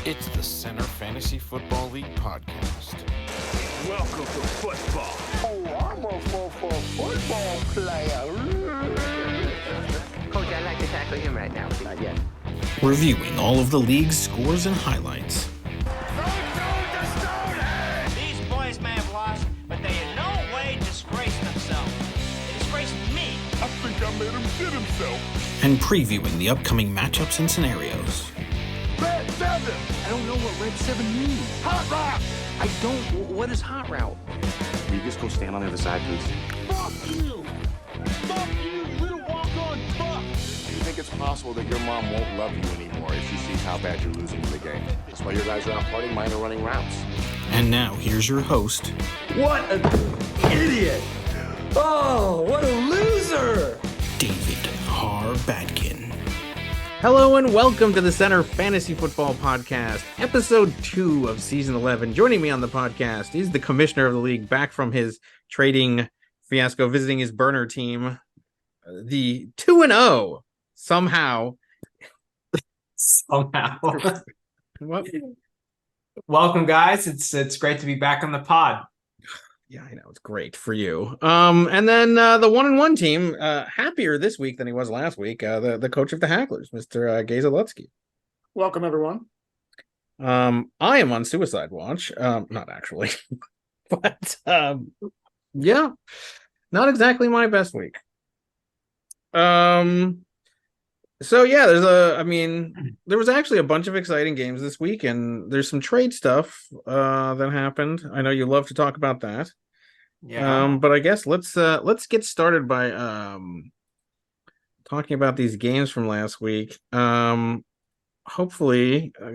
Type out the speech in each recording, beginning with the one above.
It's the Center Fantasy Football League podcast. Welcome to football. Oh, I'm a football player. Coach, I'd like to tackle him right now. Not yet. Reviewing all of the league's scores and highlights. These boys may have lost, but they in no way disgraced themselves. They disgraced me. I think I made him shit himself. And previewing the upcoming matchups and scenarios. Red 7. I don't know what Red 7 means. Hot route. I don't. What is hot route? Will you just go stand on the other side, please? Fuck you. Fuck you, little walk-on fuck. Do you think it's possible that your mom won't love you anymore if she sees how bad you're losing in the game? That's why your guys are out partying, mine are running routes. And now here's your host, What an idiot! Oh, what a loser! David Harbadkin. Hello and welcome to the Center Fantasy Football Podcast, episode 2 of season 11. Joining me on the podcast is the commissioner of the league, back from his trading fiasco, visiting his burner team, the 2-0 somehow. What? Welcome, guys. It's great to be back on the pod. Yeah, I know, it's great for you. And then the 1-1 team, happier this week than he was last week. The coach of the Hacklers, Mr. Gazalutsky. Welcome, everyone. I am on suicide watch. Not actually, but yeah, not exactly my best week. So yeah, there was actually a bunch of exciting games this week, and there's some trade stuff that happened. I know you love to talk about that. Yeah. But I guess let's get started by talking about these games from last week. Hopefully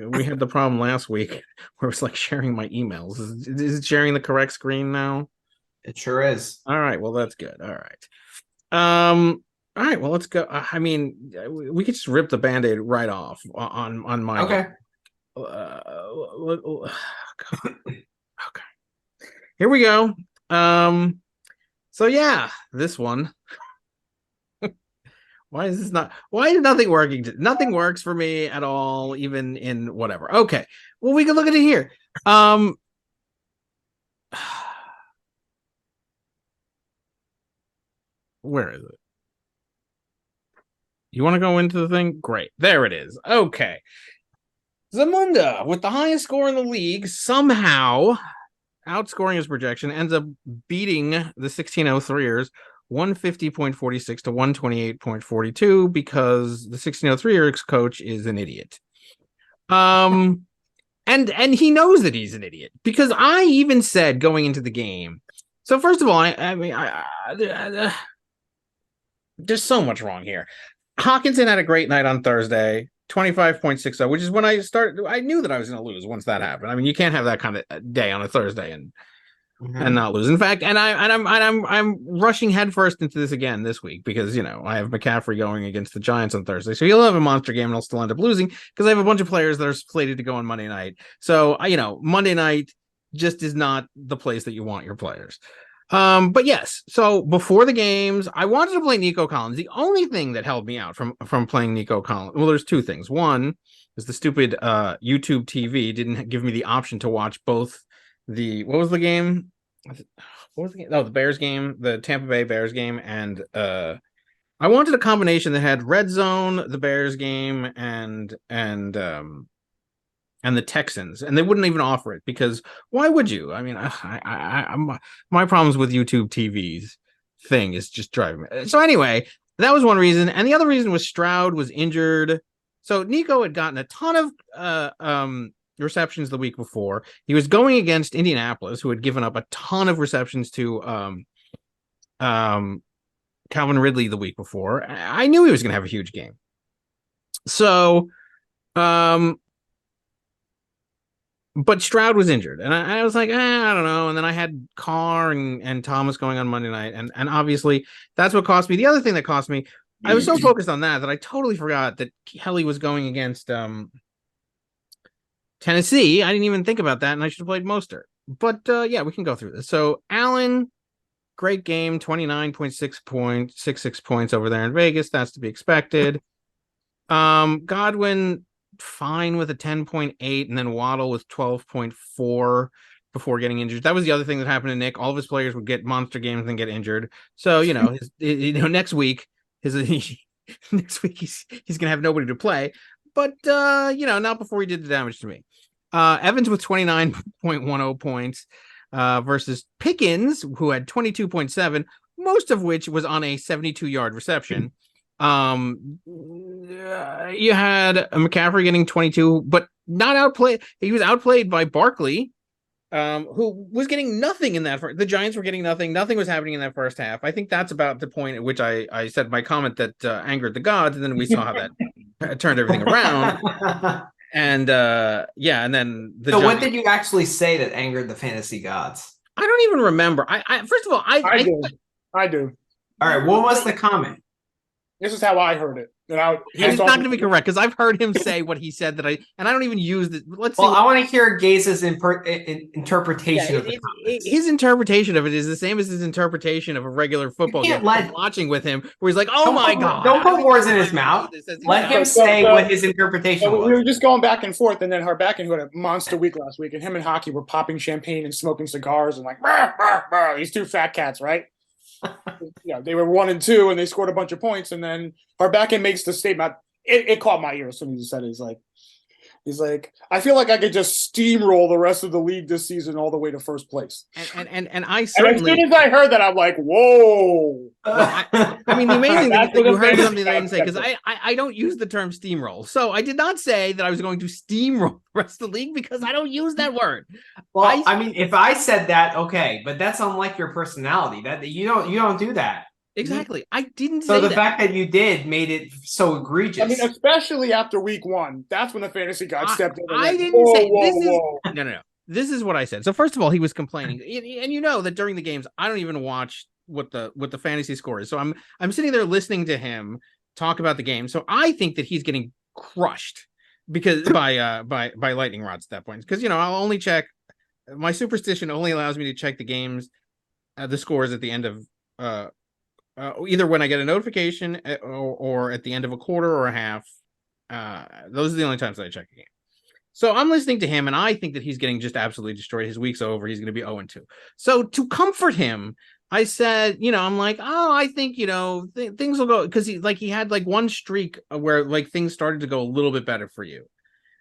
we had the problem last week where it was like sharing my emails. Is it sharing the correct screen now? It sure is. All right, well that's good. All right, well let's go. I mean, we could just rip the Band-Aid right off on my Okay. Okay. Here we go. So yeah, this one. Why is nothing working? Nothing works for me at all, even in whatever. Okay. Well, we can look at it here. Where is it? You want to go into the thing? Great. There it is. Okay. Zamunda, with the highest score in the league, somehow outscoring his projection, ends up beating the 1603ers 150.46 to 128.42 because the 1603ers coach is an idiot. And he knows that he's an idiot, because I even said going into the game. So first of all, there's so much wrong here. Hawkinson had a great night on Thursday, 25.60, which is when I knew that I was going to lose once that happened. I mean, you can't have that kind of day on a Thursday and not lose. In fact, I'm rushing headfirst into this again this week because, you know, I have McCaffrey going against the Giants on Thursday. So he'll have a monster game and I'll still end up losing because I have a bunch of players that are slated to go on Monday night. So, Monday night just is not the place that you want your players. But yes, so before the games, I wanted to play Nico Collins. The only thing that held me out from playing Nico Collins, well, there's two things. One is the stupid YouTube TV didn't give me the option to watch both what was the game? What was the game? Oh, the Bears game, the Tampa Bay Bears game, and I wanted a combination that had Red Zone, the Bears game, and the Texans, and they wouldn't even offer it because why would you? I mean, my problems with YouTube TV's thing is just driving me. So anyway, that was one reason, and the other reason was Stroud was injured. So Nico had gotten a ton of receptions the week before. He was going against Indianapolis, who had given up a ton of receptions to Calvin Ridley the week before. I knew he was going to have a huge game. So, but Stroud was injured, and I was like, I don't know. And then I had Carr and Thomas going on Monday night, and obviously that's what cost me. The other thing that cost me, I was so focused on that I totally forgot that Kelly was going against Tennessee. I didn't even think about that, and I should have played Mostert. But yeah, we can go through this. So Allen, great game, 29.66 points over there in Vegas. That's to be expected. Godwin, fine with a 10.8, and then Waddle with 12.4 before getting injured. That was the other thing that happened to Nick. All of his players would get monster games and get injured. So next week next week he's gonna have nobody to play. But not before he did the damage to me. Evans with 29.10 points versus Pickens, who had 22.7, most of which was on a 72-yard reception. You had McCaffrey getting 22, but not outplayed. He was outplayed by Barkley, who was getting nothing in that. The Giants were getting nothing. Nothing was happening in that first half. I think that's about the point at which I said my comment that angered the gods, and then we saw how that turned everything around. And and then what did you actually say that angered the fantasy gods? I don't even remember. I first of all, I do. All right, what was the comment? This is how I heard it. And it's not going to be correct because I've heard him say what he said I don't even use it. Let's see. Well, I want to hear Gaze's interpretation of the comments. His interpretation of it is the same as his interpretation of a regular football game watching with him, where he's like, "Oh my god!" Don't put words in his mouth. Let him say what his interpretation was. We were just going back and forth, and then Harbakin who had a monster week last week, and him and Hockey were popping champagne and smoking cigars and like, "Brr, brr, brr," these two fat cats, right? They were 1-2 and they scored a bunch of points, and then Harbakin makes the statement. It caught my ear as soon as he said it. He's like, I feel like I could just steamroll the rest of the league this season all the way to first place. And I certainly, and as soon as I heard that, I'm like, whoa. Well, I mean, the amazing thing is that you heard something that I didn't say, because I don't use the term steamroll. So I did not say that I was going to steamroll the rest of the league because I don't use that word. Well, I mean, if I said that, okay, but that's unlike your personality. That you don't do that. Exactly. I didn't say that. So the fact that you did made it so egregious. I mean, especially after week 1, that's when the fantasy gods stepped in. I didn't say this. No. This is what I said. So first of all, he was complaining, and you know that during the games, I don't even watch what the fantasy score is. So I'm sitting there listening to him talk about the game. So I think that he's getting crushed because by lightning rods at that point. Because I'll only check. My superstition only allows me to check the games, the scores at the end of. Either when I get a notification or at the end of a quarter or a half. Those are the only times that I check a game. So I'm listening to him, and I think that he's getting just absolutely destroyed. His week's over. He's going to be 0-2. So to comfort him, I said, I'm like, I think, things will go, because he had like one streak where like things started to go a little bit better for you.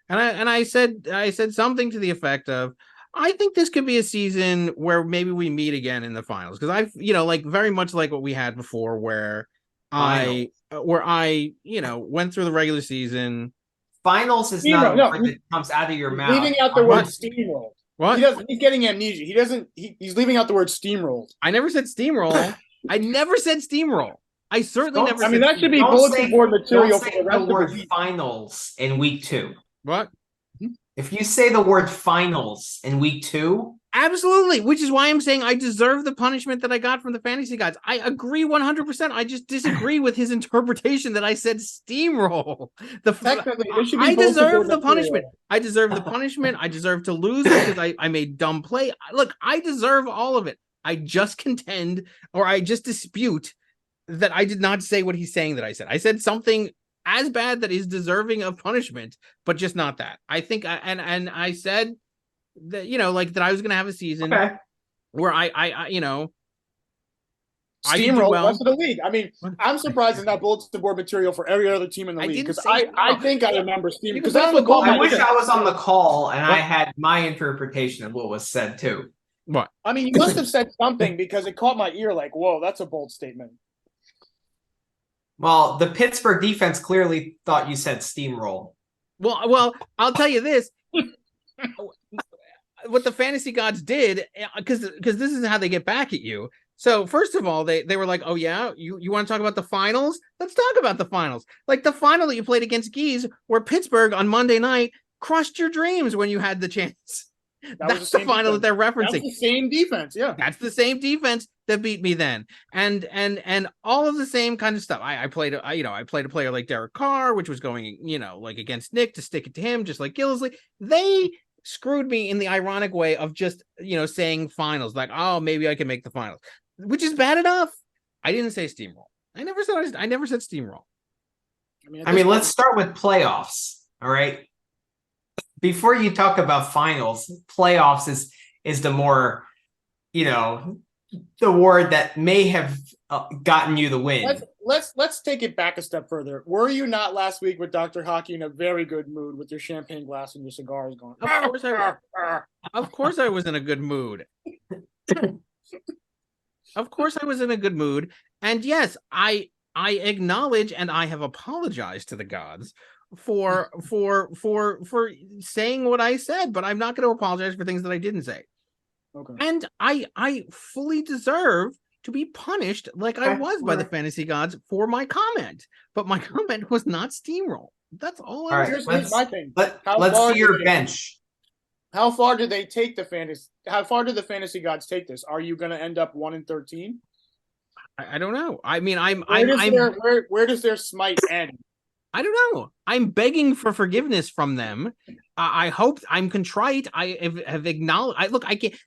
And I said something to the effect of, I think this could be a season where maybe we meet again in the finals, because I've, like very much like what we had before, where I went through the regular season. Finals is not a word that comes out of your mouth. Leaving out the word steamroll. What? He's getting amnesia. He's leaving out the word steamroll. I never said steamroll. I never said steamroll. I certainly never. I mean, that should be bulletin board material for the rest of the word finals in week 2. What? If you say the word finals in week 2, absolutely, which is why I'm saying I deserve the punishment that I got from the fantasy gods. I agree 100%. I just disagree with his interpretation that I said steamroll. I deserve the punishment. I deserve the punishment. I deserve to lose because I made dumb play. Look, I deserve all of it. I just contend, or I just dispute that I did not say what he's saying that I said. I said something as bad that is deserving of punishment, but just not that. I think, and I said that, that I was going to have a season where I steamroll the rest of the league. I mean, I'm surprised it's not bulletin board material for every other team in the league, because I think I remember steamroll. Because that's what I wish I was on the call and I had my interpretation of what was said too. What? I mean, you must have said something, because it caught my ear like, whoa, that's a bold statement. Well, the Pittsburgh defense clearly thought you said steamroll. Well, I'll tell you this. What the fantasy gods did, because this is how they get back at you. So first of all, they were like, oh yeah, you want to talk about the finals? Let's talk about the finals. Like the final that you played against Geese, where Pittsburgh on Monday night crushed your dreams when you had the chance. That's the final that they're referencing. That's the same defense, yeah. That's the same defense that beat me then, and all of the same kind of stuff. I played a player like Derek Carr, which was going like against Nick to stick it to him, just like Gillisley. They screwed me in the ironic way of just saying finals, like, oh, maybe I can make the finals, which is bad enough. I didn't say steamroll. I never said steamroll. I mean, let's start with playoffs. All right. Before you talk about finals, playoffs is the more, the word that may have gotten you the win. Let's take it back a step further. Were you not last week with Dr. Hockey in a very good mood with your champagne glass and your cigars going? Of course I was in a good mood. Of course I was in a good mood. And yes, I acknowledge and I have apologized to the gods for saying what I said, but I'm not going to apologize for things that I didn't say. Okay. And I fully deserve to be punished like I was by the fantasy gods for my comment. But my comment was not steamroll. That's all I was. Here's my thing. Let's see your bench. How far do they take the fantasy? How far do the fantasy gods take this? Are you going to end up 1-13? I don't know. I mean, where does their smite end? I don't know. I'm begging for forgiveness from them. I hope I'm contrite. I have acknowledged.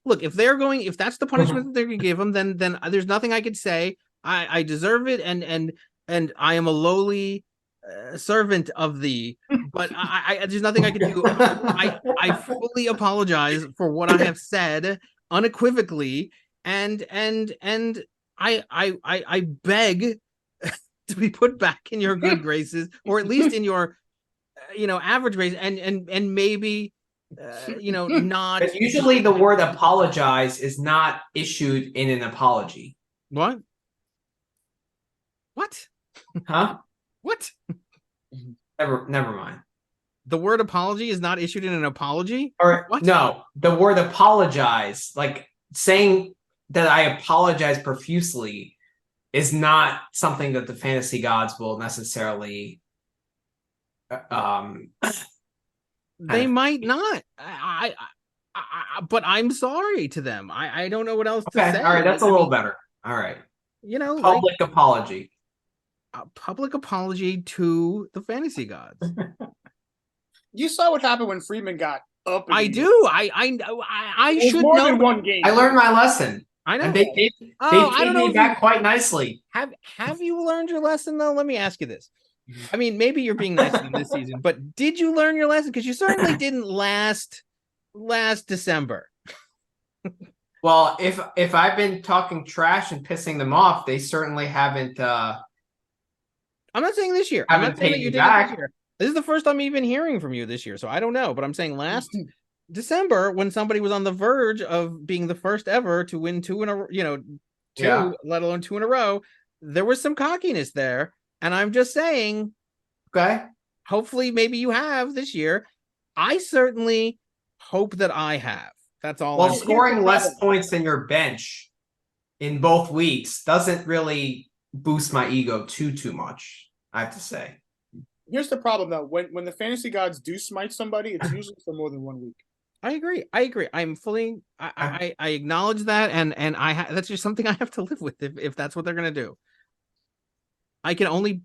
If they're going, if that's the punishment that they're going to give them, then there's nothing I could say. I deserve it, and I am a lowly servant of thee. But there's nothing I can do. I fully apologize for what I have said unequivocally, and I beg to be put back in your good graces, or at least in your, average grace, and maybe, not. But usually, the word "apologize" is not issued in an apology. What? What? Huh? What? Never mind. The word apology is not issued in an apology? Or what? No, the word apologize, like saying that I apologize profusely, is not something that the fantasy gods will necessarily they might not. But I'm sorry to them. I don't know what else to say. All right, that's a little better. All right. Public apology. A public apology to the fantasy gods. You saw what happened when Freeman got up. I do. I should more know. Than one game. I learned my lesson. I know. And they paid me back quite nicely. Have you learned your lesson though? Let me ask you this. I mean, maybe you're being nice to them this season, but did you learn your lesson? Because you certainly didn't last December. Well, if I've been talking trash and pissing them off, they certainly haven't. I'm not saying this year. I'm not saying that you did it this year. This is the first time even hearing from you this year, so I don't know. But I'm saying last December, when somebody was on the verge of being the first ever to win two, let alone two in a row, there was some cockiness there. And I'm just saying, okay, hopefully maybe you have this year. I certainly hope that I have. That's all. Well, scoring less points than your bench in both weeks doesn't really boost my ego too much, I have to say. Here's the problem, though. When the fantasy gods do smite somebody, it's usually for more than 1 week. I agree. I'm fully. I acknowledge that, and that's just something I have to live with if that's what they're gonna do. I can only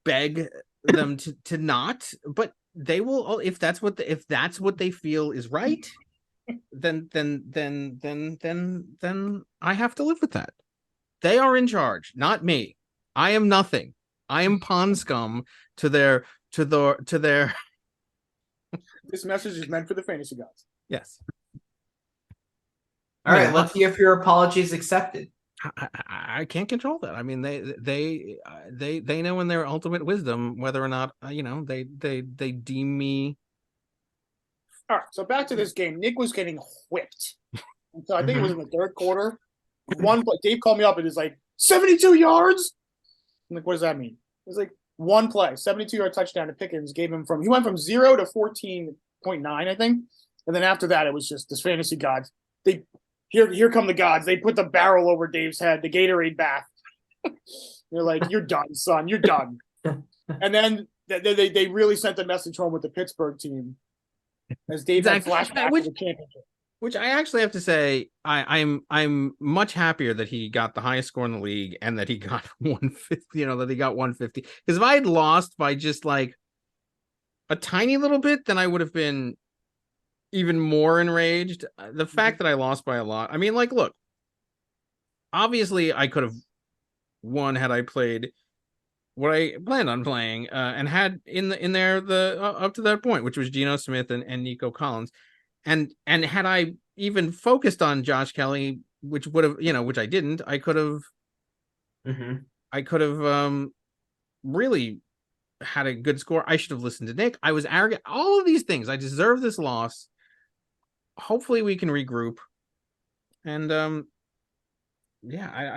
beg them to not, but they will if that's what they feel is right. Then I have to live with that. They are in charge, not me. I am nothing. I am pond scum to their. This message is meant for the fantasy gods. Yes. All right. Let's see if your apology is accepted. I can't control that. I mean, they know in their ultimate wisdom whether or not they deem me. All right. So back to this game. Nick was getting whipped. So I think it was in the third quarter. One play. Dave called me up and he's like, 72 yards. I'm like, what does that mean? It's like one play, 72-yard touchdown to Pickens. He went from 0 to 14.9, I think. And then after that, it was just this fantasy gods. Here come the gods. They put the barrel over Dave's head, the Gatorade bath. They're like, you're done, son. You're done. And then they really sent the message home with the Pittsburgh team as Dave had flashback to the championship. Which I actually have to say, I'm much happier that he got the highest score in the league and that he got 150. That he got 150. Because if I had lost by just like a tiny little bit, then I would have been even more enraged. The fact that I lost by a lot. I mean, like, look, obviously I could have won had I played what I planned on playing, and had in there the up to that point, which was Geno Smith and Nico Collins, and had I even focused on Josh Kelly, which would have, which I didn't, I could have, really had a good score. I should have listened to Nick. I was arrogant. All of these things. I deserve this loss. Hopefully we can regroup. And I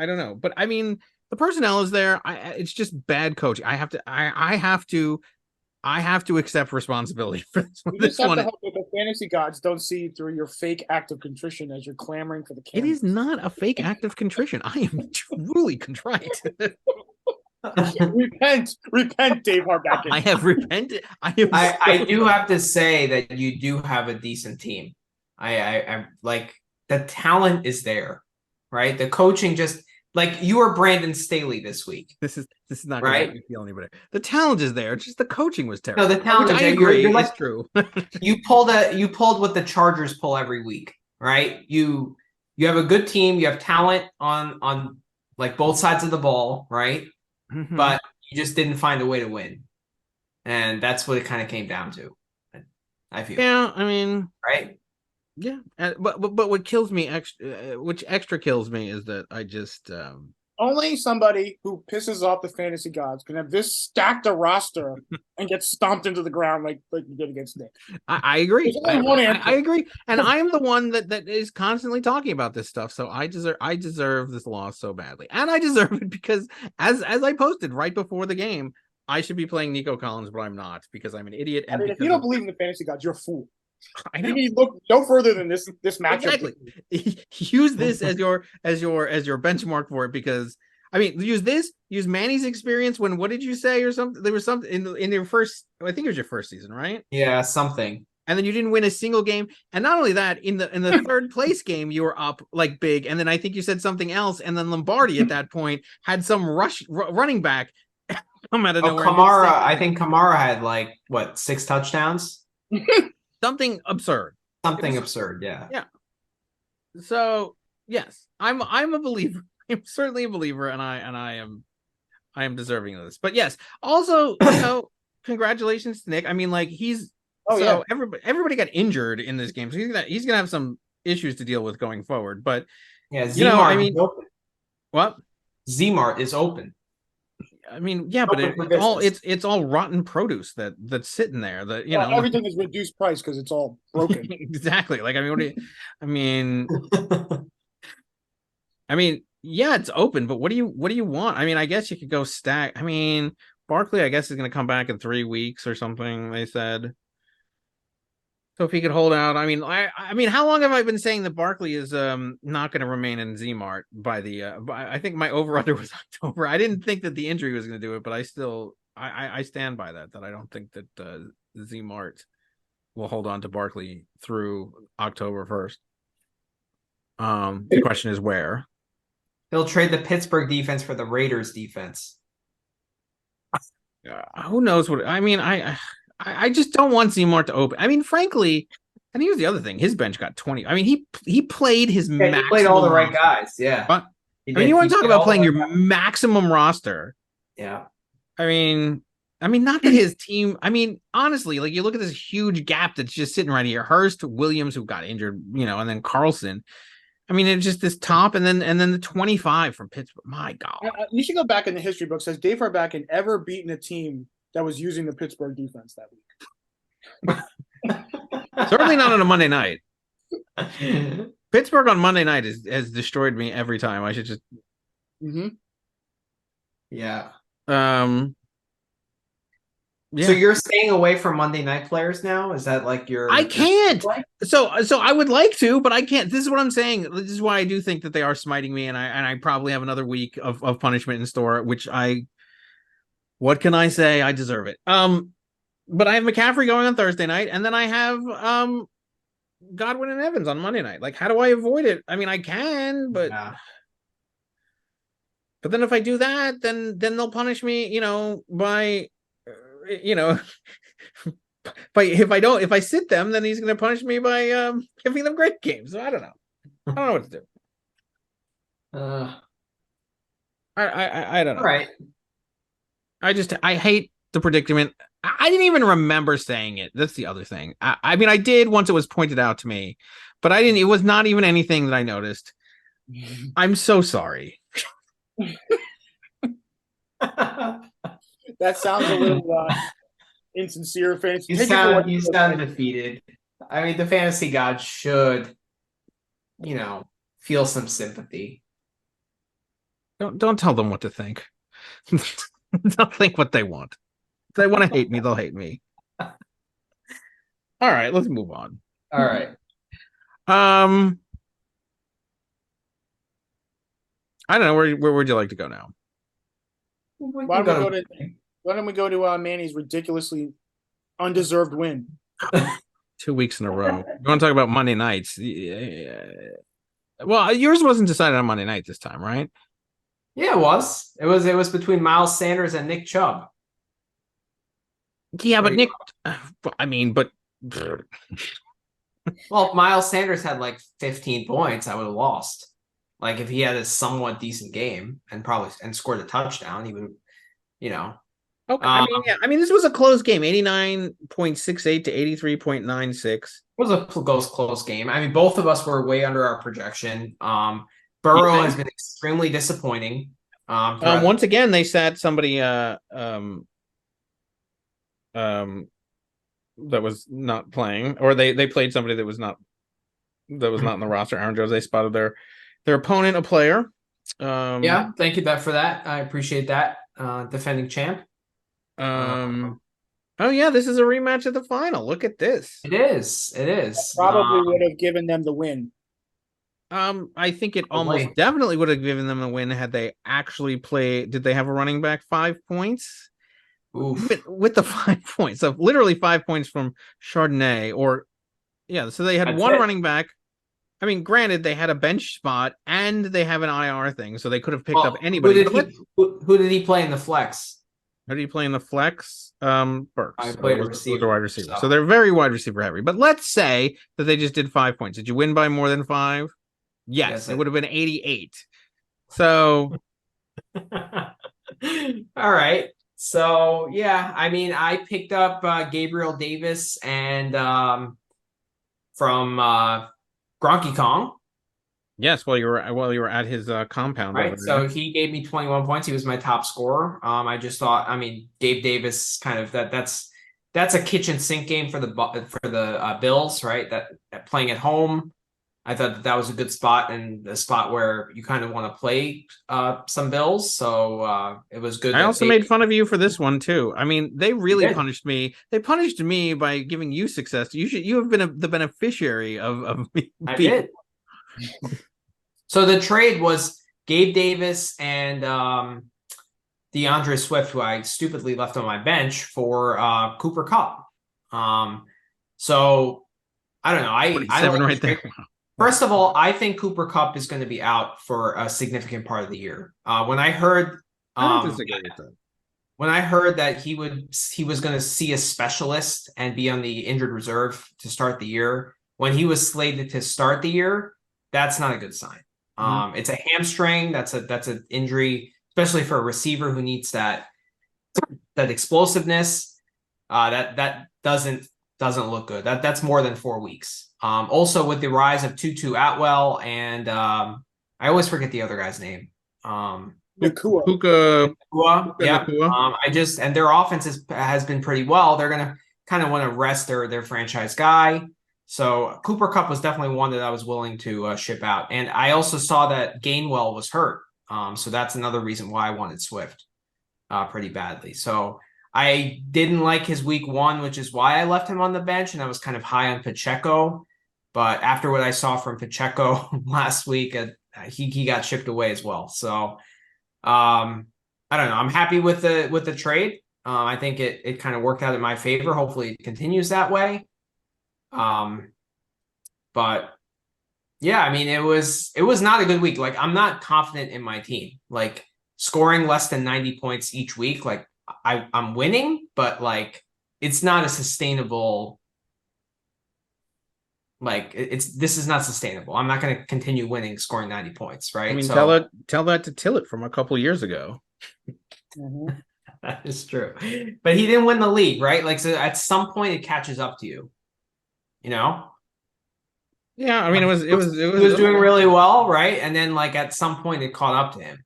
don't know. But I mean, the personnel is there. It's just bad coaching. I have to accept responsibility for this one. You just have to hope that the fantasy gods don't see through your fake act of contrition as you're clamoring for the camera. It is not a fake act of contrition. I am truly contrite. repent, Dave Harbacken. I have repented. I do have to say that you do have a decent team. I like the talent is there, right? The coaching just like you are Brandon Staley this week. This is not right. Going to make me feel any better. The talent is there. It's just the coaching was terrible. No, the talent is I there. agree. You're it's true. you pulled what the Chargers pull every week, right? You have a good team. You have talent on like both sides of the ball, right? Mm-hmm. But you just didn't find a way to win, and that's what it kind of came down to. I feel. Yeah, I mean, right. Yeah, but what kills me extra kills me is that I just only somebody who pisses off the fantasy gods can have this stacked a roster and get stomped into the ground like you did against Nick. I agree. I agree, and I am the one that is constantly talking about this stuff. So I deserve this loss so badly, and I deserve it because as I posted right before the game, I should be playing Nico Collins, but I'm not because I'm an idiot. And if you don't believe in the fantasy gods, you're a fool. I know. You need to look no further than this matchup. Exactly. Use this as your benchmark for it because I mean use Manny's experience when what did you say or something? There was something in your first, I think it was your first season, right? Yeah, something. And then you didn't win a single game. And not only that, in the third place game, you were up like big. And then I think you said something else. And then Lombardi at that point had some running back come out of nowhere. Kamara, I think Kamara had like what 6 touchdowns. Something absurd. Something absurd, yeah. Yeah. So yes, I'm a believer. I'm certainly a believer, and I am deserving of this. But yes, also, congratulations to Nick. I mean, like everybody got injured in this game, so he's gonna have some issues to deal with going forward. But yeah, Z-Mart is open. What? Z-Mart is open. I mean, yeah, but it's all rotten produce that's sitting there. That everything is reduced price because it's all broken. Exactly. Like, I mean, yeah, it's open, but what do you want? I mean, I guess you could go stack. I mean, Barkley, I guess, is going to come back in 3 weeks or something. They said. So if he could hold out, I mean, how long have I been saying that Barkley is not going to remain in Z-Mart by the? I think my over/under was October. I didn't think that the injury was going to do it, but I still I stand by that I don't think that Z-Mart will hold on to Barkley through October 1st. The question is where. He'll trade the Pittsburgh defense for the Raiders defense. Who knows what? I mean, I just don't want Z-Mart to open. I mean, frankly, and here's the other thing: his bench got 20. I mean, he played his maximum. He played all the right guys. Yeah. But, you want to talk about playing your maximum roster? Yeah. I mean, not that his team. I mean, honestly, like you look at this huge gap that's just sitting right here: Hurst, Williams, who got injured, and then Carlson. I mean, it's just this top, and then the 25 from Pittsburgh. My God, you should go back in the history books. Has Dave Harbacken ever beaten a team that was using the Pittsburgh defense that week? Certainly not on a Monday night. Pittsburgh on Monday night has destroyed me every time. I should just. Mm-hmm. Yeah. Yeah. So you're staying away from Monday night players now? Is that like your? I can't. So I would like to, but I can't. This is what I'm saying. This is why I do think that they are smiting me, and I probably have another week of punishment in store, which what can I say? I deserve it. But I have McCaffrey going on Thursday night, and then I have Godwin and Evans on Monday night. Like, how do I avoid it? I mean, I can, but but then if I do that, then they'll punish me, by if I sit them, then he's going to punish me by giving them great games. So I don't know. I don't know what to do. I don't know. All right. I hate the predicament. I didn't even remember saying it. That's the other thing. I mean, I did once it was pointed out to me, but I didn't. It was not even anything that I noticed. I'm so sorry. That sounds a little insincere. Fans, You sound defeated. I mean, the fantasy gods should, feel some sympathy. Don't tell them what to think. They'll think what they want. If they want to hate me, they'll hate me. All right, let's move on. All right. I don't know. Where would you like to go now? Why don't we go to Manny's ridiculously undeserved win? 2 weeks in a row. You want to talk about Monday nights? Well, yours wasn't decided on Monday night this time, right? Yeah, it was. It was between Miles Sanders and Nick Chubb. Yeah, but Nick, I mean, but well, if Miles Sanders had like 15 points, I would have lost. Like if he had a somewhat decent game and scored a touchdown, he would, Okay. I mean, this was a close game, 89.68 to 83.96. It was a close game. I mean, both of us were way under our projection. Burrow has been extremely disappointing. Once again, they sat somebody that was not playing, or they played somebody that was not in the roster. Aaron Jones, they spotted their opponent, a player. Yeah, thank you for that. I appreciate that. Defending champ. Oh yeah, this is a rematch of the final. Look at this. It is. Probably would have given them the win. I think it almost definitely would have given them a win had they actually played. Did they have a running back 5 points? With the 5 points, so literally 5 points from Chardonnay, so they had one running back. I mean, granted, they had a bench spot and they have an IR thing, so they could have picked up anybody. Who did he play in the flex? Who did he play in the flex? Burks. I played a receiver. Wide receiver. So they're very wide receiver heavy. But let's say that they just did 5 points. Did you win by more than 5? Yes, it would have been 88. So, all right. So yeah, I mean, I picked up Gabriel Davis and from Gronky Kong. Yes, while you were at his compound, right? So he gave me 21 points. He was my top scorer. I just thought, I mean, Gabe Davis kind of that's a kitchen sink game for the Bills, right? That playing at home. I thought that was a good spot and a spot where you kind of want to play some Bills. So it was good. I also made fun of you for this one too. I mean, they really punished me. They punished me by giving you success. You have been the beneficiary of me. I did. So the trade was Gabe Davis and DeAndre Swift, who I stupidly left on my bench, for Cooper Kupp. So I don't know. I like right there. First of all, I think Cooper Kupp is going to be out for a significant part of the year. When I heard, I don't disagree with that. When I heard that he was going to see a specialist and be on the injured reserve to start the year, when he was slated to start the year, that's not a good sign. It's a hamstring. That's an injury, especially for a receiver who needs that explosiveness. That doesn't look good. That's more than 4 weeks. Also with the rise of Tutu Atwell and I always forget the other guy's name. Nakua. Yeah. And their offense has been pretty well. They're gonna kind of want to rest their franchise guy. So Cooper Kupp was definitely one that I was willing to ship out. And I also saw that Gainwell was hurt. So that's another reason why I wanted Swift pretty badly. So I didn't like his week 1, which is why I left him on the bench. And I was kind of high on Pacheco. But after what I saw from Pacheco last week, he got shipped away as well. So I don't know. I'm happy with the trade. I think it kind of worked out in my favor. Hopefully it continues that way. But yeah, I mean, it was not a good week. Like, I'm not confident in my team, like scoring less than 90 points each week. Like I'm winning, but like, it's not a sustainable, like this is not sustainable. I'm not going to continue winning, scoring 90 points. Right. I mean, so, tell that to Tillett from a couple years ago. That is true. But he didn't win the league, right? Like, so at some point it catches up to you. You know? Yeah, I mean He was doing really well, right? And then like at some point it caught up to him.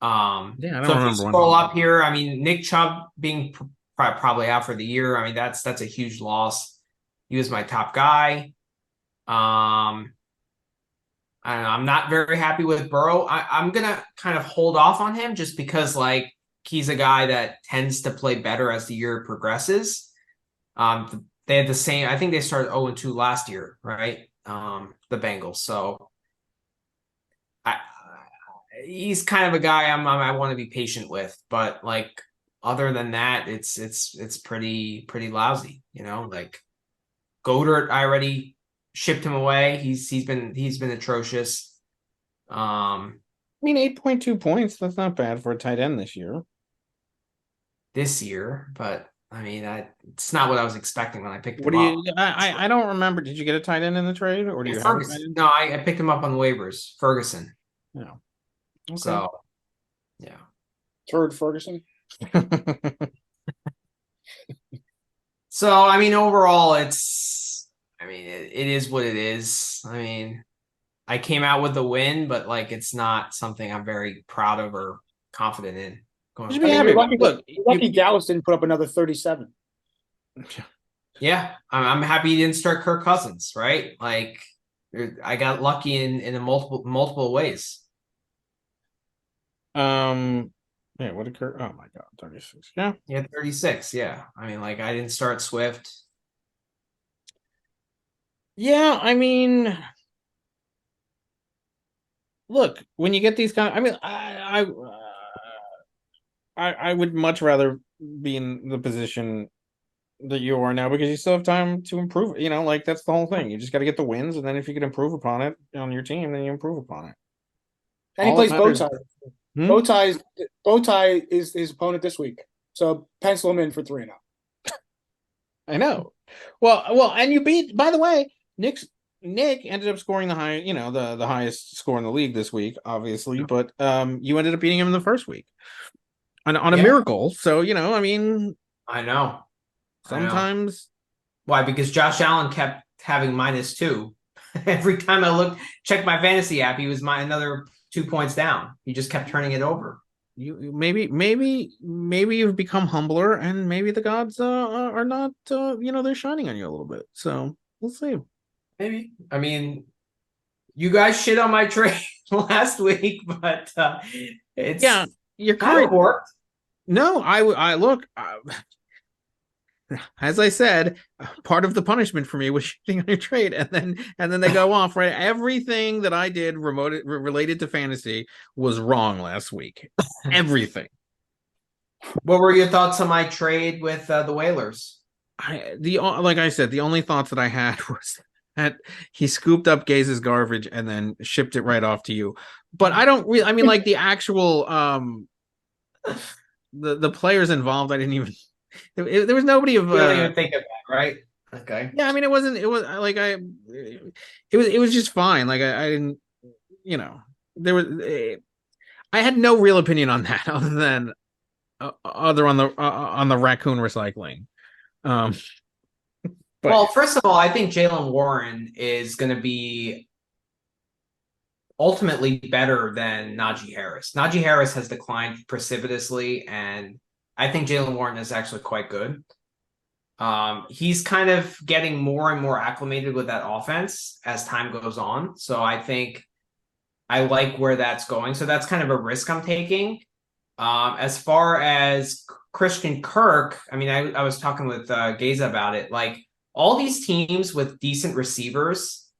Yeah, I don't So if you remember when. scroll up here, I mean, Nick Chubb being probably out for the year. I mean, that's a huge loss. He was my top guy. I don't know, I'm not very happy with Burrow. I'm gonna kind of hold off on him just because like he's a guy that tends to play better as the year progresses. They had the same. I think they started 0-2 last year, right? The Bengals. So he's kind of a guy I want to be patient with, but like other than that, it's pretty lousy. You know, like Goddard, I already shipped him away. He's been atrocious. I mean, 8.2 points. That's not bad for a tight end this year. But I mean, it's not what I was expecting when I picked him up. Up. I don't remember. Did you get a tight end in the trade, or do you have a tight end? No, I picked him up on waivers. Ferguson. Yeah. Okay. So, yeah. Turd Ferguson. So, I mean, overall, it is what it is. I mean, I came out with the win, but like, it's not something I'm very proud of or confident in. Lucky Dallas didn't put up another 37. Yeah, I'm happy he didn't start Kirk Cousins, right? Like, I got lucky in a multiple ways. Yeah, what did Kirk? Oh my God, 36. Yeah, 36. Yeah, I mean, like, I didn't start Swift. Yeah, I mean, look, when you get these kind of, I mean, I would much rather be in the position that you are now because you still have time to improve. You know, like that's the whole thing. You just got to get the wins, and then if you can improve upon it on your team, then you improve upon it. And he plays Bowtie. Bowtie is his opponent this week, so pencil him in for 3-0. I know. Well, and you beat. By the way, Nick ended up scoring the high, the highest score in the league this week, obviously. But you ended up beating him in the first week on a miracle. So I mean, I know. Sometimes. Why? Because Josh Allen kept having -2 every time I checked my fantasy app. He was another 2 points down. He just kept turning it over. You maybe you've become humbler, and maybe the gods are not. They're shining on you a little bit. So we'll see. Maybe. I mean, you guys shit on my trade last week, but it's you're kind of worked. No, I look. As I said, part of the punishment for me was shitting on your trade, and then they go off, right? Everything that I did related to fantasy was wrong last week. Everything. What were your thoughts on my trade with the Whalers? Like I said, the only thoughts that I had was that he scooped up Gaze's garbage and then shipped it right off to you. But I don't really. I mean, like the actual the players involved, I didn't even. There was nobody of. You don't even think of that, right? Okay. Yeah, I mean, it wasn't. It was like It was just fine. Like I didn't. There was. I had no real opinion on that, other than on the raccoon recycling. But, well, first of all, I think Jaylen Warren is going to be ultimately better than Najee Harris. Najee Harris has declined precipitously, and I think Jaylen Warren is actually quite good. He's kind of getting more and more acclimated with that offense as time goes on. So I think I like where that's going. So that's kind of a risk I'm taking. As far as Christian Kirk, I mean, I was talking with Geza about it. Like all these teams with decent receivers,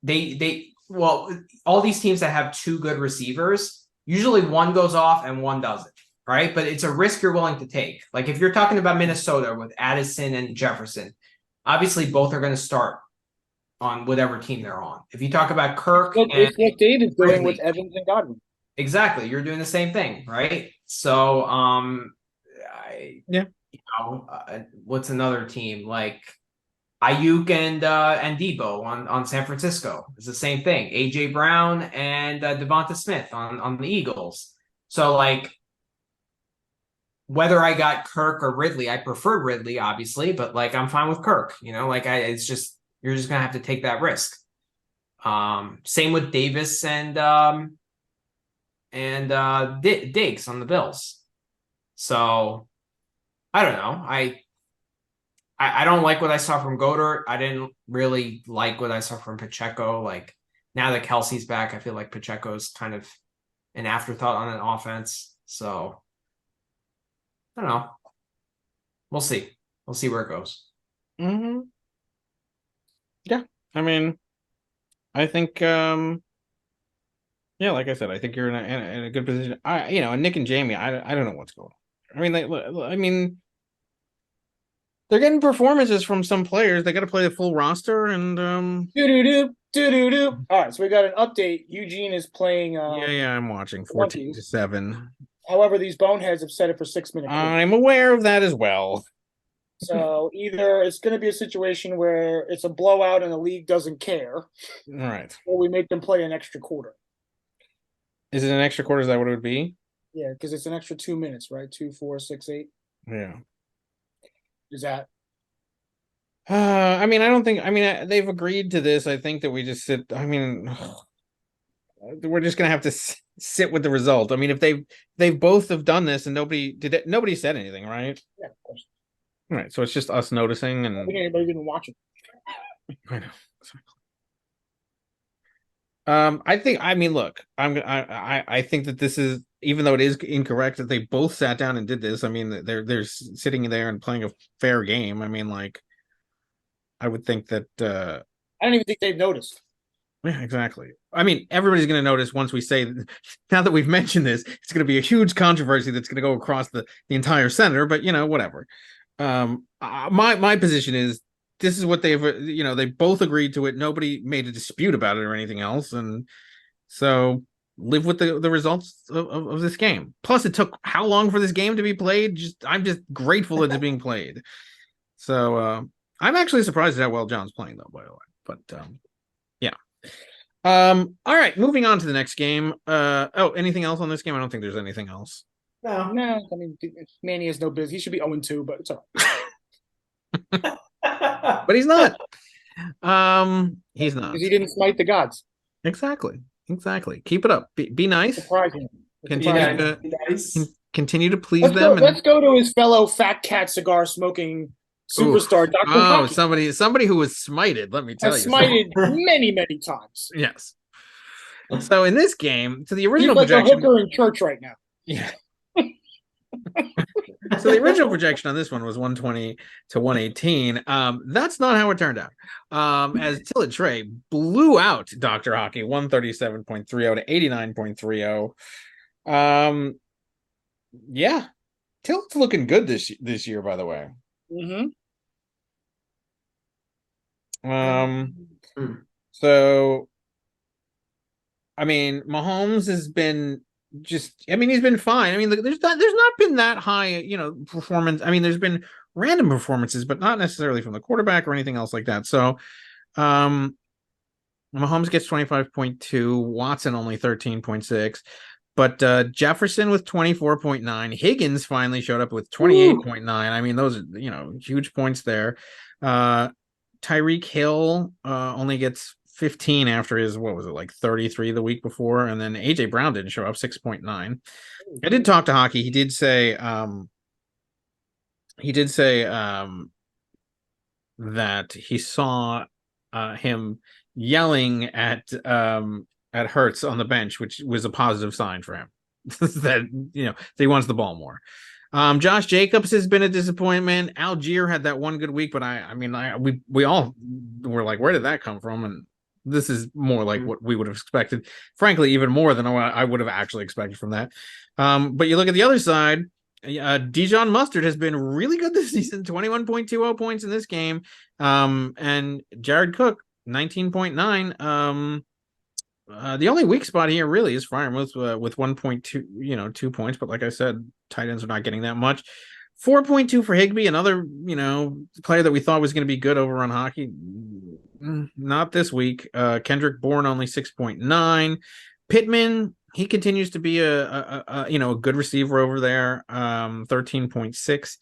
all these teams that have 2 good receivers, usually one goes off and one doesn't. Right. But it's a risk you're willing to take. Like if you're talking about Minnesota with Addison and Jefferson, obviously both are going to start on whatever team they're on. If you talk about Kirk, it's what David's doing with Evans and Godwin. Exactly. You're doing the same thing. Right. So, what's another team like Ayuk and Debo on San Francisco? It's the same thing. AJ Brown and Devonta Smith on the Eagles. So like, whether I got Kirk or Ridley, I preferred Ridley, obviously, but like I'm fine with Kirk. It's just you're just gonna have to take that risk. Same with Davis and Diggs on the Bills. So I don't know. I don't like what I saw from Goddard. I didn't really like what I saw from Pacheco. Like now that Kelsey's back, I feel like Pacheco's kind of an afterthought on an offense. So I don't know. We'll see. We'll see where it goes. Mm-hmm. Yeah, I mean, I think, yeah, like I said, I think you're in a good position. And Nick and Jamie, I don't know what's going on. I mean, they're getting performances from some players. They got to play the full roster, and Do. All right, so we got an update. Eugene is playing. yeah, I'm watching 14-7. However, these boneheads have set it for 6 minutes. I'm aware of that as well. So either it's going to be a situation where it's a blowout and the league doesn't care, All right, or we make them play an extra quarter. Is it an extra quarter? Is that what it would be? Yeah, because it's an extra 2 minutes, right? 2, 4, 6, 8. Yeah. Is that? I mean, I don't think. I mean, they've agreed to this. I think that we just sit. I mean, we're just gonna have to sit with the result. I mean, if they both have done this and nobody said anything, right? Yeah, of course. All right, so it's just us noticing, and I don't think anybody's even watching. I know. I think. I mean, look, I think that this is, even though it is incorrect that they both sat down and did this. I mean, they're sitting there and playing a fair game. I mean, like, I would think that. I don't even think they've noticed. Yeah, exactly. I mean, everybody's going to notice once we say, now that we've mentioned this, it's going to be a huge controversy that's going to go across the entire center. But whatever. My position is, this is what they've, they both agreed to it. Nobody made a dispute about it or anything else. And so live with the results of this game. Plus, it took how long for this game to be played? I'm just grateful that it's being played. So I'm actually surprised at how well John's playing, though, by the way. But yeah. All right, moving on to the next game. Anything else on this game? I don't think there's anything else. No. I mean, Manny has no business. He should be 0-2, but it's all right. But he's not. He's not. Because he didn't smite the gods. Exactly. Keep it up. Be nice. Surprising. Continue to please them. Let's go to his fellow fat cat cigar smoking superstar, Dr. Hockey. Somebody who was smited, let me tell you. Smited many, many times. Yes. So in this game, to the original He's like projection, a hooker in church right now. Yeah. So the original projection on this one was 120 to 118. That's not how it turned out. As Tillett Trey blew out Dr. Hockey 137.30 to 89.30. Yeah. Tillett's looking good this year, by the way. Mm-hmm. So I mean, Mahomes has been he's been fine. I mean, there's not been that high, performance. I mean, there's been random performances, but not necessarily from the quarterback or anything else like that. So, Mahomes gets 25.2, Watson only 13.6, but Jefferson with 24.9, Higgins finally showed up with 28.9. I mean, those are, huge points there. Tyreek Hill only gets 15 after his, 33 the week before, and then AJ Brown didn't show up, 6.9. I did talk to Hockey. He did say that he saw him yelling at Hurts on the bench, which was a positive sign for him. that he wants the ball more. Josh Jacobs has been a disappointment. Algier had that one good week, but we all were like, where did that come from? And this is more like what we would have expected. Frankly, even more than I would have actually expected from that. But you look at the other side, Dijon Mustard has been really good this season, 21.20 points in this game. And Jared Cook, 19.9. The only weak spot here really is Freiermuth with 1.2, 2 points. But like I said, tight ends are not getting that much. 4.2 for Higbee, another, player that we thought was going to be good over on Hockey. Not this week. Kendrick Bourne only 6.9. Pittman, he continues to be a good receiver over there. 13.6,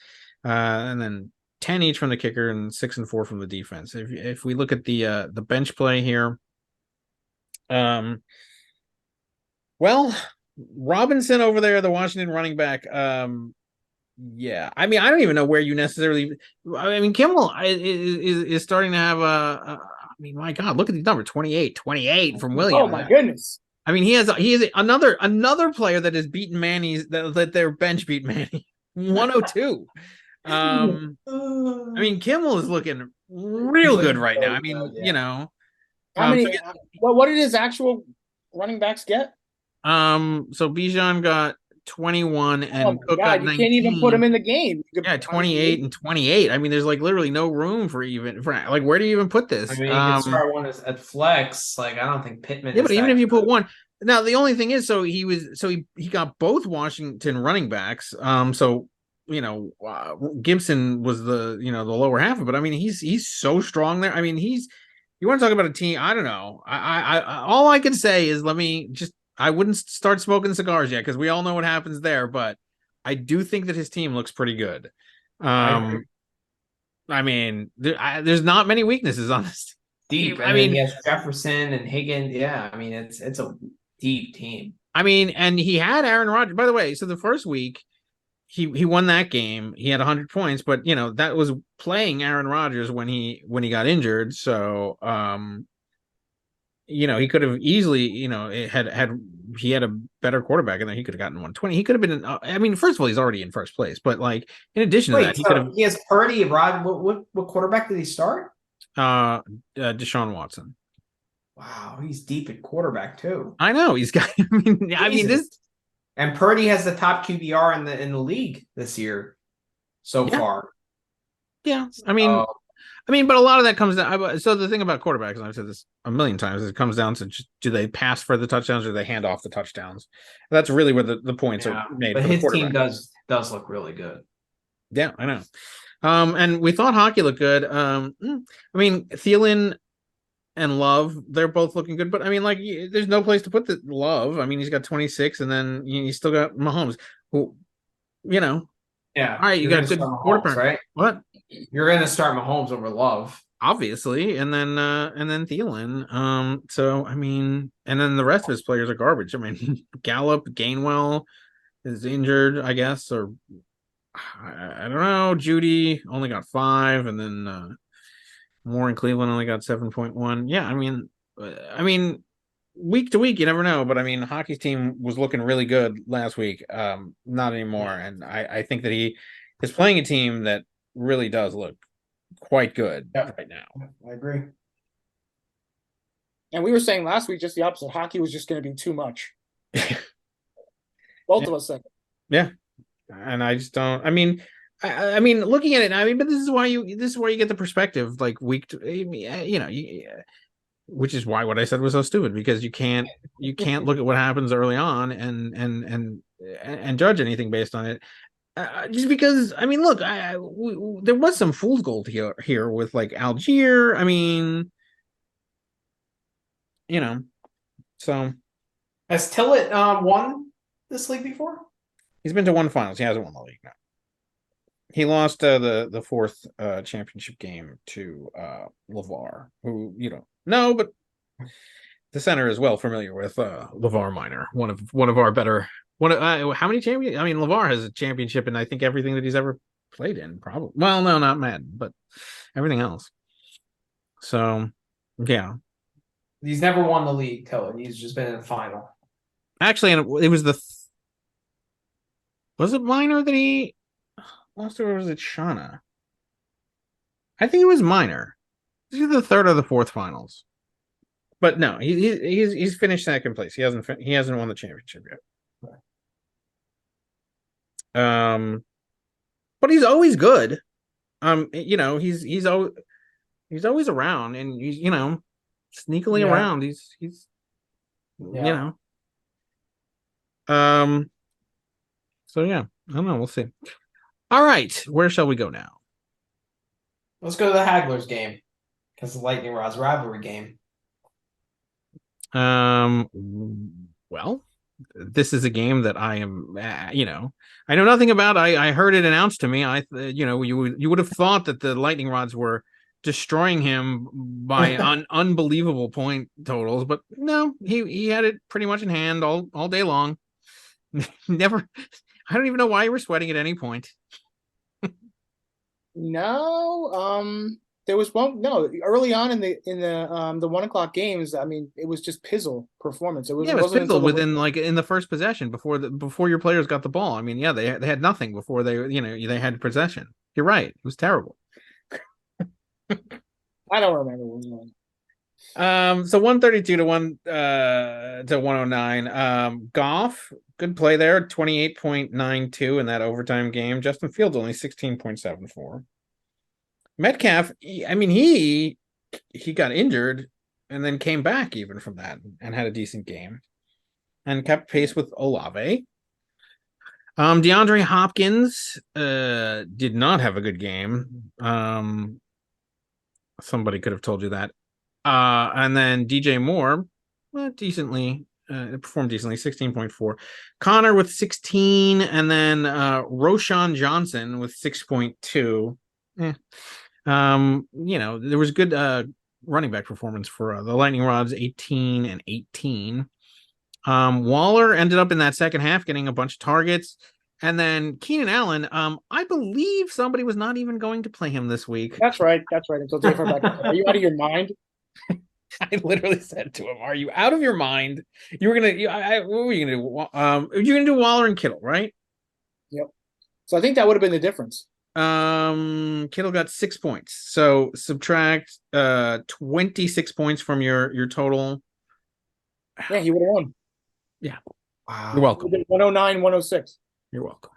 and then 10 each from the kicker and 6 and 4 from the defense. If we look at the bench play here, well, Robinson over there, the Washington running back. Yeah, I mean, I don't even know where you necessarily. I mean, Kimmel is starting to have I mean, my God, look at the number 28 from Williams. Oh my goodness. I mean, he is another player that has beaten Manny's that their bench beat Manny 102. I mean, Kimmel is looking real good right now. I mean, you know, how many? What did his actual running backs get? So Bijan got 21 and Cook got 19. You can't even put him in the game. Yeah, 28 and 28. I mean, there's like literally no room for like where do you even put this? I mean, you can start one at flex. Like, I don't think Pittman. Yeah, but even if you put one, now the only thing is, he got both Washington running backs. So you know, Gibson was the lower half of it, but I mean, he's so strong there. I mean, you want to talk about a team? I don't know. I all I can say is I wouldn't start smoking cigars yet because we all know what happens there, but I do think that his team looks pretty good. I mean, there's not many weaknesses on this deep. I mean, he has Jefferson and Higgins. Yeah, I mean, it's a deep team. I mean, and he had Aaron Rodgers. By the way, so the first week he won that game. He had 100 points, but that was playing Aaron Rodgers when he got injured. So he could have easily, he had a better quarterback and then he could have gotten 120. He could have been, I mean, first of all, he's already in first place, but like in addition to that, he has Purdy, what quarterback did he start? Deshaun Watson. Wow, he's deep at quarterback too. I know he's got. I mean this, and Purdy has the top QBR in the league this year so far. Yeah, I mean, but a lot of that comes down. So the thing about quarterbacks, and I've said this a million times, is it comes down to do they pass for the touchdowns or do they hand off the touchdowns? That's really where the points are made. But his team does look really good. Yeah, I know. And we thought hockey looked good. I mean, Thielen and Love, they're both looking good, but I mean, like, there's no place to put the Love. I mean, he's got 26, and then you still got Mahomes, who, yeah. All right, you got a good quarterback, right? What? You're going to start Mahomes over Love, obviously, and then Thielen. So I mean, and then the rest of his players are garbage. I mean, Gallup, Gainwell is injured, I guess, or I don't know. Judy only got 5, and then Moore in Cleveland only got 7.1. Yeah, I mean, week to week, you never know. But I mean, hockey's team was looking really good last week. Not anymore. And I think that he is playing a team that really does look quite good right now. I agree. And we were saying last week just the opposite. Hockey was just going to be too much. Both of us said. Yeah, and I just don't. I mean, looking at it, I mean, but this is where you get the perspective, like week to, which is why what I said was so stupid, because you can't look at what happens early on and judge anything based on it. Just because, I mean, look, there was some fool's gold here with like Algier. I mean, so has Tillett won this league before? He's been to one finals. He hasn't won the league now. He lost the fourth championship game to LeVar, who no, but the center is well familiar with LeVar Minor, one of our better. How many champions? I mean, LeVar has a championship in I think everything that he's ever played in. Probably. Well, no, not Madden, but everything else. So, yeah, he's never won the league. Tillett. He's just been in the final. Actually, and it was was it Minor that he lost, or was it Shauna? I think it was Minor. This is the third or the fourth finals. But no, he's finished second place. He hasn't won the championship yet. But he's always good. He's always around, and he's sneakily around. He's So yeah, I don't know. We'll see. All right, where shall we go now? Let's go to the Hagglers game, because the Lightning Rods rivalry game. Well, this is a game that I am, I know nothing about. I heard it announced to me. You would have thought that the lightning rods were destroying him by unbelievable point totals, but no, he had it pretty much in hand all day long. Never, I don't even know why you were sweating at any point. No, there was one. No, early on in the 1 o'clock games. I mean, it was just pizzle performance. It was pizzle within like in the first possession before your players got the ball. I mean, yeah, they had nothing before they had possession. You're right. It was terrible. I don't remember what was on. So 132 to 109. Goff, good play there, 28.92 in that overtime game. Justin Fields only 16.74. Metcalf, he got injured and then came back even from that and had a decent game and kept pace with Olave. DeAndre Hopkins did not have a good game. Somebody could have told you that. And then DJ Moore, performed decently, 16.4. Connor with 16, and then Roshan Johnson with 6.2. There was good running back performance for the Lightning Rods, 18 and 18. Waller ended up in that second half getting a bunch of targets. And then Keenan Allen, I believe somebody was not even going to play him this week. That's right. Until Dave back. Are you out of your mind? I literally said to him, "Are you out of your mind? You were gonna, what were you gonna do? You're gonna do Waller and Kittle, right?" Yep. So I think that would have been the difference. Kittle got 6 points. So subtract 26 points from your total. Yeah, he would have won. Yeah. Wow. You're welcome. 109, 106. You're welcome.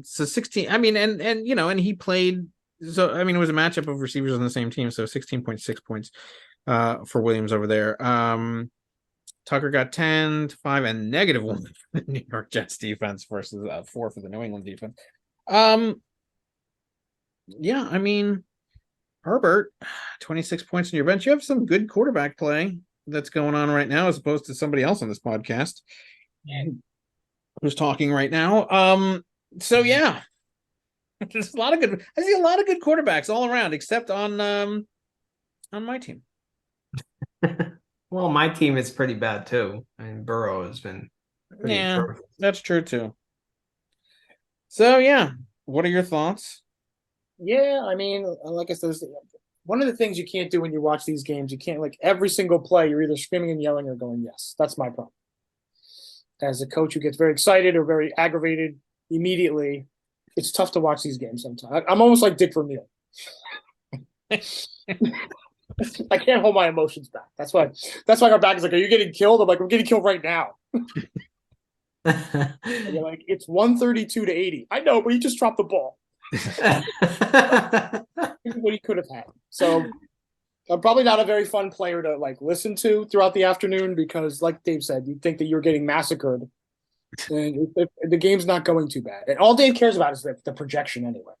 So 16. I mean, and he played. So I mean, it was a matchup of receivers on the same team. So 16.6 points for Williams over there. Tucker got 10, 5, and -1 for the New York Jets defense versus 4 for the New England defense. Yeah, I mean, Herbert, 26 points on your bench. You have some good quarterback play that's going on right now, as opposed to somebody else on this podcast who's talking right now. So yeah, there's a lot of good. I see a lot of good quarterbacks all around, except on my team. Well, my team is pretty bad too. I mean, Burrow has been pretty atrocious. That's true too. So yeah, what are your thoughts? Yeah, I mean, like I said, one of the things you can't do when you watch these games, you can't like every single play. You're either screaming and yelling or going, "Yes." That's my problem. As a coach who gets very excited or very aggravated immediately, it's tough to watch these games sometimes. I'm almost like Dick Vermeil. I can't hold my emotions back. That's why our back is like, "Are you getting killed?" I'm like, "I'm getting killed right now." You're like, "It's 132 to 80." I know, but he just dropped the ball. What he could have had. So I'm probably not a very fun player to like listen to throughout the afternoon because, like Dave said, you'd think that you're getting massacred, and the game's not going too bad. And all Dave cares about is the projection anyway.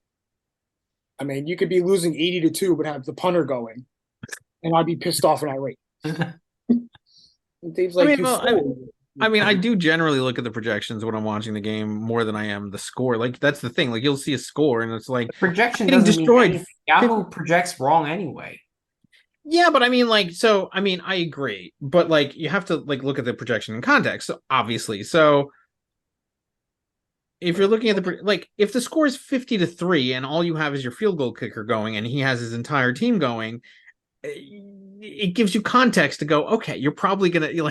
I mean, you could be losing 80 to 2, but have the punter going, and I'd be pissed off and irate. Dave's like, I do generally look at the projections when I'm watching the game more than I am the score. Like that's the thing. Like you'll see a score and it's like the projection getting doesn't destroyed. Mean Yahoo projects wrong anyway. Yeah, but I mean, I agree, but like you have to like look at the projection in context, obviously. So if you're looking at if the score is 50 to 3 and all you have is your field goal kicker going and he has his entire team going, it gives you context to go, okay, you're probably gonna you're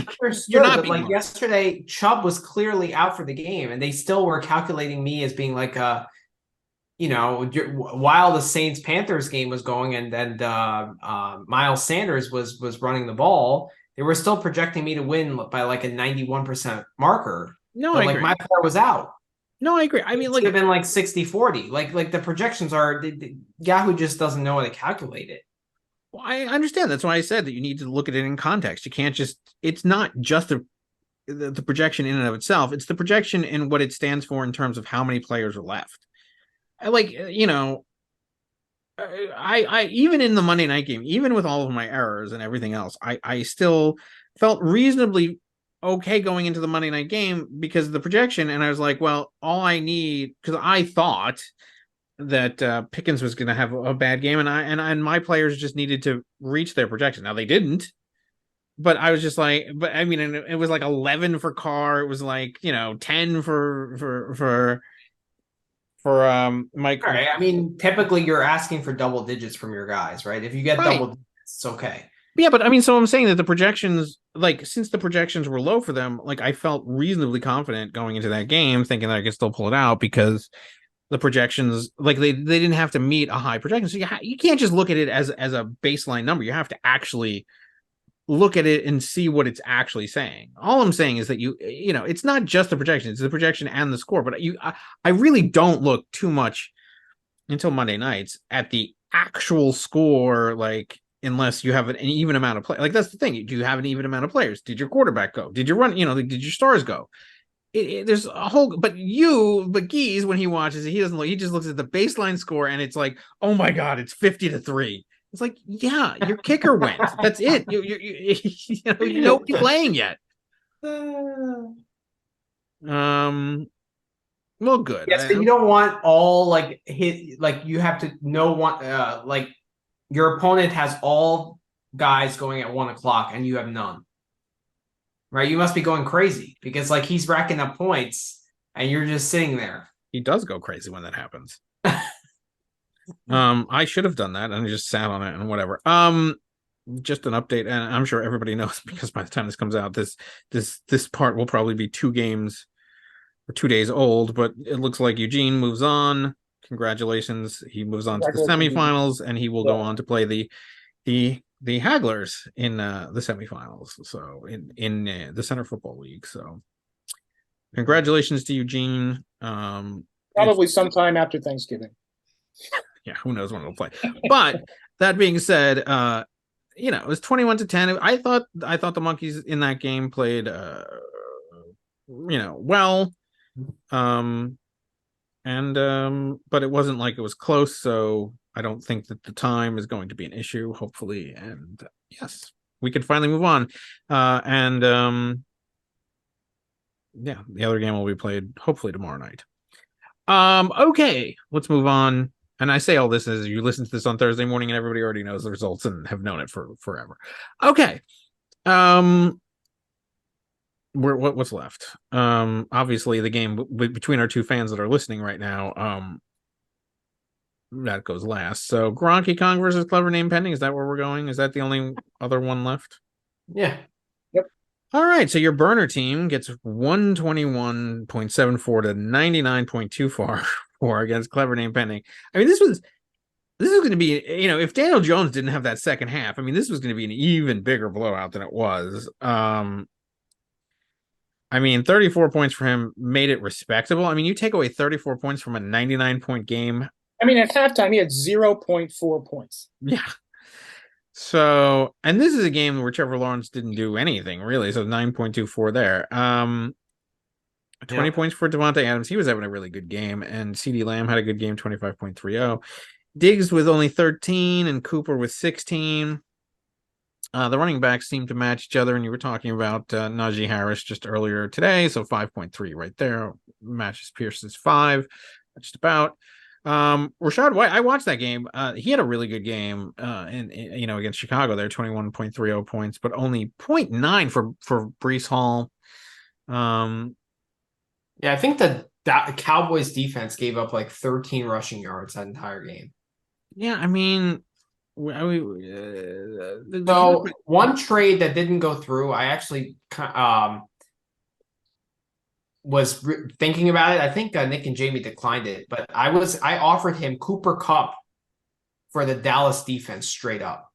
not being like yesterday. Chubb was clearly out for the game, and they still were calculating me as being like while the Saints Panthers game was going, and Miles Sanders was running the ball, they were still projecting me to win by like a 91% marker. No, I agree. My player was out. No, I agree. I mean, it could have been like 60-40. Like the projections are. Yahoo just doesn't know how to calculate it. Well, I understand. That's why I said that you need to look at it in context. You can't just. It's not just the projection in and of itself. It's the projection in what it stands for in terms of how many players are left. I even in the Monday night game, even with all of my errors and everything else, I still felt reasonably okay going into the Monday night game because of the projection, and I was like, well, all I need, because I thought that Pickens was going to have a bad game, and my players just needed to reach their projection. Now they didn't, but I was just like, but I mean, it was like 11 for Carr. It was like 10 for Mike. All right. I mean, typically you're asking for double digits from your guys, right? If you get double digits, it's okay. Yeah, but I mean, so I'm saying that the projections, like, since the projections were low for them, like, I felt reasonably confident going into that game, thinking that I could still pull it out because the projections, like, they didn't have to meet a high projection. So you can't just look at it as a baseline number. You have to actually look at it and see what it's actually saying. All I'm saying is that it's not just the projection; it's the projection and the score. But I really don't look too much until Monday nights at the actual score, like, unless you have an even amount of play. Like, that's the thing. Do you have an even amount of players? Did your quarterback go? Did you run? Did your stars go? There's a whole. But Geese, when he watches it, he doesn't look. He just looks at the baseline score, and it's like, oh my god, it's 50-3. It's like, yeah, your kicker went. That's it. You nobody's playing yet. Well, good. Yes, but you don't want all you have to know one your opponent has all guys going at 1:00 and you have none. Right? You must be going crazy because he's racking up points and you're just sitting there. He does go crazy when that happens. I should have done that and just sat on it and whatever. Just an update, and I'm sure everybody knows because by the time this comes out, this part will probably be 2 games or 2 days old, but it looks like Eugene moves on. Congratulations. He moves on to the semifinals, and he will go on to play the Hagglers in the semifinals. So in the Center Football League. So congratulations to Eugene. Probably sometime after Thanksgiving. Yeah, who knows when it'll play. But that being said, it was 21-10. I thought the Monkeys in that game played well. But it wasn't like it was close, so I don't think that the time is going to be an issue, hopefully. And yes, we can finally move on. The other game will be played hopefully tomorrow night. Okay, let's move on. And I say all this as you listen to this on Thursday morning and everybody already knows the results and have known it for forever. Okay. What's left? Obviously the game between our two fans that are listening right now, that goes last. So Gronky Kong versus Clever Name Pending. Is that where we're going? Is that the only other one left? Yeah. Yep. All right. So your burner team gets 121.74 to 99.24 against Clever Name Pending. I mean, this was going to be, if Daniel Jones didn't have that second half, I mean, this was going to be an even bigger blowout than it was. I mean, 34 points for him made it respectable. I mean, you take away 34 points from a 99-point game. I mean, at halftime, he had 0.4 points. Yeah. So, and this is a game where Trevor Lawrence didn't do anything, really. So 9.24 there. 20 points for Devontae Adams. He was having a really good game. And CeeDee Lamb had a good game, 25.30. Diggs with only 13 and Cooper with 16. The running backs seem to match each other, and you were talking about Najee Harris just earlier today, so 5.3 right there matches Pierce's 5, just about. Rashad White, I watched that game. He had a really good game, against Chicago. There, 21.30 points, but only 0.9 for Breece Hall. Yeah, I think the Cowboys defense gave up 13 rushing yards that entire game. Yeah, I mean. So one trade that didn't go through, I actually was thinking about it. I think Nick and Jamie declined it, but I offered him Cooper Kupp for the Dallas defense straight up.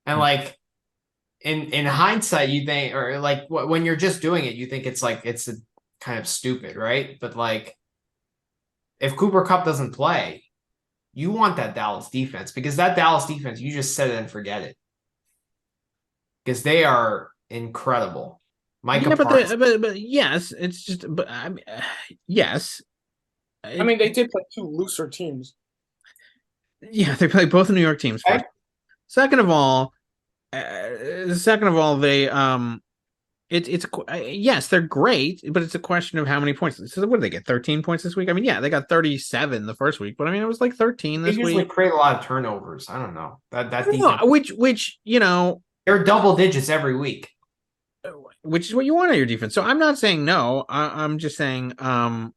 And in hindsight, you think, or when you're just doing it, you think it's it's a kind of stupid, right? But if Cooper Kupp doesn't play, you want that Dallas defense, because that Dallas defense, you just set it and forget it, because they are incredible. Micah Parsons. But yes, it's just. But I mean, yes. I mean, they did play 2 looser teams. Yeah, they played both New York teams. Okay. Second of all, second of all, they yes, they're great, but it's a question of how many points. So what did they get? 13 points this week? I mean, yeah, they got 37 the first week, but I mean, it was like 13 They this usually week. create a lot of turnovers. I don't know. That I don't defense. know, which They're double digits every week. which is what you want out of your defense. So I'm not saying no. I'm just saying I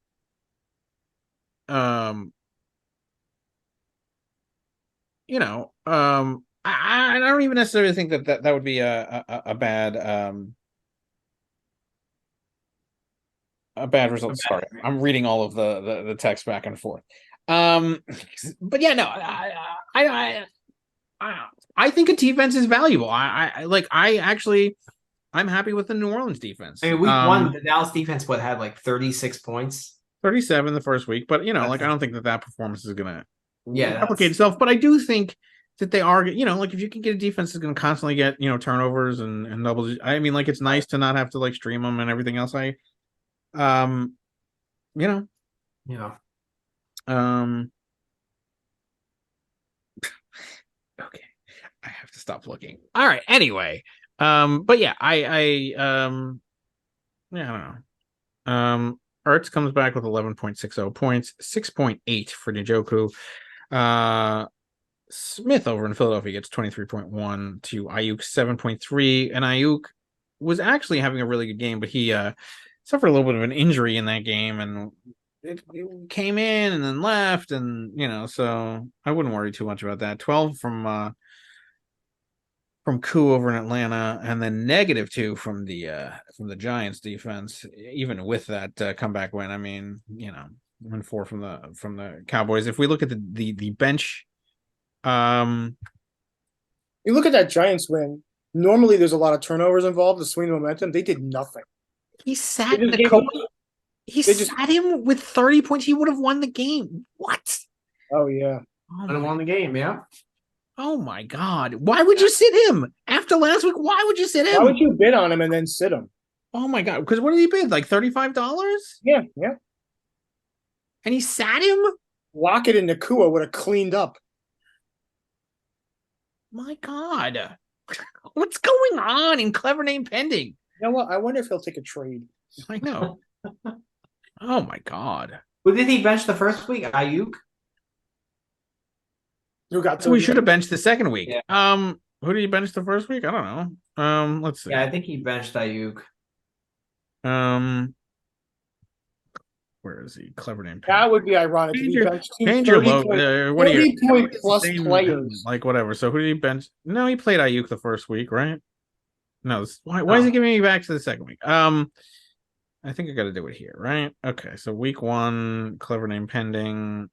don't even necessarily think that would be a bad result. Sorry, I'm reading all of the text back and forth. But yeah, no, I think a defense is valuable. I'm happy with the New Orleans defense. I mean, week one, the Dallas defense had like 36 points, 37 the first week, but I don't think that performance is gonna replicate itself. But I do think that they are, like if you can get a defense that's going to constantly get, turnovers and doubles. I mean, like it's nice to not have to like stream them and everything else. Yeah. Okay. I have to stop looking. All right. Anyway, but yeah, I don't know. Ertz comes back with 11.60 points, 6.8 for Njoku. Smith over in Philadelphia gets 23.1 to Ayuk 7.3, and Ayuk was actually having a really good game, but he suffered a little bit of an injury in that game, and it came in and then left, and so I wouldn't worry too much about that. 12 from Koo over in Atlanta, and then -2 from the Giants defense, even with that comeback win. I mean, and 4 from the Cowboys. If we look at the bench. You look at that Giants win. Normally, there's a lot of turnovers involved to swing the momentum. They did nothing. He sat him with 30 points. He would have won the game. What? Oh yeah, would have won the game. Yeah. Oh my God! Why would you sit him after last week? Why would you sit him? Why would you bid on him and then sit him? Oh my God! Because what did he bid? Like $35? Yeah. And he sat him. Lockett and Nakua would have cleaned up. My God, what's going on in Clever Name Pending? You know what? I wonder if he'll take a trade. I know. Oh my God. Who did he bench the first week? Ayuk? Who got So we should have benched the second week. Yeah. Who did he bench the first week? I don't know. Let's see. Yeah, I think he benched Ayuk. Where is he? Clever Name. That would be ironic. Change your logo. What are you? 30-point plus players. Like whatever. So who did he bench? No, he played Ayuk the first week, right? No. Why is he giving me back to the second week? I think I got to do it here, right? Okay. So week 1, Clever Name Pending.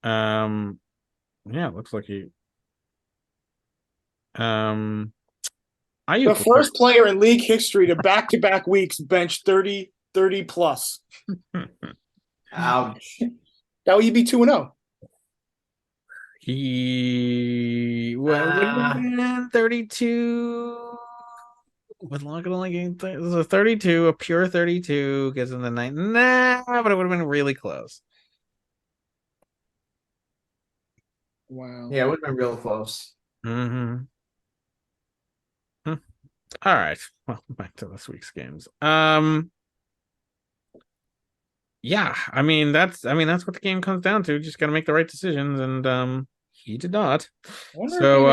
Yeah, it looks like he. Ayuk, The first player in league history to back-to-back weeks bench 30 plus. Ouch. That would be 2-0. He 32 with Lockett only getting 32, a pure 32 gets in the night. Nah, but it would have been really close. Wow. Yeah, it would have been real close. Mm-hmm. All right. Well, back to this week's games. Yeah, I mean that's what the game comes down to. Just got to make the right decisions, and he did not. So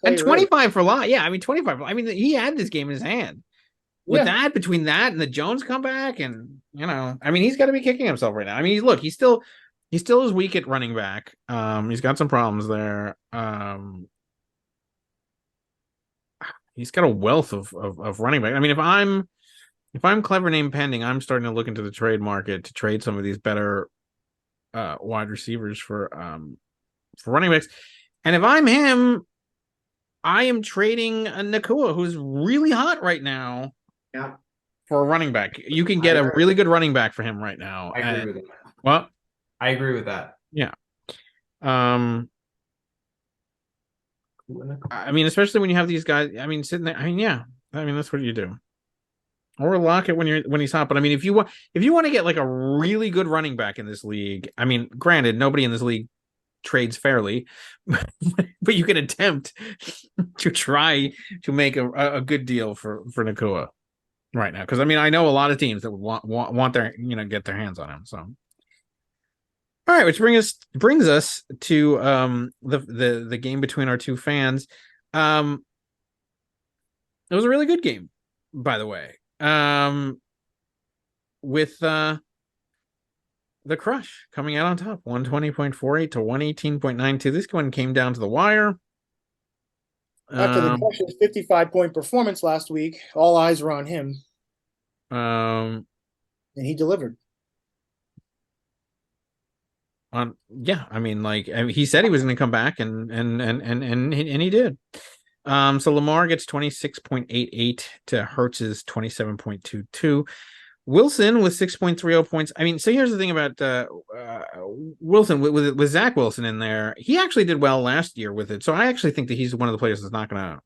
and 25 for a lot. Yeah, I mean 25. I mean he had this game in his hand. With that, between that and the Jones comeback, and I mean he's got to be kicking himself right now. I mean he's still is weak at running back. He's got some problems there. He's got a wealth of running back. I mean, if I'm Clever Name Pending, I'm starting to look into the trade market to trade some of these better wide receivers for running backs. And if I'm him, I am trading a Nakua who's really hot right now. Yeah. For a running back. You can get a really good running back for him right now. I agree with that. What? I agree with that. Yeah. I mean, especially when you have these guys. I mean, sitting there. I mean, yeah. I mean, that's what you do. Or lock it when he's hot. But I mean, if you want to get like a really good running back in this league, I mean, granted, nobody in this league trades fairly, but you can attempt to try to make a good deal for Nakua right now. Because I mean, I know a lot of teams that would want their get their hands on him. So, all right, which brings us to the game between our two fans. It was a really good game, by the way. With the Crush coming out on top, 120.48 to 118.92. This one came down to the wire. After the Crush's 55-point performance last week, all eyes were on him. And he delivered. He said he was going to come back, and he did. So Lamar gets 26.88 to Hurts's 27.22. Wilson with 6.30 points. I mean, so here's the thing about Wilson with Zach Wilson in there. He actually did well last year with it. So I actually think that he's one of the players that's not going to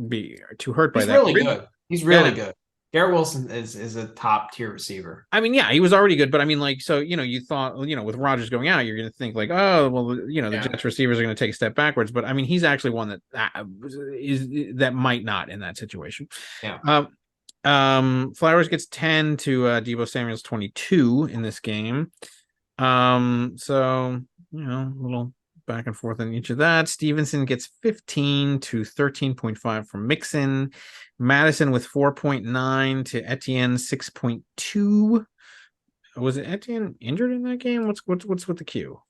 be too hurt by that. He's really good. He's really good. Garrett Wilson is a top tier receiver. I mean, yeah, he was already good, but I mean, like, so you thought, with Rodgers going out, you're going to think like, oh, well, the Jets receivers are going to take a step backwards, but I mean, he's actually one that might not in that situation. Yeah. Flowers gets 10 to Deebo Samuel's 22 in this game. So a little back and forth on each of that. Stevenson gets 15 to 13.5 from Mixon. Madison with 4.9 to Etienne 6.2. Was it Etienne injured in that game? What's with the Q?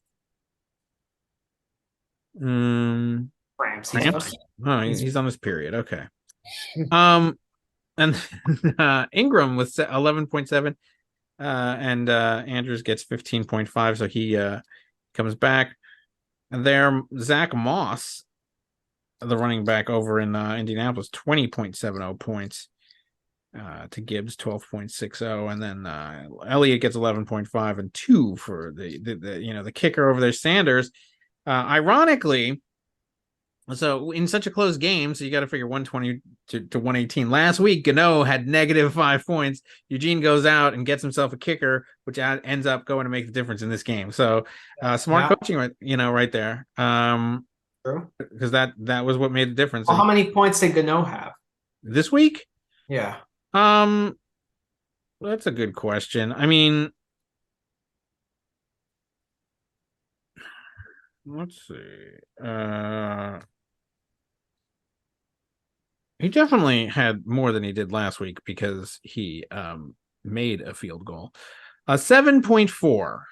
Cramps. Oh, he's on his period. Okay. And Ingram with 11.7, and Andrews gets 15.5, so he comes back. And there, Zach Moss, the running back over in Indianapolis, 20.70 points to Gibbs, 12.60, and then Elliott gets 11.5 and 2 for the kicker over there, Sanders. Ironically. So in such a close game, so you got to figure 120 to 118. Last week, Gano had -5 points. Eugene goes out and gets himself a kicker, which ends up going to make the difference in this game. So smart coaching, right there. True. Because that was what made the difference. Well, how many points did Gano have this week? Yeah. That's a good question. I mean, let's see. He definitely had more than he did last week because he made a field goal. 7.4.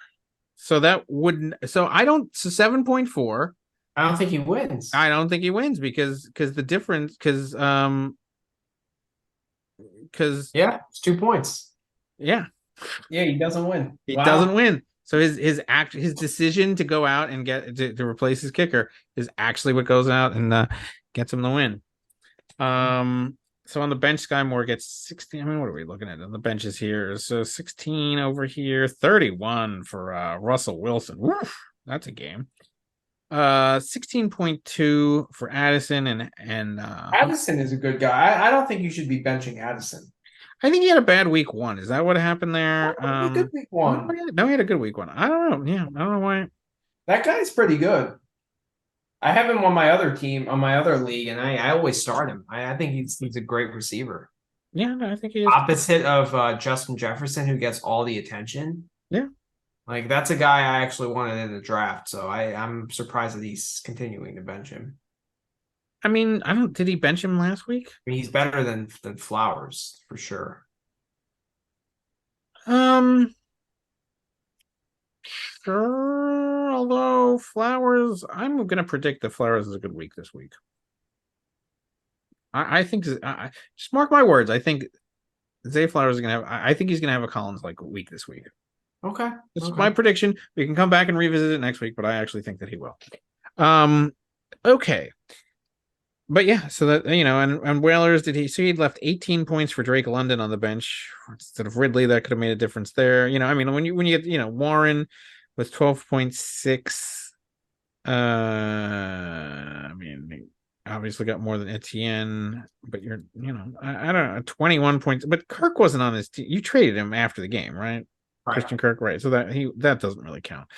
So that wouldn't. So I don't. So 7.4. I don't think he wins. I don't think he wins because the difference because it's 2 points. Yeah. Yeah, he doesn't win. He doesn't win. So his decision to go out and get to replace his kicker is actually what goes out and gets him the win. So on the bench, Sky Moore gets 16. I mean, what are we looking at on the benches here? So 16 over here, 31 for Russell Wilson. Woof, that's a game. 16.2 for Addison and Addison is a good guy. I don't think you should be benching Addison. I think he had a bad week 1. Is that what happened there? Good week 1. No, he had a good week 1. I don't know. Yeah, I don't know why. That guy's pretty good. I have him on my other team, on my other league, and I always start him. I think he's a great receiver. Yeah, no, I think he is. Opposite of Justin Jefferson, who gets all the attention. Yeah. Like, that's a guy I actually wanted in the draft, so I'm surprised that he's continuing to bench him. I mean, did he bench him last week? I mean, he's better than Flowers, for sure. Sure. Although Flowers, I'm going to predict that Flowers is a good week this week. I think, just mark my words. I think Zay Flowers is going to have. I think he's going to have a Collins-like week this week. Okay, this is my prediction. We can come back and revisit it next week, but I actually think that he will. Okay. But yeah, so that and Whalers he'd left 18 points for Drake London on the bench instead of Ridley. That could have made a difference there. I mean, when you get Warren with 12.6, I mean, obviously got more than Etienne, but I don't know, 21 points. But Kirk wasn't on his team. You traded him after the game, right? Christian Kirk, right? So that doesn't really count.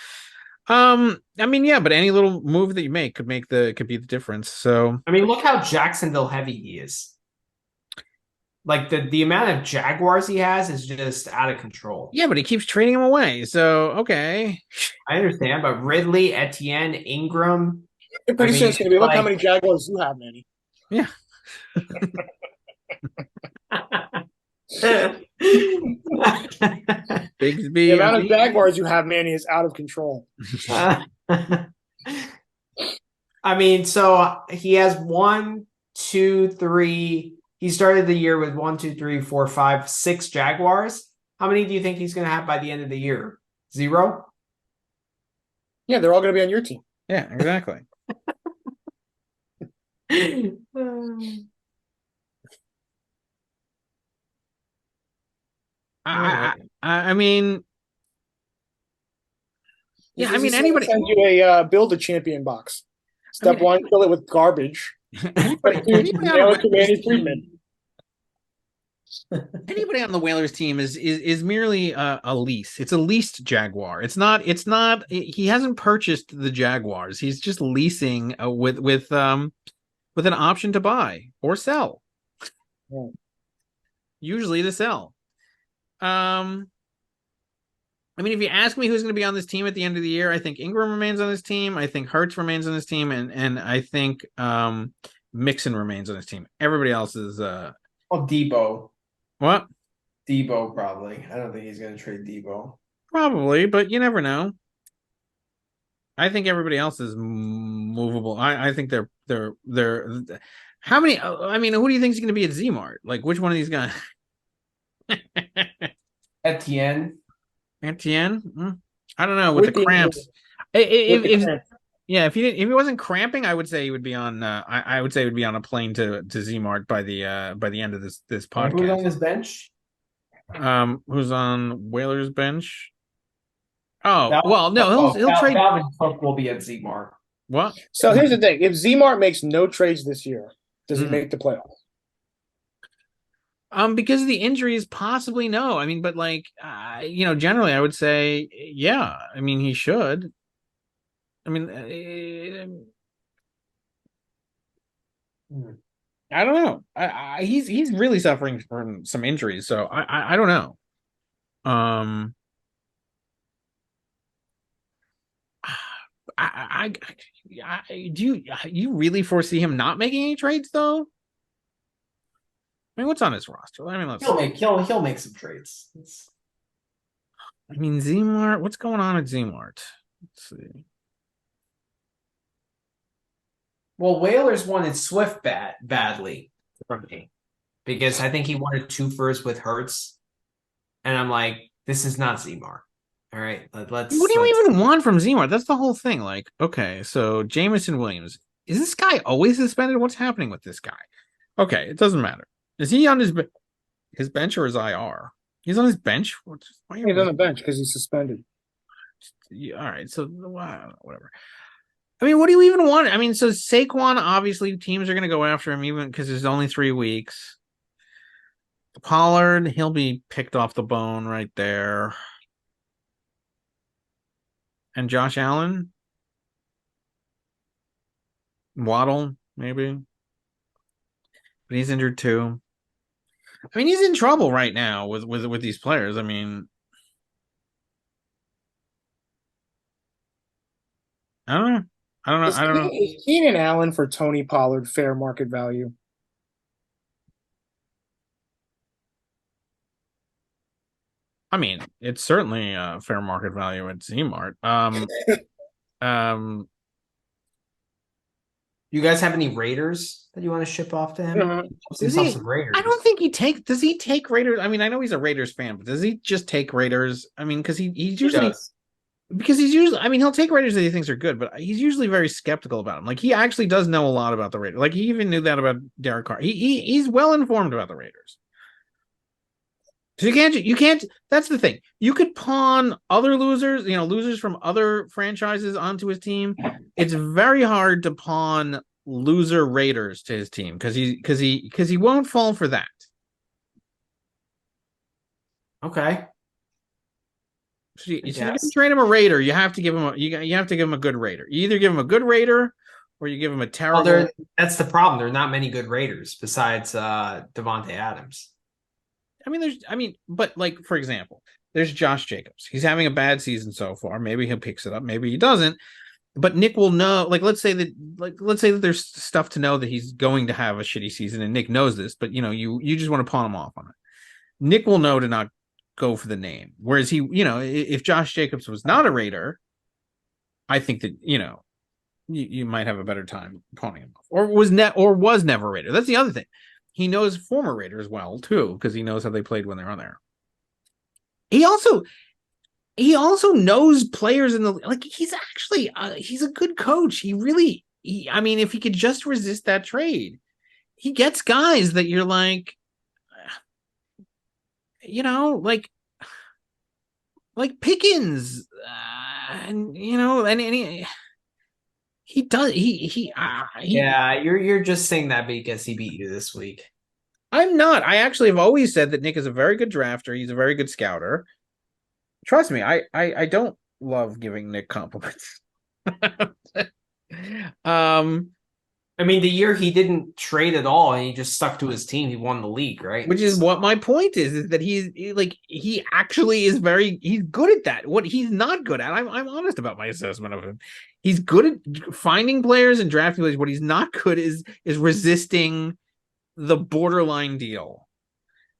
I mean, yeah, but any little move that you make could be the difference. So I mean, look how Jacksonville heavy he is. Like the amount of Jaguars he has is just out of control. yeah, but he keeps trading him away. So okay. I understand, but Ridley, Etienne, Ingram. Pretty soon it's going to be, look how many Jaguars you have, Manny. Yeah. Bigsby. The amount of Jaguars you have, Manny, is out of control. I mean, so he has 1, 2, 3. He started the year with 1, 2, 3, 4, 5, 6 Jaguars. How many do you think he's going to have by the end of the year? 0? Yeah, they're all going to be on your team. Yeah, exactly. I mean, yeah, I mean, anybody send you a build a champion box. Step one, fill it with garbage. Anybody Mail it to Manny Friedman. Anybody on the Whalers team is merely a lease. It's a leased Jaguar. It's not. He hasn't purchased the Jaguars. He's just leasing with an option to buy or sell. Yeah. Usually to sell. I mean, if you ask me who's going to be on this team at the end of the year, I think Ingram remains on this team. I think Hurts remains on this team, and I think Mixon remains on this team. Everybody else is Debo. What? Debo probably. I don't think he's going to trade Debo. Probably, but you never know. I think everybody else is movable. I think they're. How many? I mean, who do you think is going to be at Z-Mart? Like, which one of these guys? Etienne. I don't know with the cramps. If he wasn't cramping, I would say he would be on. I would say he would be on a plane to Z-Mart by the end of this podcast. Who's on his bench? Who's on Whalers bench? He'll trade. Dalvin Cook will be at Z-Mart. What? So here's the thing: if Z-Mart makes no trades this year, does he make the playoffs? Because of the injuries, possibly no. I mean, but generally, I would say, yeah. I mean, he should. I mean, I don't know. He's really suffering from some injuries, so I don't know. Do you really foresee him not making any trades though? I mean, what's on his roster? I mean, he'll make some trades. I mean, Z-Mart. What's going on at Z-Mart? Let's see. Well, Whalers wanted Swift badly from me because I think he wanted 2 firsts with Hurts, and I'm like, this is not Z-Mart. All right, let's. What do you even want from Z-Mart? That's the whole thing. Like, okay, so Jamison Williams, is this guy always suspended? What's happening with this guy? Okay, it doesn't matter. Is he on his bench or his IR? He's on his bench. He's on the bench because he's suspended. All right, so whatever. I mean, what do you even want? I mean, so Saquon, obviously, teams are going to go after him even because there's only 3 weeks. Pollard, he'll be picked off the bone right there. And Josh Allen? Waddle, maybe. But he's injured too. I mean, he's in trouble right now with these players. I mean, I don't know. I don't know. Is Keenan Allen for Tony Pollard fair market value? I mean, it's certainly fair market value at Z-Mart. You guys have any Raiders that you want to ship off to him? Some Raiders. I don't think does he take Raiders? I mean, I know he's a Raiders fan, but does he just take Raiders? I mean, because he's usually I mean, he'll take Raiders that he thinks are good, but he's usually very skeptical about them. Like, he actually does know a lot about the Raiders. Like, he even knew that about Derek Carr. He's well informed about the Raiders. So you can't. That's the thing. You could pawn other losers, losers from other franchises onto his team. It's very hard to pawn loser Raiders to his team because he won't fall for that. Okay. So you trade him a Raider. You have to give him you have to give him a good Raider. You either give him a good Raider or you give him a terrible. Well, that's the problem. There are not many good Raiders besides Devontae Adams. But like for example, there's Josh Jacobs. He's having a bad season so far. Maybe he picks it up. Maybe he doesn't. But Nick will know. Let's say that there's stuff to know that he's going to have a shitty season, and Nick knows this. But you just want to pawn him off on it. Nick will know to not go for the name. Whereas if Josh Jacobs was not a Raider, I think that you might have a better time pawning him off, or was never a Raider. That's the other thing. He knows former Raiders well too, because he knows how they played when they're on there. He also knows players in the he's actually he's a good coach. If he could just resist that trade, he gets guys that you're like Pickens, he does. You're just saying that because he beat you this week. I'm not. I actually have always said that Nick is a very good drafter. He's a very good scouter. Trust me, I don't love giving Nick compliments. The year he didn't trade at all and he just stuck to his team, he won the league, right? Which is what my point is that he actually is he's good at that. What he's not good at, I'm honest about my assessment of him. He's good at finding players and drafting players. What he's not good is resisting the borderline deal.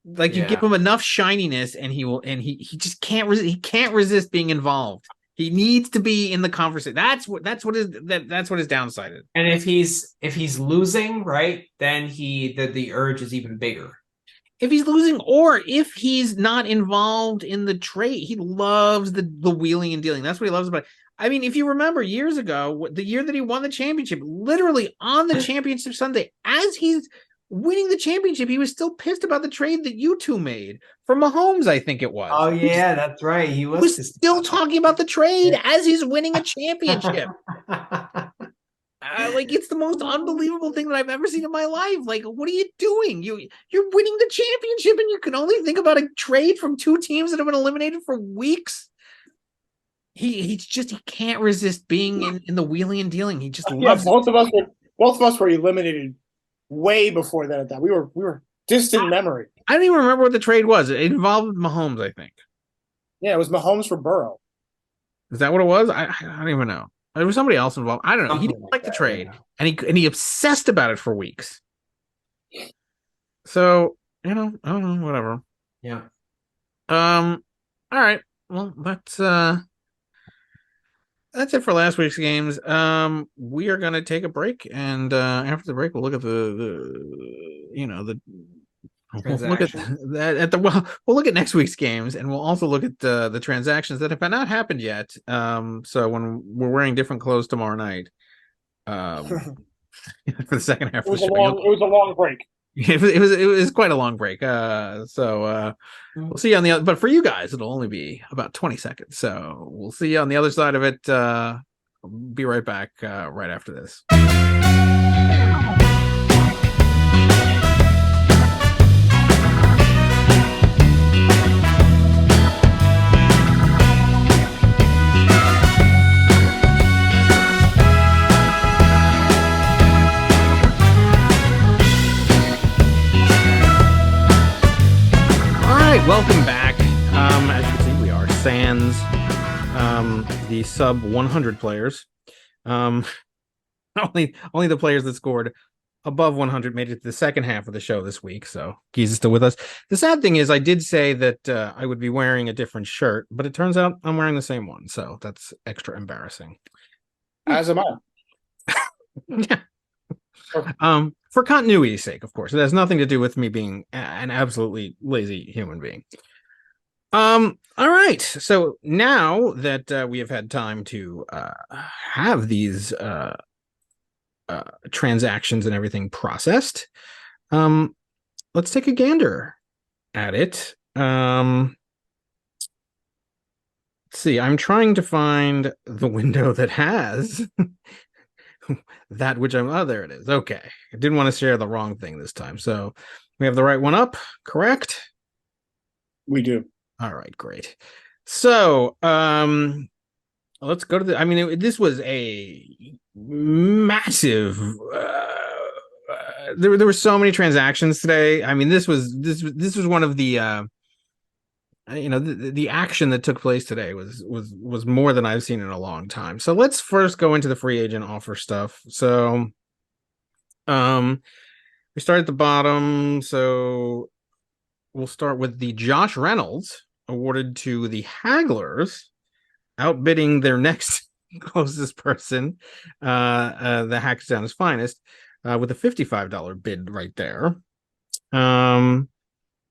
You give him enough shininess and he just can't resist being involved. He needs to be in the conversation. That's what his downside is. And if he's losing, right, then the urge is even bigger. If he's losing, or if he's not involved in the trade, he loves the wheeling and dealing. That's what he loves about it. If you remember years ago, the year that he won the championship, literally on the championship Sunday, as he's winning the championship, he was still pissed about the trade that you two made for Mahomes, I think it was. Oh yeah, that's right. He was still talking about the trade as he's winning a championship. It's the most unbelievable thing that I've ever seen in my life. What are you doing? You're winning the championship and you can only think about a trade from two teams that have been eliminated for weeks. He can't resist being in the wheeling and dealing. He just loves both of us were eliminated way before that. We were distant memory. I don't even remember what the trade was. It involved Mahomes, I think. Yeah, it was Mahomes for Burrow. Is that what it was? I don't even know. There was somebody else involved. I don't know. He didn't like the trade, and he obsessed about it for weeks. So I don't know. Whatever. Yeah. All right. Well, that's it for last week's games. We are going to take a break, and after the break, we'll look at we'll look at next week's games, and we'll also look at the transactions that have not happened yet. So when we're wearing different clothes tomorrow night, for the second half of the show, it was a long break. It was quite a long break. So we'll see you on the other, but for you guys, it'll only be about 20 seconds. So we'll see you on the other side of it. Be right back right after this. Welcome back. As you can see, we are sans the sub 100 players. Only the players that scored above 100 made it to the second half of the show this week. So Keys is still with us. The sad thing is, I did say that I would be wearing a different shirt, but it turns out I'm wearing the same one. So that's extra embarrassing. As am I. Yeah. For continuity's sake, of course. It has nothing to do with me being an absolutely lazy human being. All right. So now that we have had time to have these transactions and everything processed, let's take a gander at it. Let's see. I'm trying to find the window that has that which there it is. Okay. I didn't want to share the wrong thing this time. So we have the right one up, correct? We do. All right, great. So, let's go to the. I mean, this was a massive. There were so many transactions today. I mean, this was one of the. The action that took place today was more than I've seen in a long time. So let's first go into the free agent offer stuff. So, we start at the bottom. So we'll start with the Josh Reynolds awarded to the Hagglers, outbidding their next closest person, the Hackstown's finest, with a $55 bid right there. Then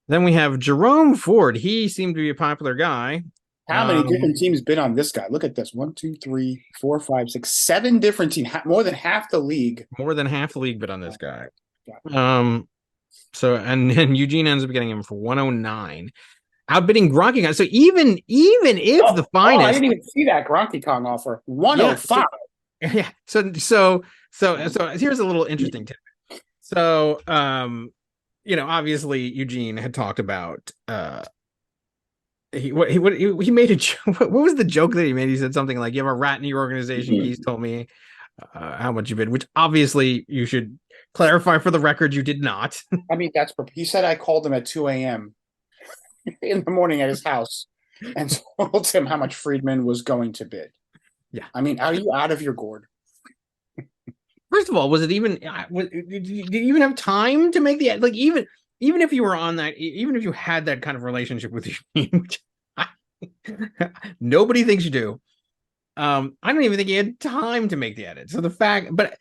we have Jerome Ford. He seemed to be a popular guy. How many different teams bid on this guy? Look at this. 1, 2, 3, 4, 5, 6, 7 different teams. More than half the league. More than half the league bid on this guy. So and Eugene ends up getting him for 109. Outbidding Gronky Kong. So even if the finest, I didn't even see that Gronky Kong offer. 105. Yeah. So here's a little interesting tip. So obviously Eugene had talked about he made a joke. What was the joke that he made? He said something like, "You have a rat in your organization." He's told me how much you bid, which obviously you should clarify for the record. You did not. I mean, he said I called him at 2 a.m. in the morning at his house and told him how much Friedman was going to bid. Yeah. I mean, are you out of your gourd? First of all, was it even? Did you even have time to make the even if you were on that, even if you had that kind of relationship with your team, which nobody thinks you do. I don't even think he had time to make the edit. So the fact, but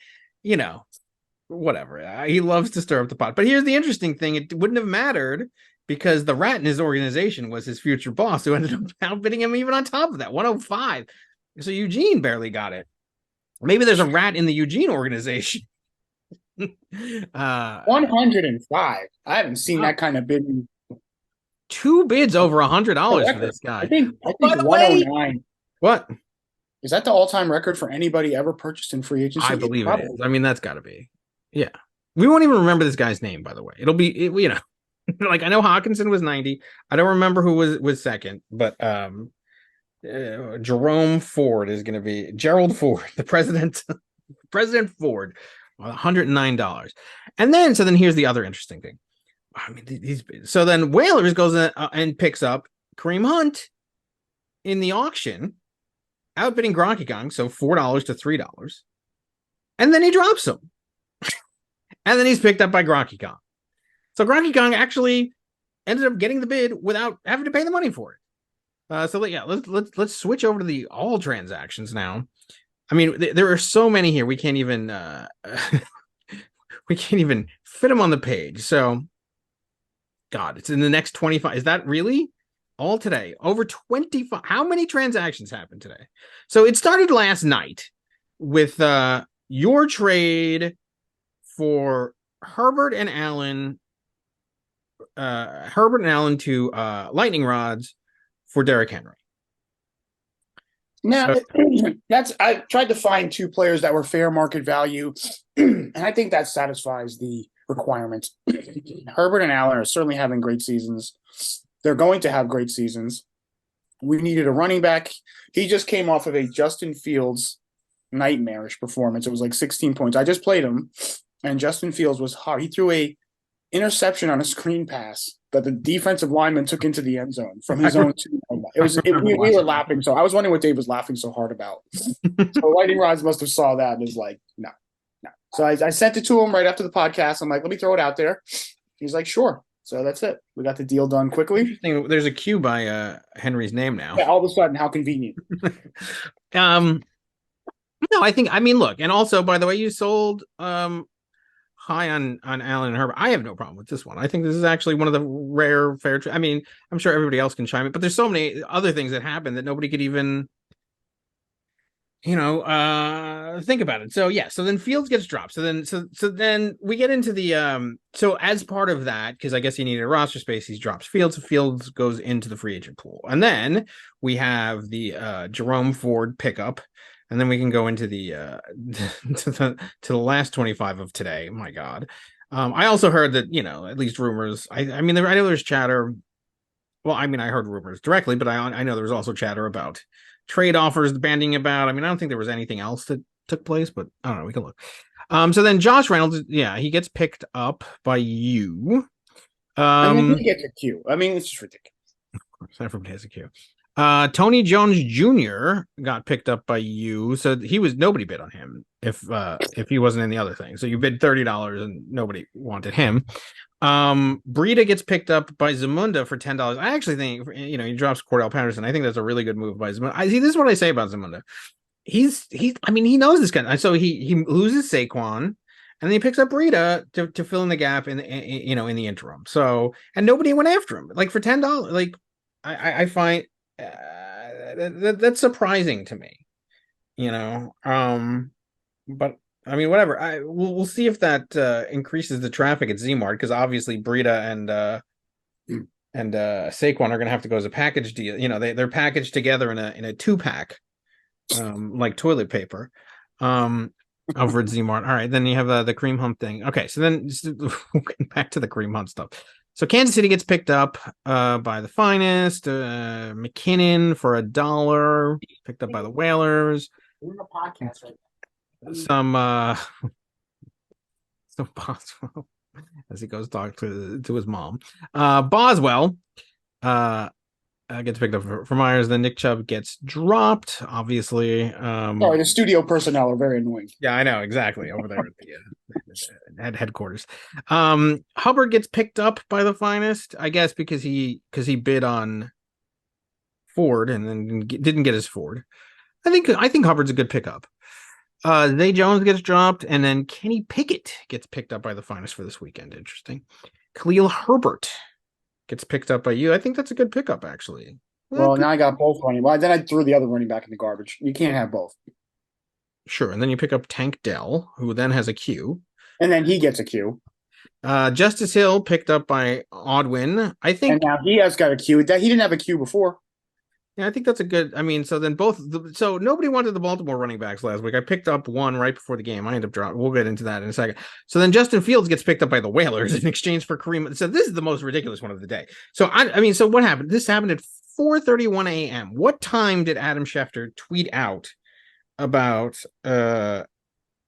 whatever. He loves to stir up the pot. But here's the interesting thing: it wouldn't have mattered because the rat in his organization was his future boss, who ended up outbidding him even on top of that 105. So Eugene barely got it. Maybe there's a rat in the Eugene organization. 105. I haven't seen that kind of bidding. 2 bids over $100 for this guy. I think 109. What is that? The all-time record for anybody ever purchased in free agency? I believe it is. I mean, that's got to be. Yeah, we won't even remember this guy's name. By the way, it'll be like I know Hawkinson was 90. I don't remember who was second, but Jerome Ford is going to be Gerald Ford, the president. President Ford, $109. And then here's the other interesting thing. I mean, so then Whalers goes in, and picks up Kareem Hunt in the auction, outbidding Gronky Kong, so $4 to $3. And then he drops him. And then he's picked up by Gronky Kong. So Gronky Kong actually ended up getting the bid without having to pay the money for it. Let's switch over to the all transactions now. I mean, there are so many here we can't even fit them on the page. So, God, it's in the next 25. Is that really all today? Over 25. How many transactions happened today? So it started last night with your trade for Herbert and Allen to lightning rods for Derrick Henry. Now, I tried to find 2 players that were fair market value, and I think that satisfies the requirements. Herbert and Allen are certainly having great seasons. They're going to have great seasons. We needed a running back. He just came off of a Justin Fields nightmarish performance. It was like 16 points. I just played him, and Justin Fields was hard. He threw a interception on a screen pass that the defensive lineman took into the end zone from his own 2. We were laughing. So I was wondering what Dave was laughing so hard about. So Lightning Rods must have saw that and was like, no. So I sent it to him right after the podcast. I'm like, let me throw it out there. He's like, sure. So that's it. We got the deal done quickly. There's a Q by Henry's name now. Yeah, all of a sudden, how convenient. No, I mean, look, and also, by the way, you sold high on Allen and Herbert. I have no problem with this one. I think this is actually one of the rare fair. I mean, I'm sure everybody else can chime in, but there's so many other things that happen that nobody could even, think about it. So yeah, so then Fields gets dropped. So then we get into the so as part of that, because I guess he needed a roster space, he drops Fields. Fields goes into the free agent pool, and then we have the Jerome Ford pickup. And then we can go into the to the last 25 of today. My God, I also heard that at least rumors. I know there's chatter Well, I mean, I heard rumors directly, but I know there was also chatter about trade offers banding about. I mean, I don't think there was anything else that took place, but I don't know. We can look. So then Josh Reynolds, he gets picked up by you. He gets a Q. I mean, it's just ridiculous. Everybody has a Q. Tony Jones Jr. got picked up by you, so nobody bid on him if he wasn't in the other thing. So you bid $30 and nobody wanted him. Breida gets picked up by Zamunda for $10. I actually think he drops Cordell Patterson. I think that's a really good move by Zamunda. This is what I say about Zamunda. He knows this guy. So he loses Saquon, and then he picks up Breida to fill in the gap in the interim. So, and nobody went after him. Like for $10, like I find that's surprising to me. But I mean, whatever. We'll see if that increases the traffic at Zmart, because obviously Breida and Saquon are going to have to go as a package deal. They're packaged together in a 2-pack, like toilet paper, over at Zmart. All right, then you have the cream hunt thing. Okay, so then back to the cream hunt stuff. So Kansas City gets picked up by the Finest, McKinnon for $1, picked up by the Whalers. We're in a podcast right now. Some Boswell, as he goes talk to his mom. Boswell gets picked up for Myers. Then Nick Chubb gets dropped, obviously. Sorry, the studio personnel are very annoying. Yeah, I know, exactly, over there at the headquarters. Hubbard gets picked up by the Finest, I guess, because he bid on Ford and then didn't get his Ford. I think Hubbard's a good pickup. Zay Jones gets dropped, and then Kenny Pickett gets picked up by the Finest for this weekend. Interesting. Khalil Herbert gets picked up by you. I think that's a good pickup, actually. Well, now I got both running. Well, then I threw the other running back in the garbage. You can't have both. Sure, and then you pick up Tank Dell, who then has a Q. And then he gets a Q. Justice Hill picked up by Odwin. I think. And now he has got a Q. He didn't have a Q before. Yeah, I think that's a good. I mean, so then so nobody wanted the Baltimore running backs last week. I picked up one right before the game. I ended up dropping. We'll get into that in a second. So then Justin Fields gets picked up by the Whalers in exchange for Kareem. So this is the most ridiculous one of the day. So so what happened? This happened at 4:31 a.m. What time did Adam Schefter tweet out about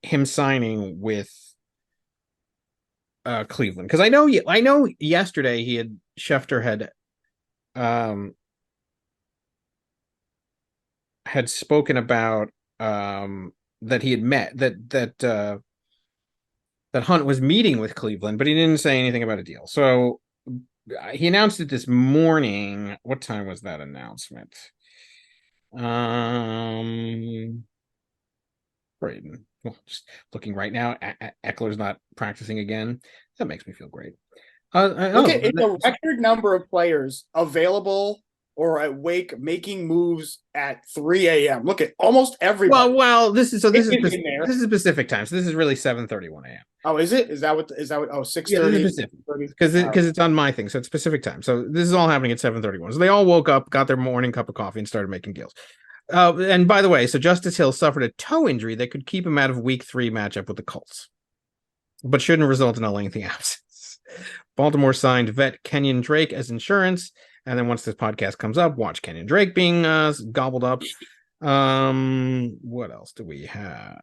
him signing with Cleveland? Because I know yesterday Schefter had spoken about that he had met that Hunt was meeting with Cleveland, but he didn't say anything about a deal. So he announced it this morning. What time was that announcement? Braden. Well, just looking right now, Eckler's not practicing again. That makes me feel great. It's a record number of players available or awake making moves at 3 a.m. Look at almost everybody. Well, this is Pacific time, so this is really 7:31 a.m. Oh, is it? Is that what? 6:30? Because it's on my thing, so it's Pacific time. So this is all happening at 7:31. So they all woke up, got their morning cup of coffee, and started making deals. And by the way, so Justice Hill suffered a toe injury that could keep him out of Week 3 matchup with the Colts, but shouldn't result in a lengthy absence. Baltimore signed vet Kenyon Drake as insurance. And then once this podcast comes up, watch Kenyon Drake being gobbled up. What else do we have?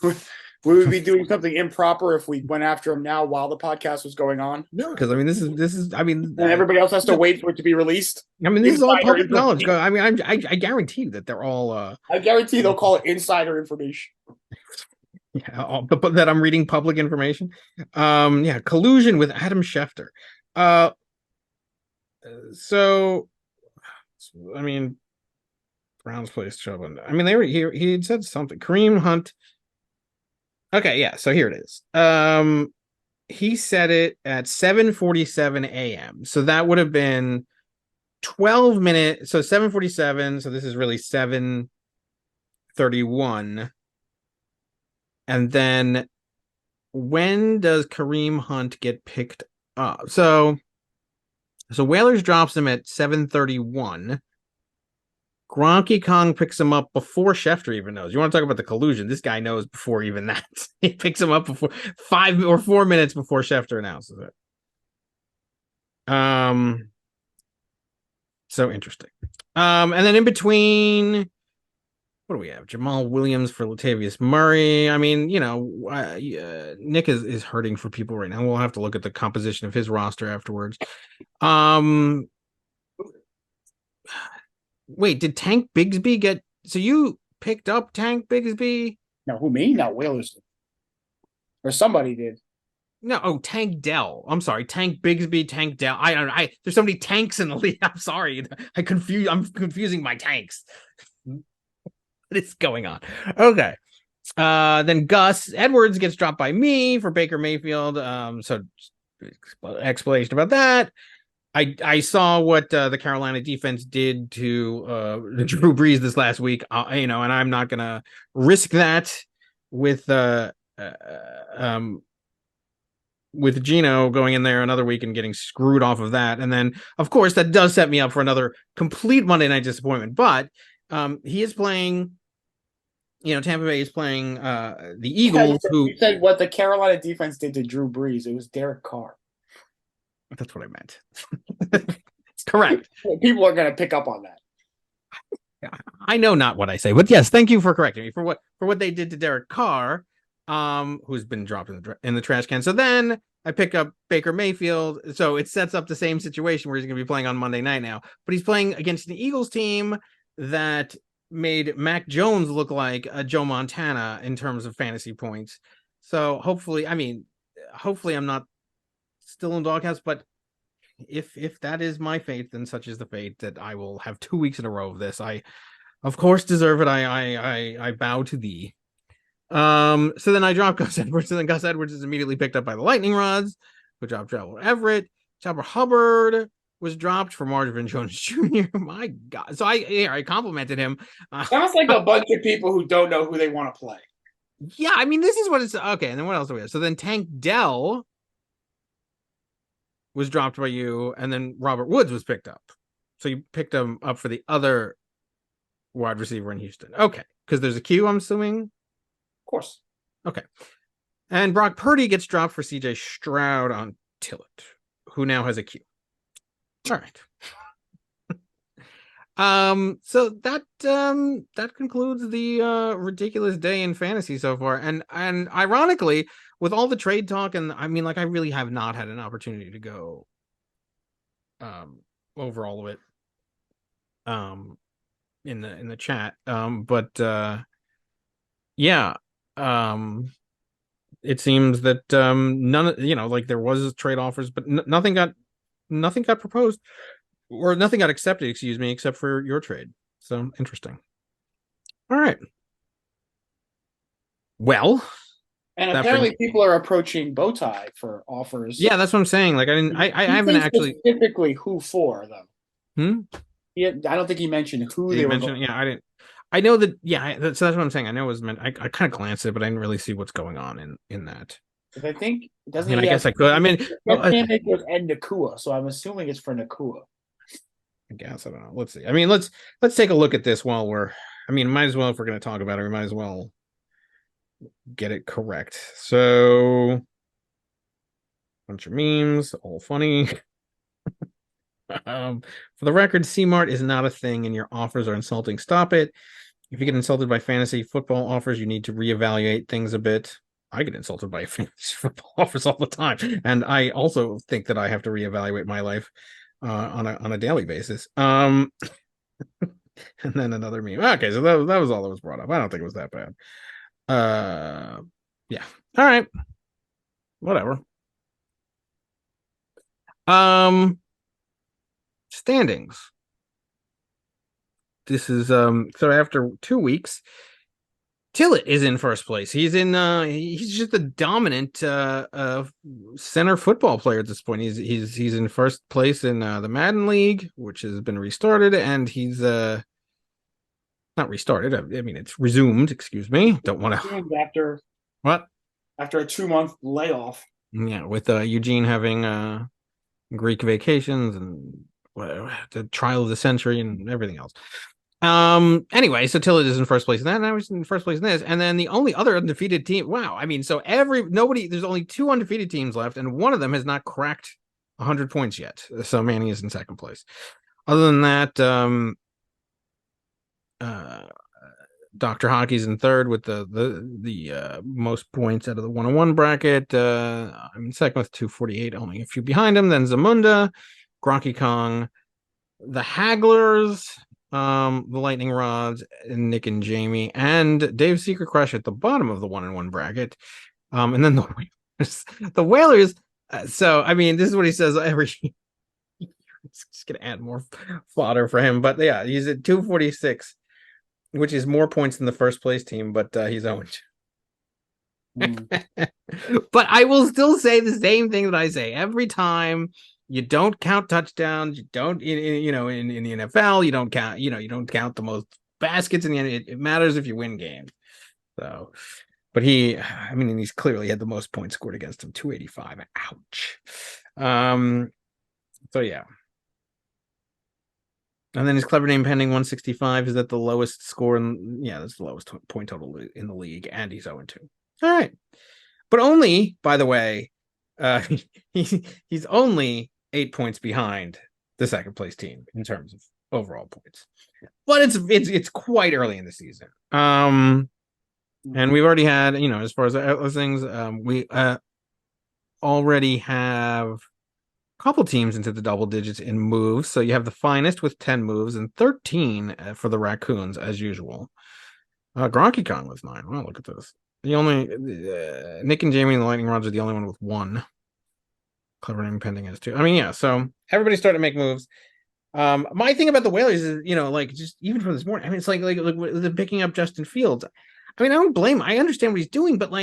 Would we be doing something improper if we went after him now while the podcast was going on? No, because this is. And everybody else has to wait for it to be released. This is all public knowledge. I guarantee that they're all. I guarantee they'll call it insider information. Yeah, but that I'm reading public information. Collusion with Adam Schefter. So, Browns placed Chubb on. They were here. He had said something. Kareem Hunt. Okay, yeah. So here it is. He said it at 7:47 a.m. So that would have been 12 minutes. So 7:47. So this is really 7:31. And then when does Kareem Hunt get picked up? So Whalers drops him at 7:31. Gronky Kong picks him up before Schefter even knows. You want to talk about the collusion? This guy knows before even that. He picks him up before 5 or 4 minutes before Schefter announces it. So interesting. And then in between, what do we have? Jamal Williams for Latavius Murray. I mean, Nick is hurting for people right now. We'll have to look at the composition of his roster afterwards. Wait, did Tank Bigsby get? So you picked up Tank Bigsby? No, who, me? No, Whalers did. Or somebody did. No, Tank Dell. I'm sorry, Tank Bigsby, Tank Dell. I don't know. There's so many tanks in the league. I'm sorry. I'm confusing my tanks. What is going on? Okay. Then Gus Edwards gets dropped by me for Baker Mayfield. So explanation about that. I saw what the Carolina defense did to Drew Brees this last week. And I'm not gonna risk that with Gino going in there another week and getting screwed off of that. And then, of course, that does set me up for another complete Monday night disappointment. But he is playing, Tampa Bay is playing the Eagles. You said what the Carolina defense did to Drew Brees. It was Derek Carr. That's what I meant. Correct. People are going to pick up on that. I know not what I say, but yes, thank you for correcting me for what they did to Derek Carr. Who's been dropped in the trash can. So then I pick up Baker Mayfield. So it sets up the same situation where he's going to be playing on Monday night now. But he's playing against the Eagles team that made Mac Jones look like a Joe Montana in terms of fantasy points. So hopefully I'm not still in doghouse. But if that is my fate, then such is the fate that I will have 2 weeks in a row of this. I, of course, deserve it. I bow to thee. So then I drop Gus Edwards, and then Gus Edwards is immediately picked up by the Lightning Rods, who dropped Gerald Everett. Chopper Hubbard was dropped for Marvin Jones Jr. My God. So I complimented him. Sounds like a bunch of people who don't know who they want to play. Yeah, I mean, this is what it's okay. And then what else do we have? So then Tank Dell was dropped by you, and then Robert Woods was picked up. So you picked him up for the other wide receiver in Houston. Okay, because there's a queue, I'm assuming. Of course. Okay. And Brock Purdy gets dropped for CJ Stroud on Tillett, who now has a Q. All right. So that concludes the ridiculous day in fantasy so far. And ironically, with all the trade talk, and I mean, like, I really have not had an opportunity to go over all of it in the chat. Yeah. It seems that there was trade offers, but nothing got proposed, or nothing got accepted, except for your trade. So interesting. All right. Well, and apparently people are approaching Bowtie for offers. Yeah, that's what I'm saying. Like, I haven't actually specifically who for though. I don't think he mentioned who they mentioned. Yeah, I didn't. I know that. Yeah, that's what I'm saying. I know it was meant. I kind of glanced at it, but I didn't really see what's going on in that. I think doesn't. I guess I could. I mean, it was Ed Nakua, so I'm assuming it's for Nakua. I guess I don't know. Let's see. I mean, let's take a look at this while we're. I mean, might as well, if we're going to talk about it, we might as well get it correct. So, bunch of memes, all funny. For the record, CMart is not a thing, and your offers are insulting. Stop it. If you get insulted by fantasy football offers, you need to reevaluate things a bit. I get insulted by fantasy football offers all the time, and I also think that I have to reevaluate my life on a daily basis. And then another meme. Okay, so that was all that was brought up. I don't think it was that bad. Yeah. All right. Whatever. Standings. This is so after 2 weeks, Tillett is in first place. He's just a dominant center football player at this point. He's in first place in the Madden League, which has been restarted, and he's not restarted. I mean, it's resumed. Excuse me. Don't want to. After what? After a 2-month layoff. Yeah, with Eugene having Greek vacations and the trial of the century and everything else. Anyway, so Tillett is in first place in that, and I was in first place in this, and then the only other undefeated team. Wow, I mean, so there's only 2 undefeated teams left, and one of them has not cracked 100 points yet. So Manny is in second place. Other than that, Dr. Hockey's in third with the most points out of the 101 bracket. I'm in second with 248, only a few behind him. Then Zamunda, Gronky Kong, the Hagglers, the Lightning Rods, and Nick and Jamie, and Dave's Secret Crush at the bottom of the 1-1 bracket. And then the Whalers. The Whalers. So I mean, this is what he says every. It's just gonna add more fodder for him, but yeah, he's at 246, which is more points than the first place team, but he's owned. But I will still say the same thing that I say every time. You don't count touchdowns. You don't, in the NFL, you don't count. You don't count the most baskets in the end. It matters if you win games. So, but he's clearly had the most points scored against him, 285. Ouch. So yeah. And then his clever name pending 165 is at the lowest score that's the lowest point total in the league, and he's 0-2. All right, but only, by the way, he's only 8 points behind the second place team in terms of overall points. But it's quite early in the season. And we've already had, as far as other things, we already have couple teams into the double digits in moves. So you have the Finest with 10 moves and 13 for the Raccoons as usual. Gronky Kong was 9. Well, look at this. The only Nick and Jamie and the Lightning Rods are the only one with 1. Clever name pending has 2. I mean, yeah. So everybody started to make moves. My thing about the Whalers is, just even from this morning. I mean, it's like the picking up Justin Fields. I mean, I don't blame him. I understand what he's doing, but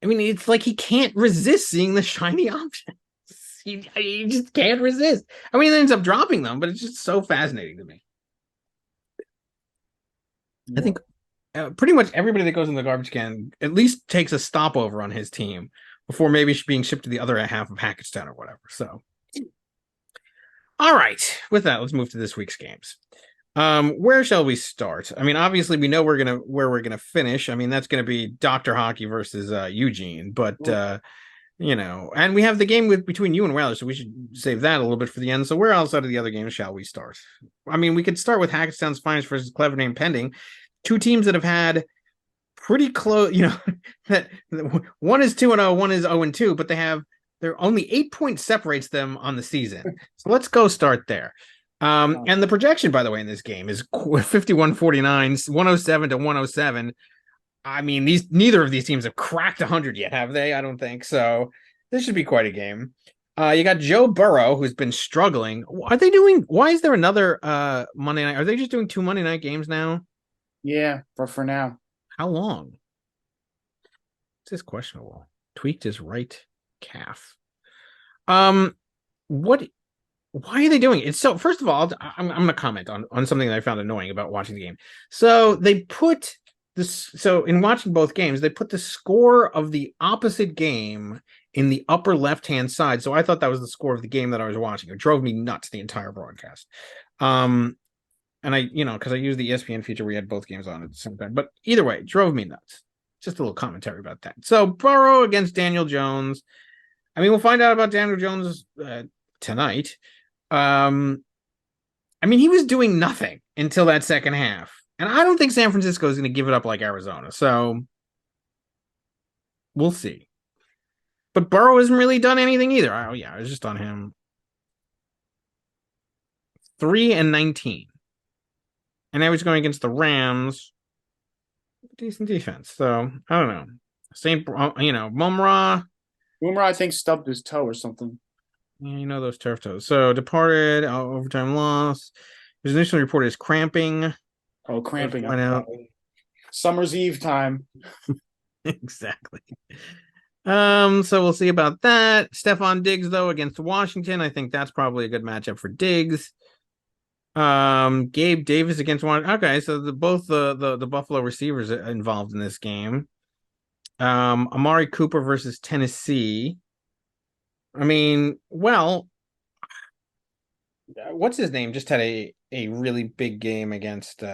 I mean, it's like he can't resist seeing the shiny options. He just can't resist. I mean, he ends up dropping them, but it's just so fascinating to me. Yeah. I think pretty much everybody that goes in the garbage can at least takes a stopover on his team before maybe being shipped to the other half of Hackettstown or whatever. So, all right. With that, let's move to this week's games. Where shall we start? I mean, obviously we know where we're gonna finish. I mean, that's gonna be Dr. Hockey versus Eugene, but and we have the game between you and Whalers, so we should save that a little bit for the end. So where else out of the other games shall we start? I mean, we could start with Hackettstown's Finest versus Clever Name Pending, two teams that have had pretty close, that one is 2-0, one is 0-2, but they're only 8 points separates them on the season. So let's go start there. And the projection, by the way, in this game is 51-49, 107 to 107. I mean, neither of these teams have cracked 100 yet, have they? I don't think so. This should be quite a game. You got Joe Burrow, who's been struggling. Why is there another Monday night? Are they just doing 2 Monday night games now? Yeah, for now. How long? This is questionable. Tweaked his right calf. Why are they doing it? So first of all, I'm going to comment on something that I found annoying about watching the game. So they put this. So in watching both games, they put the score of the opposite game in the upper left-hand side. So I thought that was the score of the game that I was watching. It drove me nuts the entire broadcast. And I, because I used the ESPN feature, we had both games on at the same time. But either way, it drove me nuts. Just a little commentary about that. So Burrow against Daniel Jones. I mean, we'll find out about Daniel Jones tonight. I mean, he was doing nothing until that second half. And I don't think San Francisco is going to give it up like Arizona. So we'll see. But Burrow hasn't really done anything either. Oh, yeah, it was just on him. 3-19. And now he's going against the Rams. Decent defense. So, I don't know. Mumra. Mumra, I think, stubbed his toe or something. Yeah, those turf toes. So departed, overtime loss. It was initially reported as cramping. Oh, cramping. Find out. Summer's Eve time. Exactly. So we'll see about that. Stephon Diggs, though, against Washington. I think that's probably a good matchup for Diggs. Gabe Davis against Washington. Okay, so both the Buffalo receivers are involved in this game. Amari Cooper versus Tennessee. I mean, well, what's his name? Just had a really big game against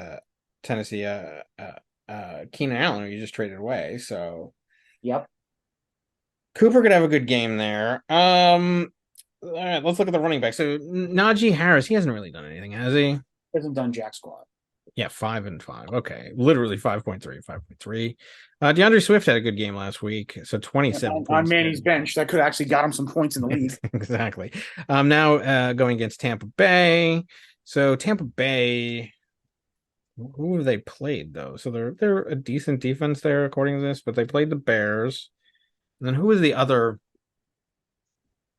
Tennessee. Keenan Allen, who you just traded away. So, yep. Cooper could have a good game there. All right, let's look at the running back. So Najee Harris, he hasn't really done anything, has he? Hasn't done jack squat. Yeah, 5-5. Okay, literally 5.3, 5.3. DeAndre Swift had a good game last week, so 27 on Manny's bench. That could actually got him some points in the league. Exactly. Now going against Tampa Bay. So Tampa Bay, who have they played though? So they're a decent defense there according to this, but they played the Bears. And then who was the other?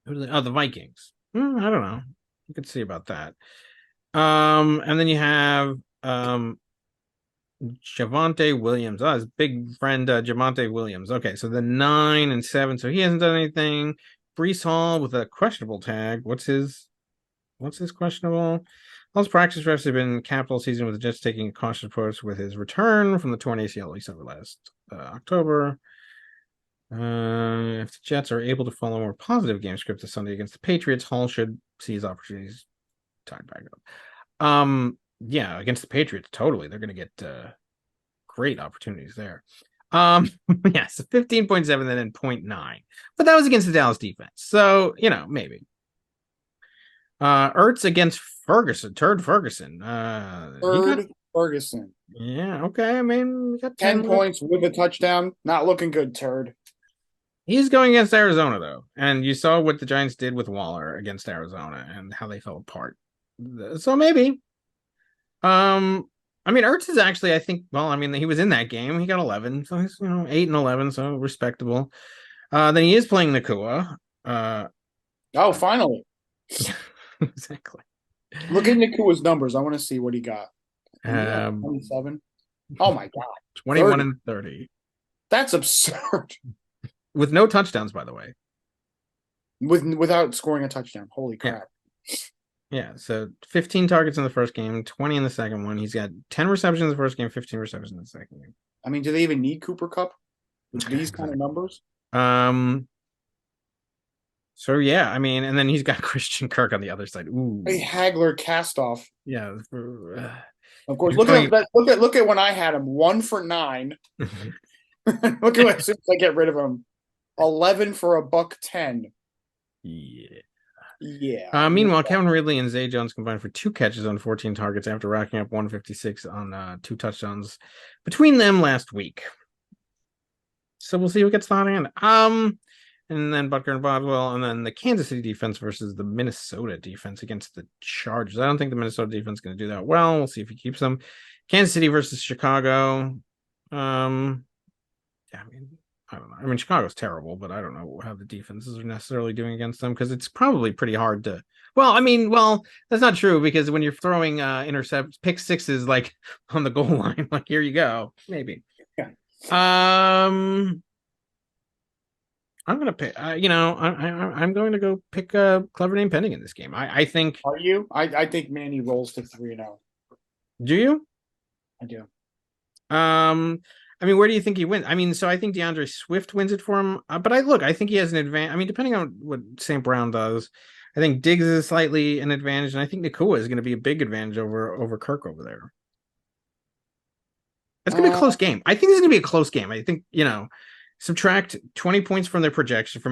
Oh, the Vikings. I don't know. You could see about that. And then you have Javonte Williams. Oh, his big friend Javonte Williams. Okay, so the 9 and 7. So he hasn't done anything. Brees Hall with a questionable tag. What's his questionable? All his practice reps have been capital season, with the Jets taking a cautious approach with his return from the torn ACL he suffered last October. If the Jets are able to follow a more positive game script this Sunday against the Patriots, Hall should see his opportunities tied back up. Yeah, against the Patriots, totally. They're going to get great opportunities there. Yeah, so 15.7 and then 0.9. But that was against the Dallas defense. So, maybe. Ertz against Ferguson, Turd Ferguson. Ferguson. Yeah, okay. I mean, we got 10 points with a touchdown. Not looking good, Turd. He's going against Arizona, though. And you saw what the Giants did with Waller against Arizona and how they fell apart. So maybe. I mean, Ertz is actually, I think, he was in that game. He got 11. So he's, 8 and 11. So respectable. Then he is playing Nakua. Oh, finally. Yeah, exactly. Look at Nakua's numbers. I want to see what he got. 27. Oh, my God. 21 30. and 30. That's absurd. With no touchdowns, by the way. Without scoring a touchdown. Holy crap. Yeah, so 15 targets in the first game, 20 in the second one. He's got 10 receptions in the first game, 15 receptions in the second game. I mean, do they even need Cooper Kupp with these kind of numbers? So yeah, I mean, and then he's got Christian Kirk on the other side. Ooh, a Hagler cast off. Yeah, of course. Look at when I had him 1 for 9. Look at what as soon as I get rid of him, 11 for $110. Yeah. Meanwhile, Kevin Ridley and Zay Jones combined for 2 catches on 14 targets after racking up 156 on 2 touchdowns between them last week. So we'll see who gets the hot hand. And then Butker and Boswell, and then the Kansas City defense versus the Minnesota defense against the Chargers. I don't think the Minnesota defense is going to do that well. We'll see if he keeps them. Kansas City versus Chicago. Yeah, I don't know. I mean, Chicago's terrible, but I don't know how the defenses are necessarily doing against them because it's probably pretty hard to. Well, that's not true because when you're throwing pick sixes like on the goal line, like here you go, maybe. Yeah. I'm gonna pick. I'm going to go pick a clever name pending in this game. I think. Are you? I think Manny rolls to 3-0. Do you? I do. I mean, where do you think he wins? I mean, so I think DeAndre Swift wins it for him. But I think he has an advantage. I mean, depending on what St. Brown does, I think Diggs is slightly an advantage, and I think Nakua is going to be a big advantage over Kirk over there. It's going to be a close game. I think it's going to be a close game. I think, subtract 20 points from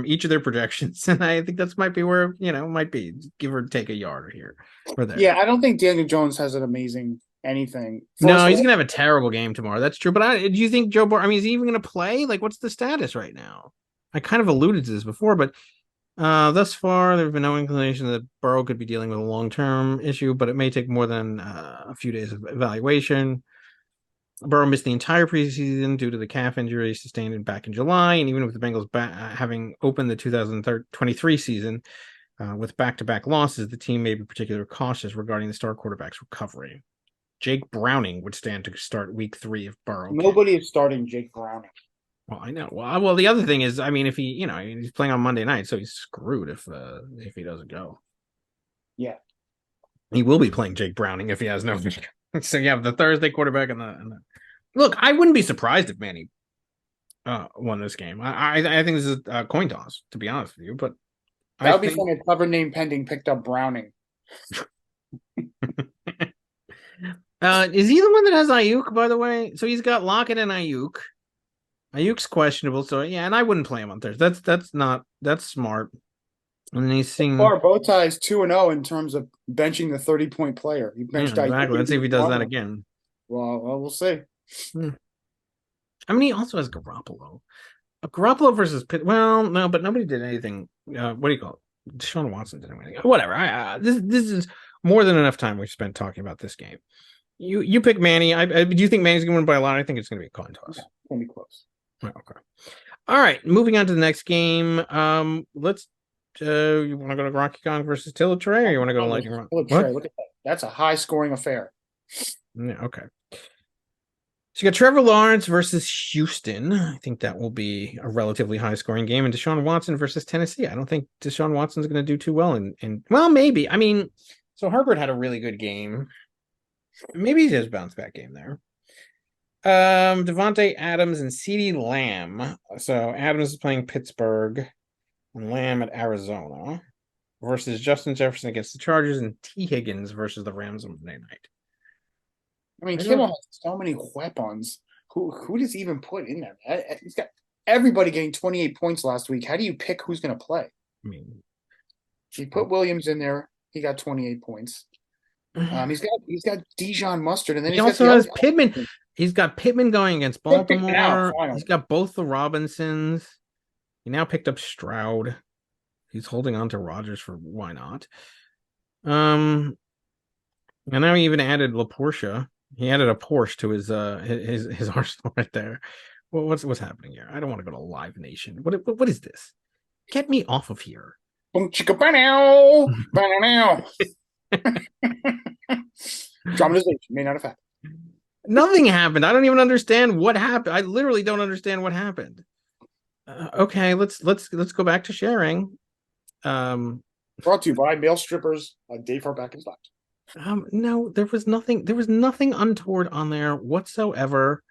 each of their projections, and I think that's might be where, might be give or take a yard here or there. Yeah, I don't think Daniel Jones has an amazing anything. No, he's gonna have a terrible game tomorrow. That's true. But do you think Joe Burrow? I mean, is he even gonna play? Like, what's the status right now? I kind of alluded to this before, but thus far there have been no inclination that Burrow could be dealing with a long-term issue, but it may take more than a few days of evaluation. Burrow missed the entire preseason due to the calf injury sustained back in July, and even with the Bengals having opened the 2023 season with back-to-back losses, the team may be particularly cautious regarding the star quarterback's recovery. Jake Browning would stand to start week 3 if Burrow. Nobody is starting Jake Browning. Well, I know. Well, the other thing is, I mean, if he, he's playing on Monday night, so he's screwed if he doesn't go. Yeah, he will be playing Jake Browning if he has no. So you have the Thursday quarterback and the. Look, I wouldn't be surprised if Manny won this game. I think this is a coin toss, to be honest with you. But that would be funny. A clever name pending picked up Browning. Is he the one that has Ayuk, by the way? So he's got Lockett and Ayuk. Ayuk's questionable, so yeah, and I wouldn't play him on Thursday. That's smart. And then he's seeing Or both ties 2-0 in terms of benching the 30-point player. He benched exactly. Let's see if he does that again. Well, we'll see. I mean, he also has Garoppolo. Garoppolo versus Pitt. Well, no, but nobody did anything. What do you call it? Deshaun Watson did anything. Whatever. This is more than enough time we've spent talking about this game. You pick Manny. Do you think Manny's going to win by a lot? I think it's going to be a coin toss. It's going to be close. Okay. All right. Moving on to the next game. Let's. You want to go to Rocky Kong versus Tilla Trey, or you want to go to Lightning Round? Look at that. That's a high-scoring affair. Yeah. Okay. So you got Trevor Lawrence versus Houston. I think that will be a relatively high-scoring game. And Deshaun Watson versus Tennessee. I don't think Deshaun Watson's going to do too well. Well, maybe. I mean, so Herbert had a really good game. Maybe he does bounce back game there. Devontae Adams and CeeDee Lamb. So Adams is playing Pittsburgh and Lamb at Arizona versus Justin Jefferson against the Chargers and T. Higgins versus the Rams on Monday night. I mean, Kimmel has so many weapons. Who does he even put in there? He's got everybody getting 28 points last week. How do you pick who's going to play? I mean, he put Williams in there. He got 28 points. He's got Dijon Mustard, and then he also has Pittman. He's got Pittman going against Baltimore. He's got both the Robinsons. He now picked up Stroud. He's holding on to Rodgers for why not? And now he even added LaPortia. He added a Porsche to his arsenal right there. Well, what's happening here? I don't want to go to Live Nation. What is this? Get me off of here. Dramatization may not have happened. Nothing happened. I don't even understand what happened. I literally don't understand what happened. Okay, let's go back to sharing. Brought to you by male strippers. Dave Harback is left. No, there was nothing untoward on there whatsoever.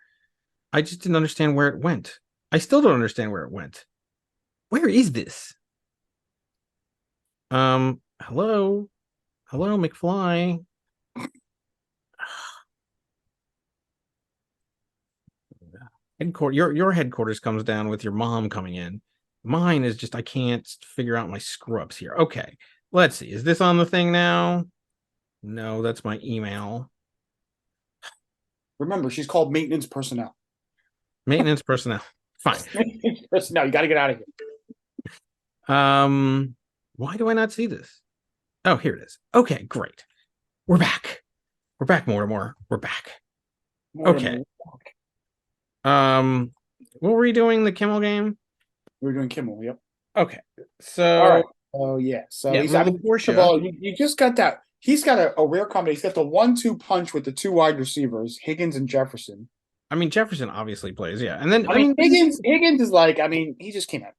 I just didn't understand where it went. I still don't understand where it went. Where is this? Hello, McFly. Your headquarters comes down with your mom coming in. Mine is just I can't figure out my screw-ups here. Okay, let's see. Is this on the thing now? No, that's my email. Remember, she's called maintenance personnel. Maintenance personnel. Fine. Maintenance personnel. You got to get out of here. Why do I not see this? Oh, here it is. Okay, great. We're back. We're back, Mortimer. We're back. Okay. What were we doing? The Kimmel game? We were doing Kimmel. Yep. Okay. So. All right. Oh yeah. So yeah, he's got you just got that. He's got a rare combination. He's got the 1-2 punch with the two wide receivers, Higgins and Jefferson. I mean, Jefferson obviously plays, yeah. And then Higgins is like, he just came out.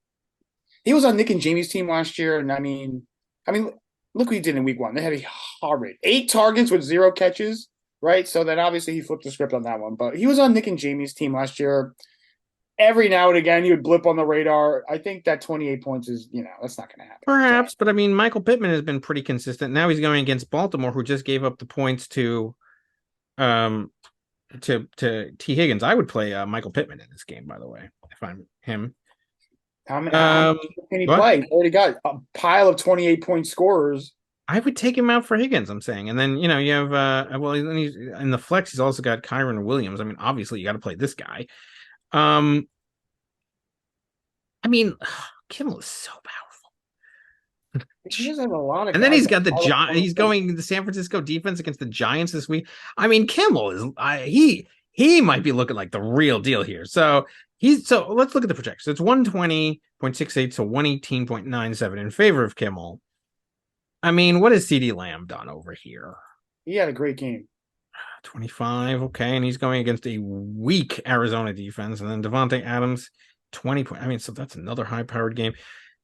He was on Nick and Jamie's team last year, and I mean, look what he did in week 1. They had a horrid 8 targets with 0 catches, right? So then obviously he flipped the script on that one. But he was on Nick and Jamie's team last year. Every now and again, he would blip on the radar. I think that 28 points is, that's not going to happen. Perhaps, but I mean, Michael Pittman has been pretty consistent. Now he's going against Baltimore, who just gave up the points to T. Higgins. I would play Michael Pittman in this game, by the way, if I'm him. How many can he play? He's already got a pile of 28-point scorers. I would take him out for Higgins, I'm saying. And then, you have, he's in the flex, he's also got Kyron Williams. I mean, obviously, you got to play this guy. I mean, Kimmel is so powerful. He has a lot of. And then he's got he's going the San Francisco defense against the Giants this week. I mean, Kimmel is he might be looking like the real deal here. So let's look at the projections. It's 120.68 to 118.97 in favor of Kimmel. I mean, what has CeeDee Lamb done over here? He had a great game. 25, okay, and he's going against a weak Arizona defense, and then Devontae Adams, 20 points. I mean, so that's another high-powered game.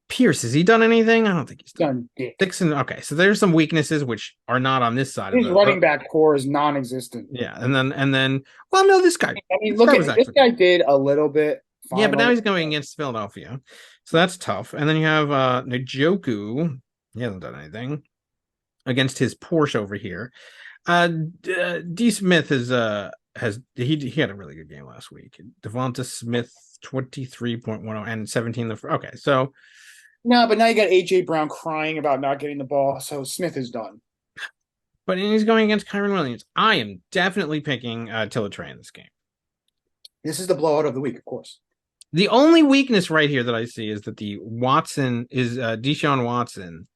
Pierce, has he done anything? I don't think he's done. Dixon, okay, so there's some weaknesses which are not on this side. His running back core is non-existent. Yeah, and then, well, no, this guy. I mean, this guy did a little bit. Yeah, but now he's going against Philadelphia, so that's tough. And then you have Njoku. He hasn't done anything against his Porsche over here. D. Smith he had a really good game last week. Devonta Smith 23.10 and 17 okay, so No, but now you got AJ Brown crying about not getting the ball, so Smith is done. But he's going against Kyron Williams. I am definitely picking Tillotray in this game. This is the blowout of the week, of course. The only weakness right here that I see is that the Watson is Deshaun Watson.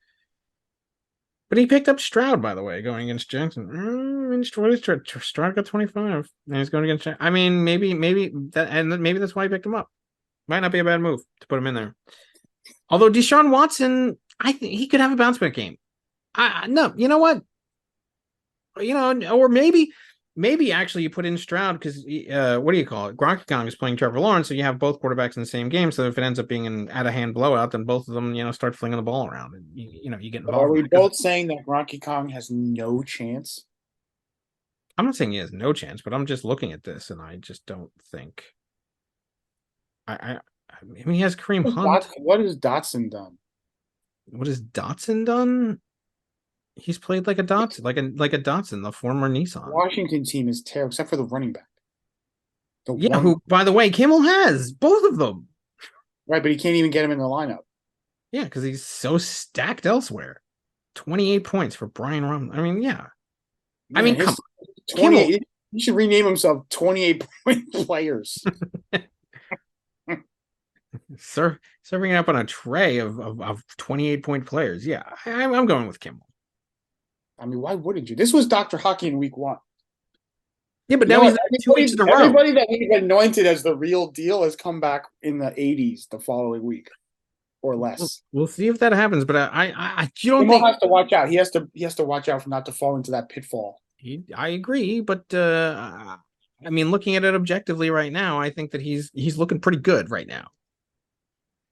But he picked up Stroud, by the way, going against Jackson. Stroud got 25, and he's going against. I mean, maybe that's why he picked him up. Might not be a bad move to put him in there. Although Deshaun Watson, I think he could have a bounce back game. No, you know what? Or maybe actually you put in Stroud because what do you call it? Gronky Kong is playing Trevor Lawrence, so you have both quarterbacks in the same game. So if it ends up being an out of hand blowout, then both of them, start flinging the ball around, and you get involved. Are we both saying that Gronky Kong has no chance? I'm not saying he has no chance, but I'm just looking at this, and I just don't think. I mean, he has Kareem Hunt. What has Dotson done? What has Dotson done? He's played like a Dotson, like a Dotson, the former Nissan. Washington team is terrible, except for the running back. Who, by the way, Kimmel has both of them. Right, but he can't even get him in the lineup. Yeah, because he's so stacked elsewhere. 28 points for Brian Rum. I mean, yeah. Man, come on. 28. He should rename himself 28-point players. Serving it up on a tray of 28-point players. Yeah, I'm going with Kimmel. I mean, why wouldn't you? This was Dr. Hockey in week 1. Yeah, but now he's 2 weeks in a row. Everybody that we've anointed as the real deal has come back in the 80s the following week or less. We'll see if that happens, but I don't think he has to watch out. He has to watch out for not to fall into that pitfall. I agree, but I mean, looking at it objectively right now, I think that he's looking pretty good right now.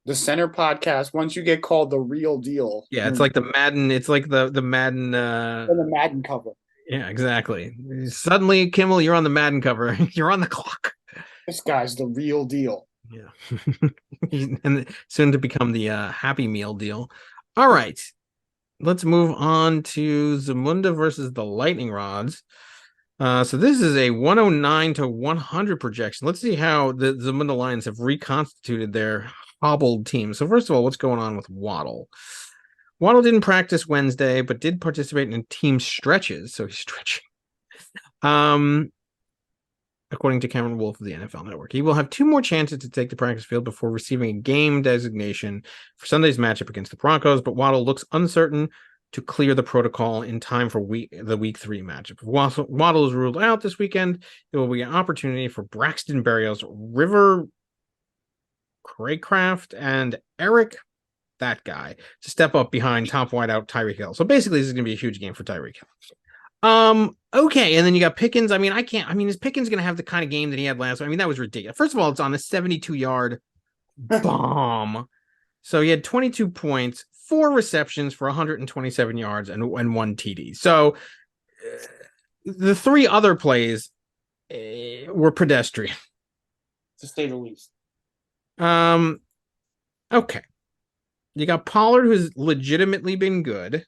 The Center podcast, once you get called the real deal. Yeah, it's like the Madden. It's like the Madden. The Madden cover. Yeah, exactly. Suddenly, Kimmel, you're on the Madden cover. You're on the clock. This guy's the real deal. Yeah. And soon to become the Happy Meal deal. All right. Let's move on to Zamunda versus the Lightning Rods. So this is a 109 to 100 projection. Let's see how the Zamunda Lions have reconstituted their hobbled team. So first of all, what's going on with Waddle? Waddle didn't practice Wednesday, but did participate in team stretches. So he's stretching. According to Cameron Wolf of the NFL Network, he will have 2 more chances to take the practice field before receiving a game designation for Sunday's matchup against the Broncos. But Waddle looks uncertain to clear the protocol in time for the week 3 matchup. If Waddle is ruled out this weekend, it will be an opportunity for Braxton Berrios, River Craycraft, and Eric, that guy, to step up behind top wideout Tyreek Hill. So basically, this is going to be a huge game for Tyreek Hill. Okay, and then you got Pickens. I mean, is Pickens going to have the kind of game that he had last week? I mean, that was ridiculous. First of all, it's on a 72-yard bomb. So he had 22 points, 4 receptions for 127 yards and 1 TD. So the 3 other plays were pedestrian, to say the least. Okay. You got Pollard, who's legitimately been good.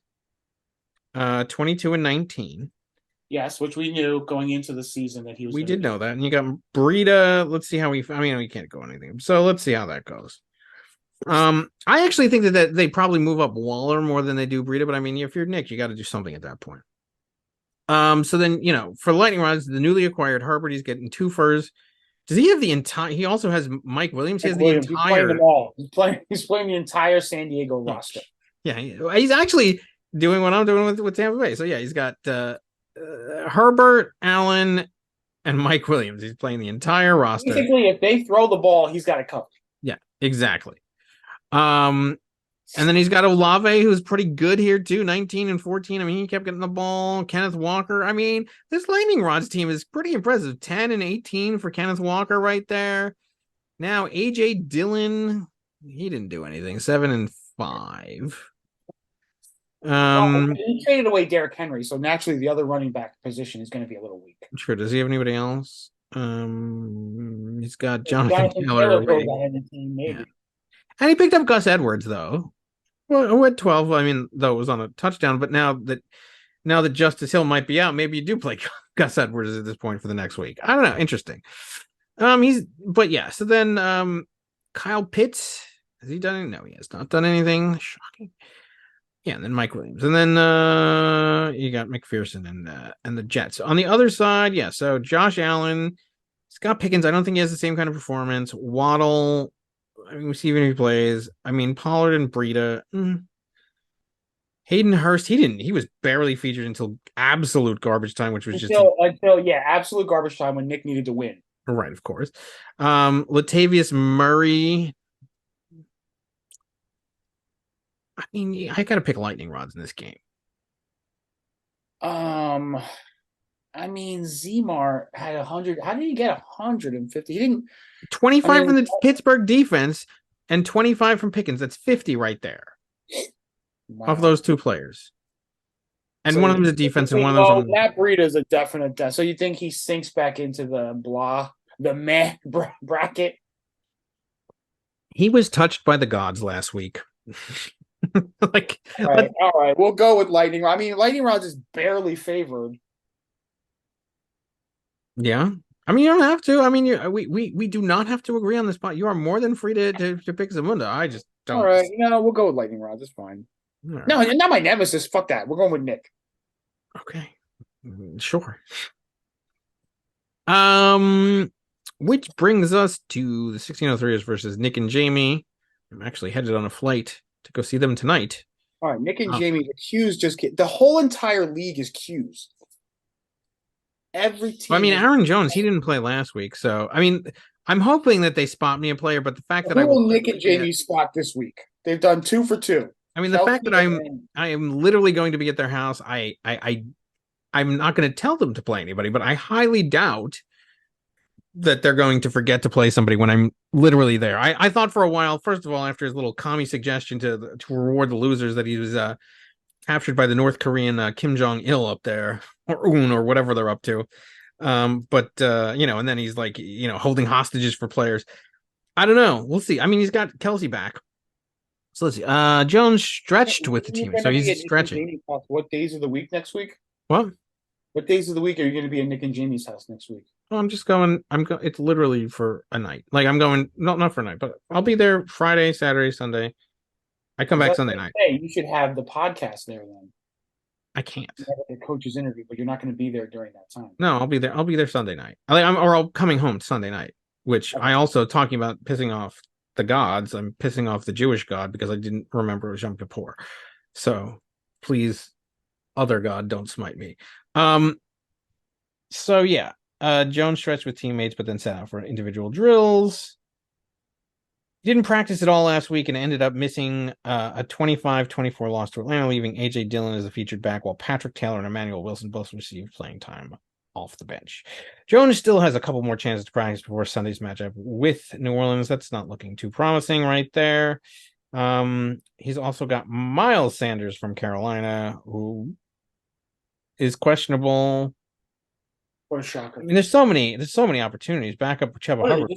22 and 19. Yes, which we knew going into the season that he was. We did know that. And you got Breida. Let's see how we can't go anything. So let's see how that goes. I actually think that they probably move up Waller more than they do Breida, but I mean, if you're Nick, you got to do something at that point. So then, for Lightning Rods, the newly acquired Herbert, he's getting 2 furs. Does he have the entire? He also has Mike Williams. He has the entire. He's playing them all. He's playing the entire San Diego roster. Yeah, he's actually doing what I'm doing with Tampa Bay. So yeah, he's got Herbert, Allen, and Mike Williams. He's playing the entire roster. Basically, if they throw the ball, he's got it covered. Yeah, exactly. And then he's got Olave, who's pretty good here too, 19 and 14. I mean, he kept getting the ball. Kenneth Walker. I mean, this Lightning Rods team is pretty impressive. 10 and 18 for Kenneth Walker right there. Now, AJ Dillon, he didn't do anything. 7 and 5. He traded away Derrick Henry, so naturally the other running back position is going to be a little weak. Sure. Does he have anybody else? He's got Jonathan Taylor. Yeah. And he picked up Gus Edwards, though. Well, at 12, I mean, though it was on a touchdown, but now that Justice Hill might be out, maybe you do play Gus Edwards at this point for the next week. I don't know. Interesting. So then Kyle Pitts, Has he done anything? No, he has not done anything. Shocking. Yeah, and then Mike Williams. And then you got McPherson and the Jets. On the other side, yeah, so Josh Allen, Scott Pickens, I don't think he has the same kind of performance. Waddle, I mean, we'll see even if he plays. I mean, Pollard and Breida. Hayden Hurst, he was barely featured until absolute garbage time, which was until absolute garbage time when Nick needed to win. Right, of course. Latavius Murray. I mean, I gotta pick lightning rods in this game. I mean, Zemar had 100. How did he get 150? He didn't. 25 from the Pittsburgh defense and 25 from Pickens. That's 50 right there. Wow. Off those two players. And so one of them is a defense and one of them is that Breida is a definite death. So you think he sinks back into the meh bracket? He was touched by the gods last week. All right, we'll go with lightning rod. I mean, lightning rods is barely favored. Yeah, I mean, you don't have to. I mean, we do not have to agree on this spot. You are more than free to pick Zamunda. I just don't. All right, no, we'll go with lightning rods. It's fine. Right. No, not my nemesis. Fuck that. We're going with Nick. Okay, sure. Which brings us to the 1603ers versus Nick and Jamie. I'm actually headed on a flight to go see them tonight. All right, Nick and Jamie, the Qs the whole entire league is Qs. Every team. I mean, Aaron Jones, he didn't play last week, so I mean, I'm hoping that they spot me a player, but the fact that will Nick and Jamie spot this week? They've done 2 for 2. I mean, the fact that I am literally going to be at their house, I'm not going to tell them to play anybody, but I highly doubt that they're going to forget to play somebody when I'm literally there. I thought for a while, first of all, after his little commie suggestion to reward the losers, that he was captured by the North Korean Kim Jong-il up there, or Un, or whatever they're up to. But and then he's like, holding hostages for players. I don't know. We'll see. I mean, he's got Kelsey back. So let's see. Jones stretched with the team, so he's stretching. What days of the week next week? What days of the week are you going to be at Nick and Jamie's house next week? Oh, I'm just going. It's literally for a night. Like I'm going, not for a night, but I'll be there Friday, Saturday, Sunday. I come back Sunday night. Hey, you should have the podcast there then. I can't. You have the coach's interview, but you're not going to be there during that time. No, I'll be there. I'll be there Sunday night. I'll coming home Sunday night. Which I also, talking about pissing off the gods, I'm pissing off the Jewish God because I didn't remember it was Yom Kippur. So please, other God, don't smite me. So yeah, Jones stretched with teammates, but then sat out for individual drills. Didn't practice at all last week and ended up missing a 25-24 loss to Atlanta, leaving A.J. Dillon as a featured back, while Patrick Taylor and Emmanuel Wilson both received playing time off the bench. Jones still has a couple more chances to practice before Sunday's matchup with New Orleans. That's not looking too promising right there. He's also got Miles Sanders from Carolina, who is questionable. What a shocker! I mean, there's so many opportunities. Back up Chuba Hubbard.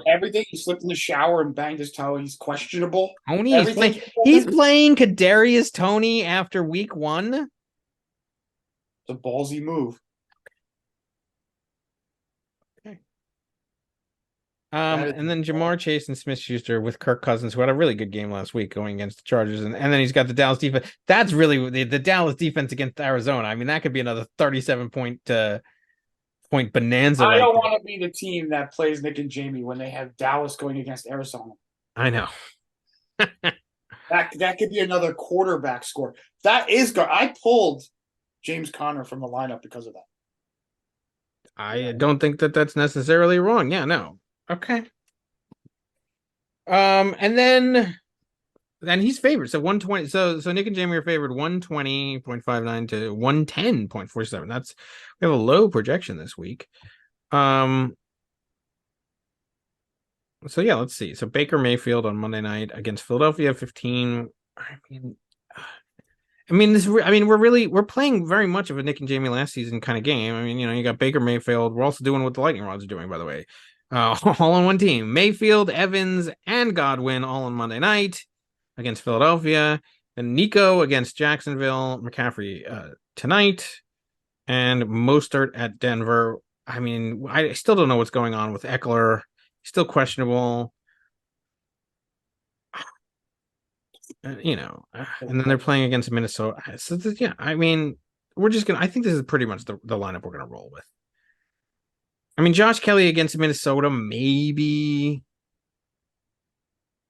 Everything. He slipped in the shower and banged his toe. He's questionable. Tony, he's playing Kadarius Toney after week 1. It's a ballsy move. Okay. And then Jamar Chase and Smith-Schuster with Kirk Cousins, who had a really good game last week going against the Chargers, and then he's got the Dallas defense. That's really the Dallas defense against Arizona. I mean, that could be another 37-point bonanza. I don't want to be the team that plays Nick and Jamie when they have Dallas going against Arizona. I know. that could be another quarterback score. That is good. I pulled James Conner from the lineup because of that. I don't think that that's necessarily wrong. Yeah, no. Okay. And then he's favored. So 120. So Nick and Jamie are favored 120.59 to 110.47. We have a low projection this week. So yeah, let's see. So Baker Mayfield on Monday night against Philadelphia 15. We're playing very much of a Nick and Jamie last season kind of game. I mean, you got Baker Mayfield. We're also doing what the Lightning Rods are doing, by the way. All on one team. Mayfield, Evans, and Godwin all on Monday night against Philadelphia. And Nico against Jacksonville. McCaffrey tonight. And Mostert at Denver. I mean, I still don't know what's going on with Eckler. Still questionable. and then they're playing against Minnesota. So yeah, I mean, we're just gonna. I think this is pretty much the lineup we're gonna roll with. I mean, Josh Kelly against Minnesota, maybe.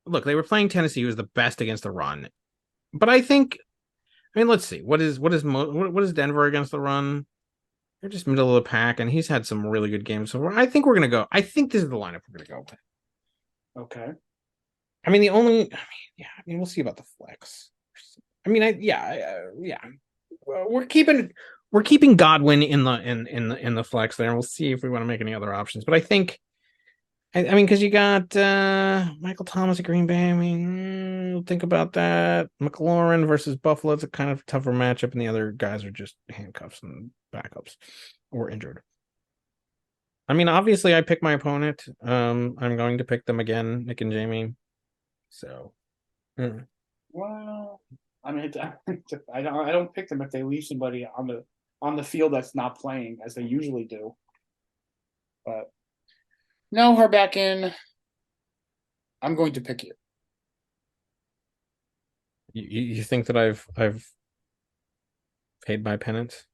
Look, they were playing Tennessee, who was the best against the run, but I think. I mean, let's see. What is Denver against the run? They're just middle of the pack, and he's had some really good games. So I think we're gonna go. I think this is the lineup we're gonna go with. Okay. I mean, we'll see about the flex. I mean, yeah. We're keeping Godwin in the flex there, and we'll see if we want to make any other options. But I think, I mean, because you got Michael Thomas at Green Bay. I mean, we'll think about that. McLaurin versus Buffalo. It's a kind of tougher matchup, and the other guys are just handcuffs and backups or injured. I mean, obviously, I pick my opponent. I'm going to pick them again, Nick and Jamie. So, well, I mean, I don't pick them if they leave somebody on the field that's not playing as they usually do. But no, her back in. I'm going to pick you. You think that I've paid my penance?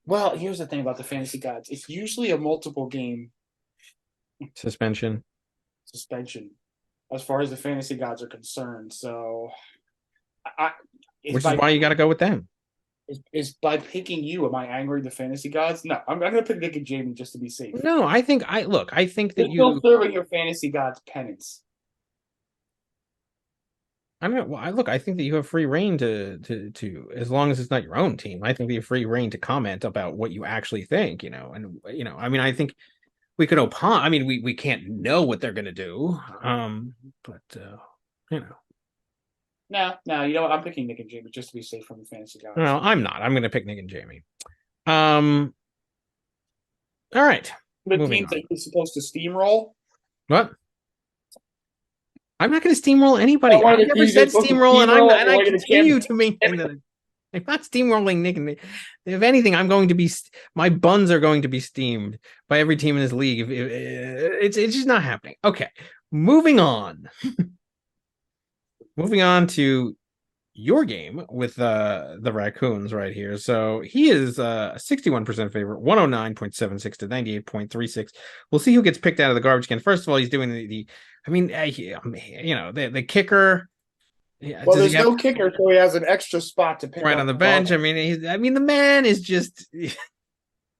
Well, here's the thing about the fantasy gods. It's usually a multiple game suspension as far as the fantasy gods are concerned. So, which is why you got to go with them. Is by picking you, am I angering the fantasy gods? No, I'm going to pick Nick and Jamie just to be safe. No, I think that you're still serving your fantasy gods penance. I don't know. Well, I think that you have free reign to as long as it's not your own team. I think that you have free reign to comment about what you actually think. And I mean, I think we could opine. I mean, we can't know what they're going to do. But No, you know what? I'm picking Nick and Jamie just to be safe from the fantasy guys. No, I'm not. I'm going to pick Nick and Jamie. All right. The team that is supposed to steamroll. What? I'm not going to steamroll anybody. I never said steamroll, and I continue to maintain that. I'm not steamrolling Nick and Nick. If anything, I'm going to be. My buns are going to be steamed by every team in this league. It's just not happening. Okay, moving on. Moving on to your game with the Raccoons right here. So he is a 61% favorite, 109.76 to 98.36. We'll see who gets picked out of the garbage can. First of all, he's doing the kicker. Well, there's no kicker, so he has an extra spot to pick right on the bench. I mean, the man is just.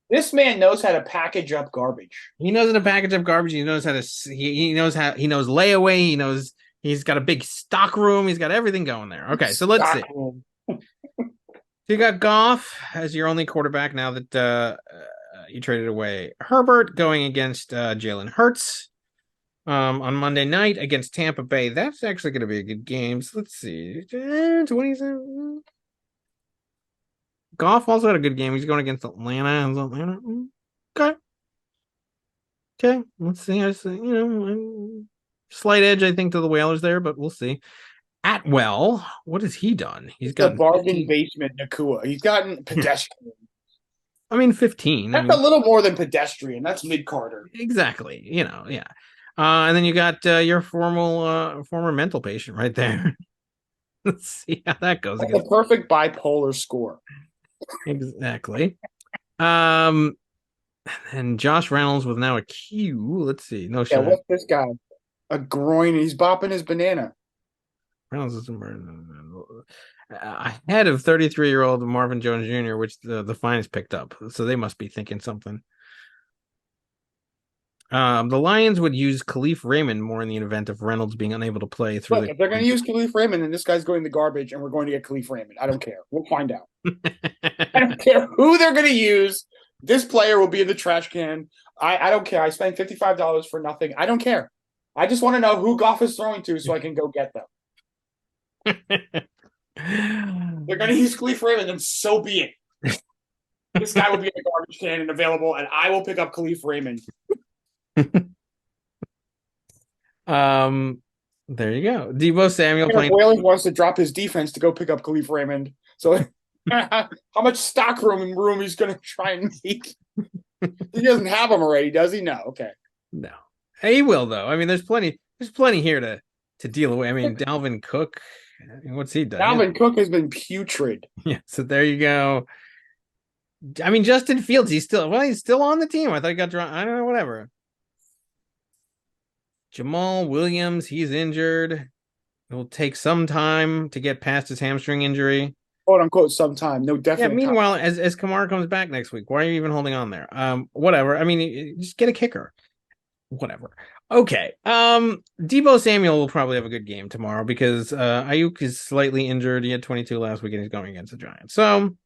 This man knows how to package up garbage. He knows how to package up garbage. He knows how to. He knows layaway. He knows. He's got a big stock room. He's got everything going there. Okay, so let's see. You got Goff as your only quarterback now that you traded away Herbert, going against Jalen Hurts on Monday night against Tampa Bay. That's actually going to be a good game. So let's see. 27. Goff also had a good game. He's going against Atlanta. Okay. Let's see. Slight edge, I think, to the Whalers there, but we'll see. Atwell, what has he done? He's got the bargain basement Nakua. He's gotten pedestrian. 15. That's a little more than pedestrian. That's mid-Carter. Exactly. Yeah. And then you got your former mental patient right there. Let's see how that goes. That's a perfect bipolar score. Exactly. And Josh Reynolds with now a Q. Let's see. No shot. What's this guy? A groin. He's bopping his banana. Reynolds is ahead of 33-year-old Marvin Jones Jr., which the Finest picked up. So they must be thinking something. The Lions would use Khalif Raymond more in the event of Reynolds being unable to play through. Look, if they're going to use Khalif Raymond, then this guy's going to the garbage, and we're going to get Khalif Raymond. I don't care. We'll find out. I don't care who they're going to use. This player will be in the trash can. I don't care. I spent $55 for nothing. I don't care. I just want to know who Goff is throwing to so I can go get them. They're going to use Khalif Raymond, then so be it. This guy will be in the garbage can and available, and I will pick up Khalif Raymond. There you go. Debo Samuel playing. Whaley wants to drop his defense to go pick up Khalif Raymond. So how much stock room he's going to try and make? He doesn't have them already, does he? No. Okay. No, he will though. I mean, there's plenty here to deal with. I mean, Dalvin Cook, what's he done? Dalvin Cook has been putrid. Yeah, so there you go. I mean, Justin Fields, he's still on the team. I thought he got drawn. I don't know, whatever. Jamal Williams, he's injured. It will take some time to get past his hamstring injury. "Quote unquote," sometime. No, definitely. Yeah. Meanwhile, as Kamara comes back next week, why are you even holding on there? Whatever. I mean, just get a kicker. Whatever. Okay. Deebo Samuel will probably have a good game tomorrow because Ayuk is slightly injured. He had 22 last week and he's going against the Giants. So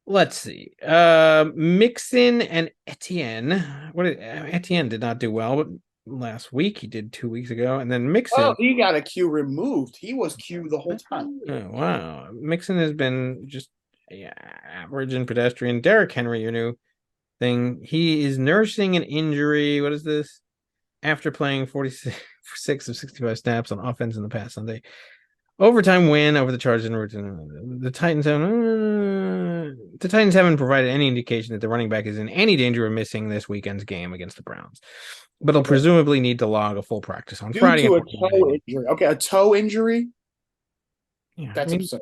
let's see. Mixon and Etienne. Etienne did not do well, but last week he did 2 weeks ago, and then Mixon. Oh, he got a Q removed. He was Q the whole time. Oh, wow. Mixon has been just average and pedestrian. Derrick Henry, your new thing. He is nursing an injury. What is this? After playing 46 of 65 snaps on offense in the past Sunday. Overtime win over the Chargers in routine. The Titans haven't provided any indication that the running back is in any danger of missing this weekend's game against the Browns. But he'll presumably need to log a full practice on Friday. Due to a toe injury. Okay, a toe injury? Yeah, that's absurd.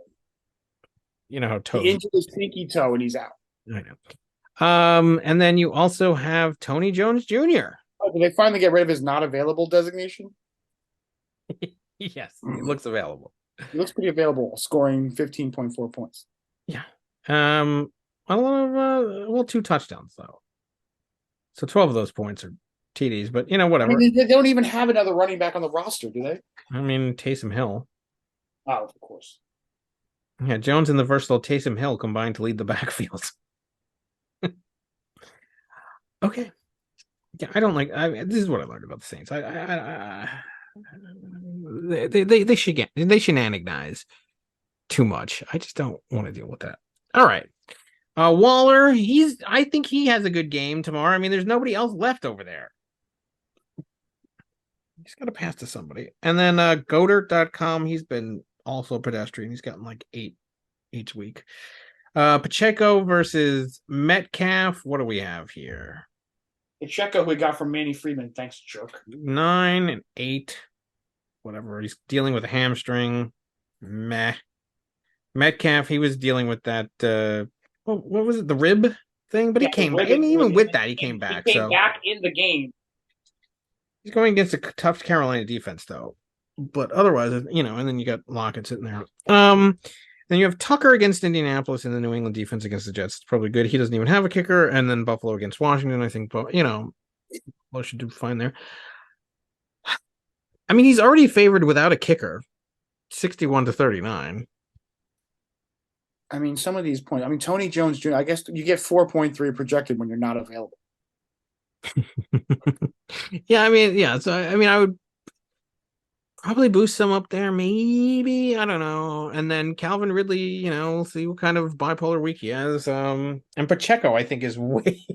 You know how toes. He injured his pinky toe and he's out. I know. And then you also have Tony Jones Jr. Oh, did they finally get rid of his not available designation? Yes, he looks available. He looks pretty available, scoring 15.4 points. Yeah. A lot of 2 touchdowns though. So 12 of those points are TDs, but whatever. I mean, they don't even have another running back on the roster, do they? I mean, Taysom Hill. Oh, of course. Yeah, Jones and the versatile Taysom Hill combined to lead the backfield. Okay. Yeah, I don't like. This is what I learned about the Saints. They shenanignize too much. I just don't want to deal with that. All right. Waller, I think he has a good game tomorrow. I mean, there's nobody else left over there. He's got to pass to somebody. And then Godert.com, he's been also pedestrian. He's gotten like 8 each week. Pacheco versus Metcalf. What do we have here? Pacheco, we got from Manny Freeman. Thanks, jerk. 9 and 8. Whatever. He's dealing with a hamstring. Meh. Metcalf, he was dealing with that. What was it? The rib thing? But he came back. I mean, even with that, he came back. He came back in the game. He's going against a tough Carolina defense, though. But otherwise, and then you got Lockett sitting there. Then you have Tucker against Indianapolis and the New England defense against the Jets. It's probably good. He doesn't even have a kicker. And then Buffalo against Washington, I think. But Buffalo should do fine there. I mean, he's already favored without a kicker, 61-39. I mean, some of these points. I mean, Tony Jones Jr. I guess you get 4.3 projected when you're not available. Yeah, I mean, yeah. So I mean, I would probably boost some up there, maybe. I don't know. And then Calvin Ridley, we'll see what kind of bipolar week he has. And Pacheco, I think, is way.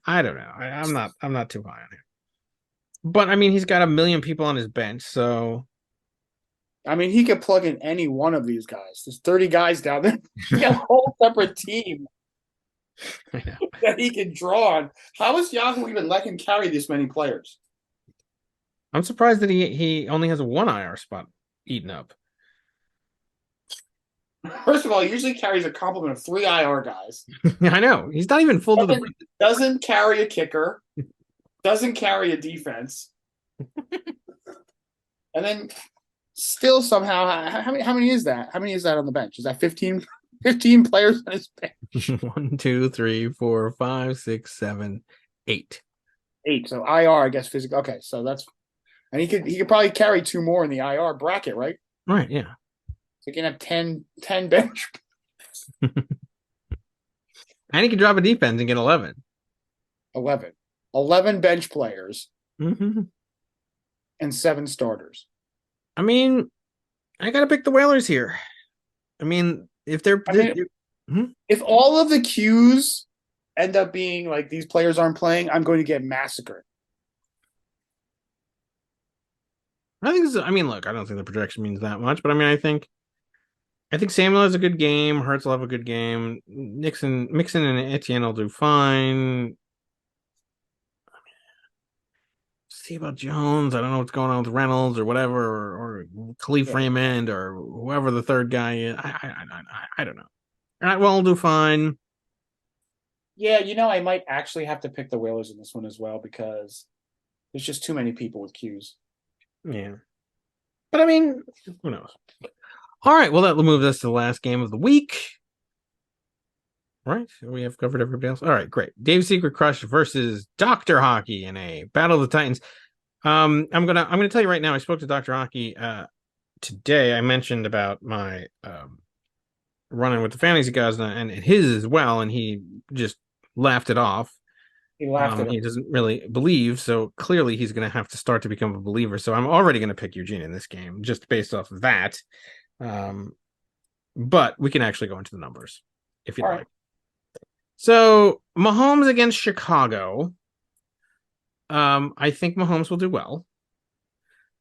I don't know. I'm not too high on him. But I mean, he's got 1 million people on his bench, so. I mean, he could plug in any one of these guys. There's 30 guys down there. He got a whole separate team that he can draw on. How has Yahoo even let him carry this many players? I'm surprised that he only has 1 IR spot eaten up. First of all, he usually carries a complement of 3 IR guys. I know. He's not even full to the. Doesn't carry a kicker. Doesn't carry a defense. And then still somehow, how many is that? How many is that on the bench? Is that 15 players on his bench? 1, 2, 3, 4, 5, 6, 7, 8. 8. So IR, I guess, physical. Okay, so that's. And he could probably carry 2 more in the IR bracket, right? Right, yeah. So he can have 10 bench. And he can drop a defense and get 11. 11 bench players. Mm-hmm. And 7 starters. I mean, I got to pick the Whalers here. I mean, if if all of the Qs end up being like these players aren't playing, I'm going to get massacred. Look, I don't think the projection means that much, but I mean, I think Samuel has a good game. Hurts will have a good game. Mixon and Etienne will do fine. see about Jones. I don't know what's going on with Reynolds or whatever, or Khalif Raymond or whoever the third guy is. I don't know. All right, well, I'll do fine. Yeah, I might actually have to pick the Whalers in this one as well because there's just too many people with Qs. Yeah. But I mean, who knows? All right, well, that moves us to the last game of the week. Right, we have covered everybody else. All right, great. Dave Secret Crush versus Dr. Hockey in a Battle of the Titans. I'm gonna tell you right now. I spoke to Dr. Hockey today. I mentioned about my running with the fantasy guys and his as well, and he just laughed it off. He laughed at it. He doesn't really believe, so clearly he's going to have to start to become a believer. So I'm already going to pick Eugene in this game just based off of that. But we can actually go into the numbers if you'd like. So Mahomes against Chicago. I think Mahomes will do well.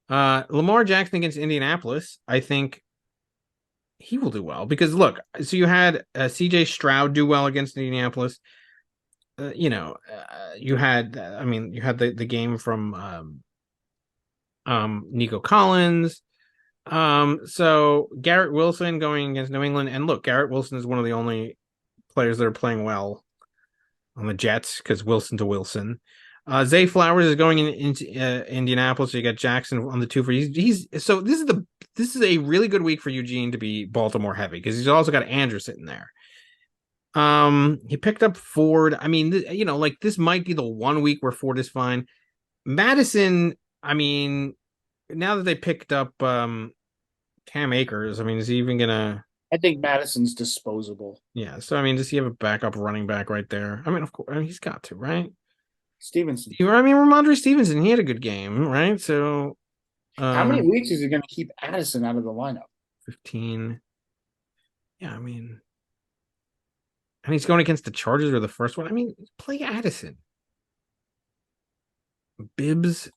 Lamar Jackson against Indianapolis. I think he will do well because look, so you had CJ Stroud do well against Indianapolis. You had the game from Nico Collins. So Garrett Wilson going against New England, and look, Garrett Wilson is one of the only players that are playing well on the Jets because Wilson to Wilson. Zay Flowers is going into Indianapolis. So you got Jackson on the 2 for he's so this is a really good week for Eugene to be Baltimore heavy because he's also got Andrew sitting there. He picked up Ford. I mean, this might be the 1 week where Ford is fine. Madison, I mean, now that they picked up Cam Akers, I mean, is he even gonna? I think Madison's disposable. Yeah, so I mean, does he have a backup running back right there? I mean, of course, he's got to, right? Stevenson. I mean, Ramondre Stevenson, he had a good game, right? So, how many weeks is he going to keep Addison out of the lineup? 15. Yeah, I mean, and he's going against the Chargers or the first one. I mean, play Addison. Bibbs.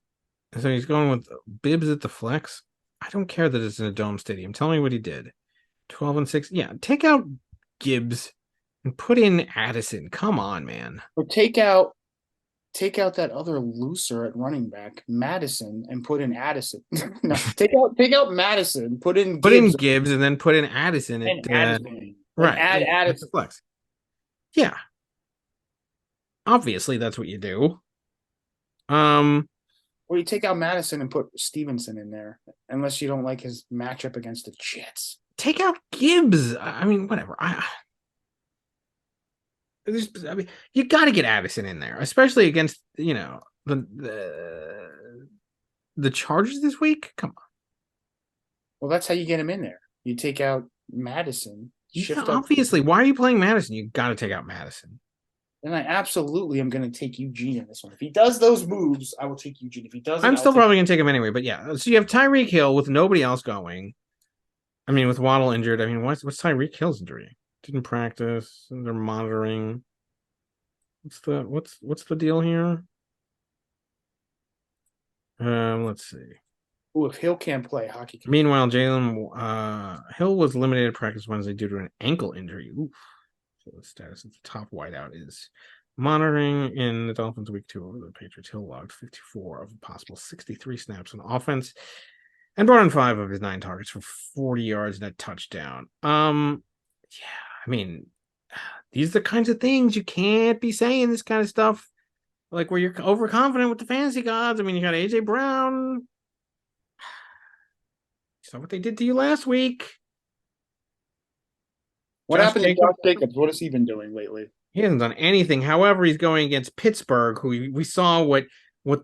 So he's going with Bibbs at the flex. I don't care that it's in a dome stadium. Tell me what he did. 12-6. Yeah, take out Gibbs and put in Addison. Come on, man. Or take out that other loser at running back, Madison, and put in Addison. No, take out Madison, put in Gibbs, and then put in Addison right. Add Addison. Flex. Yeah. Obviously, that's what you do. Or you take out Madison and put Stevenson in there, unless you don't like his matchup against the Jets. Take out Gibbs. I mean, whatever. You got to get Addison in there, especially against the Chargers this week. Come on. Well, that's how you get him in there. You take out Madison. Obviously. Why are you playing Madison? You got to take out Madison. And I absolutely am going to take Eugene in this one. If he does those moves, I will take Eugene. If he doesn't, I'm still probably going to take him anyway. But yeah, so you have Tyreek Hill with nobody else going. I mean, with Waddle injured. I mean, what's Tyreek Hill's injury? Didn't practice. They're monitoring. What's the deal here? Let's see. Ooh, if Hill can't play, hockey can. Meanwhile, Jalen Hill was eliminated practice Wednesday due to an ankle injury. Oof. So the status of the top wideout is monitoring in the Dolphins week 2 over the Patriots. Hill logged 54 of a possible 63 snaps on offense and brought in 5 of his 9 targets for 40 yards and a touchdown. Yeah, I mean, these are the kinds of things you can't be saying this kind of stuff like where you're overconfident with the fantasy gods. I mean, you got AJ Brown. So what they did to you last week. What happened to Josh Jacobs? What has he been doing lately? He hasn't done anything. However, he's going against Pittsburgh, who we saw what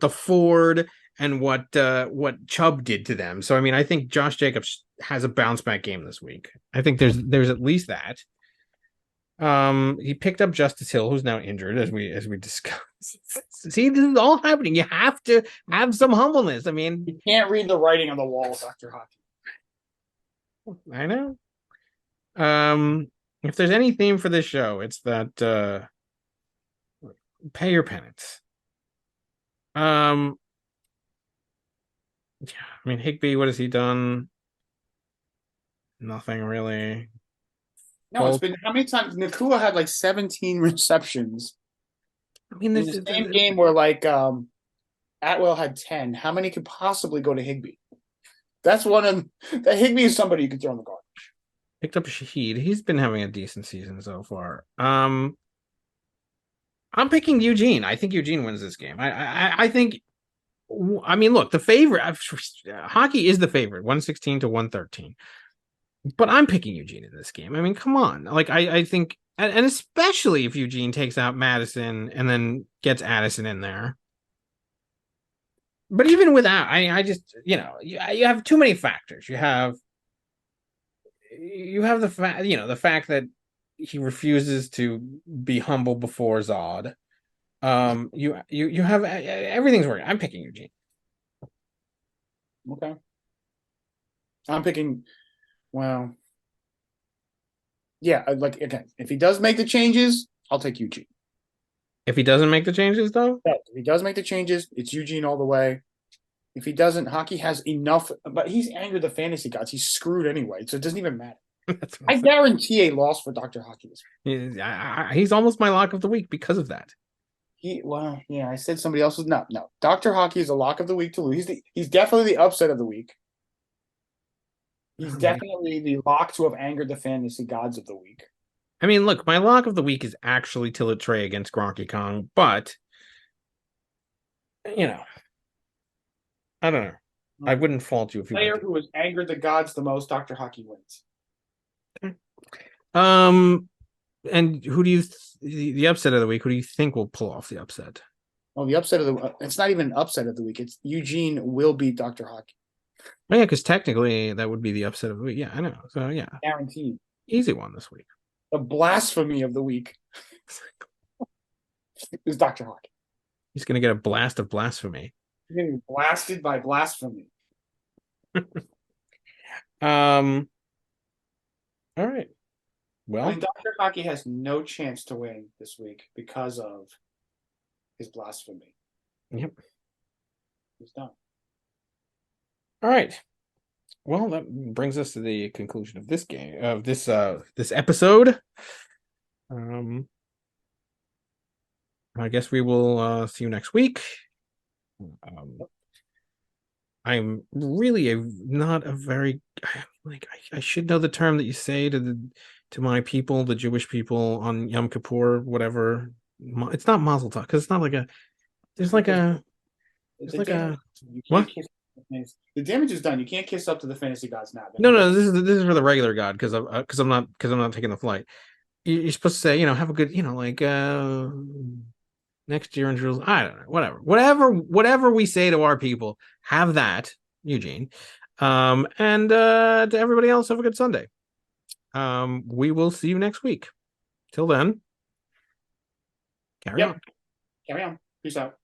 the Ford and what Chubb did to them. So I mean, I think Josh Jacobs has a bounce back game this week. I think there's at least that. He picked up Justice Hill, who's now injured, as we discussed. See, this is all happening. You have to have some humbleness. I mean, you can't read the writing on the wall, Dr. Hockey. I know. If there's any theme for this show, it's that pay your penance. Yeah, I mean, Higbee, what has he done? Nothing really. No, it's been how many times? Nakua had like 17 receptions. I mean, this is the same game where like Atwell had 10. How many could possibly go to Higbee? That's one of that. Higbee is somebody you could throw in the garbage. Picked up Shaheed. He's been having a decent season so far. I'm picking Eugene. I think Eugene wins this game. I think. I mean, look, the favorite. Hockey is the favorite, 116 to 113. But I'm picking Eugene in this game. I mean, come on. Like, I think, and especially if Eugene takes out Madison and then gets Addison in there. But even without, I just, you have too many factors. You have the fact, the fact that he refuses to be humble before Zod. You have everything's working. I'm picking Eugene. Okay. I'm picking. Well, yeah. Like again, if he does make the changes, I'll take Eugene. If he doesn't make the changes, though, yeah, if he does make the changes, it's Eugene all the way. If he doesn't, Hockey has enough, but he's angered the fantasy gods. He's screwed anyway, so it doesn't even matter. I guarantee a loss for Dr. Hockey. He's almost my lock of the week because of that. I said somebody else was no. Dr. Hockey is a lock of the week to lose. He's definitely the upset of the week. He's definitely the lock to have angered the fantasy gods of the week. I mean, look, my lock of the week is actually Tillett Trey against Gronky Kong, but I don't know. I wouldn't fault you if you player who has angered the gods the most. Dr. Hockey wins. And who do you the upset of the week? Who do you think will pull off the upset? Oh, the upset of the it's not even an upset of the week. It's Eugene will beat Dr. Hockey. Oh, yeah, because technically that would be the upset of the week. Yeah, I know. So yeah, guaranteed. Easy one this week. The blasphemy of the week is Dr. Hockey. He's gonna get a blast of blasphemy. He's getting blasted by blasphemy. All right. Well, Dr. Hockey has no chance to win this week because of his blasphemy. Yep. He's done. All right. Well, that brings us to the conclusion of this game, of this episode. I guess we will see you next week. I'm really not a very I should know the term that you say to my people, the Jewish people on Yom Kippur, whatever. It's not Mazel Tov because it's not like a. There's like a. There's like a. What? The damage is done. You can't kiss up to the fantasy gods now. No. This is for the regular god because I'm not taking the flight. You're supposed to say have a good next year in Jerusalem. I don't know. Whatever we say to our people, have that, Eugene. And to everybody else, have a good Sunday. We will see you next week. Till then, carry on. Carry on. Peace out.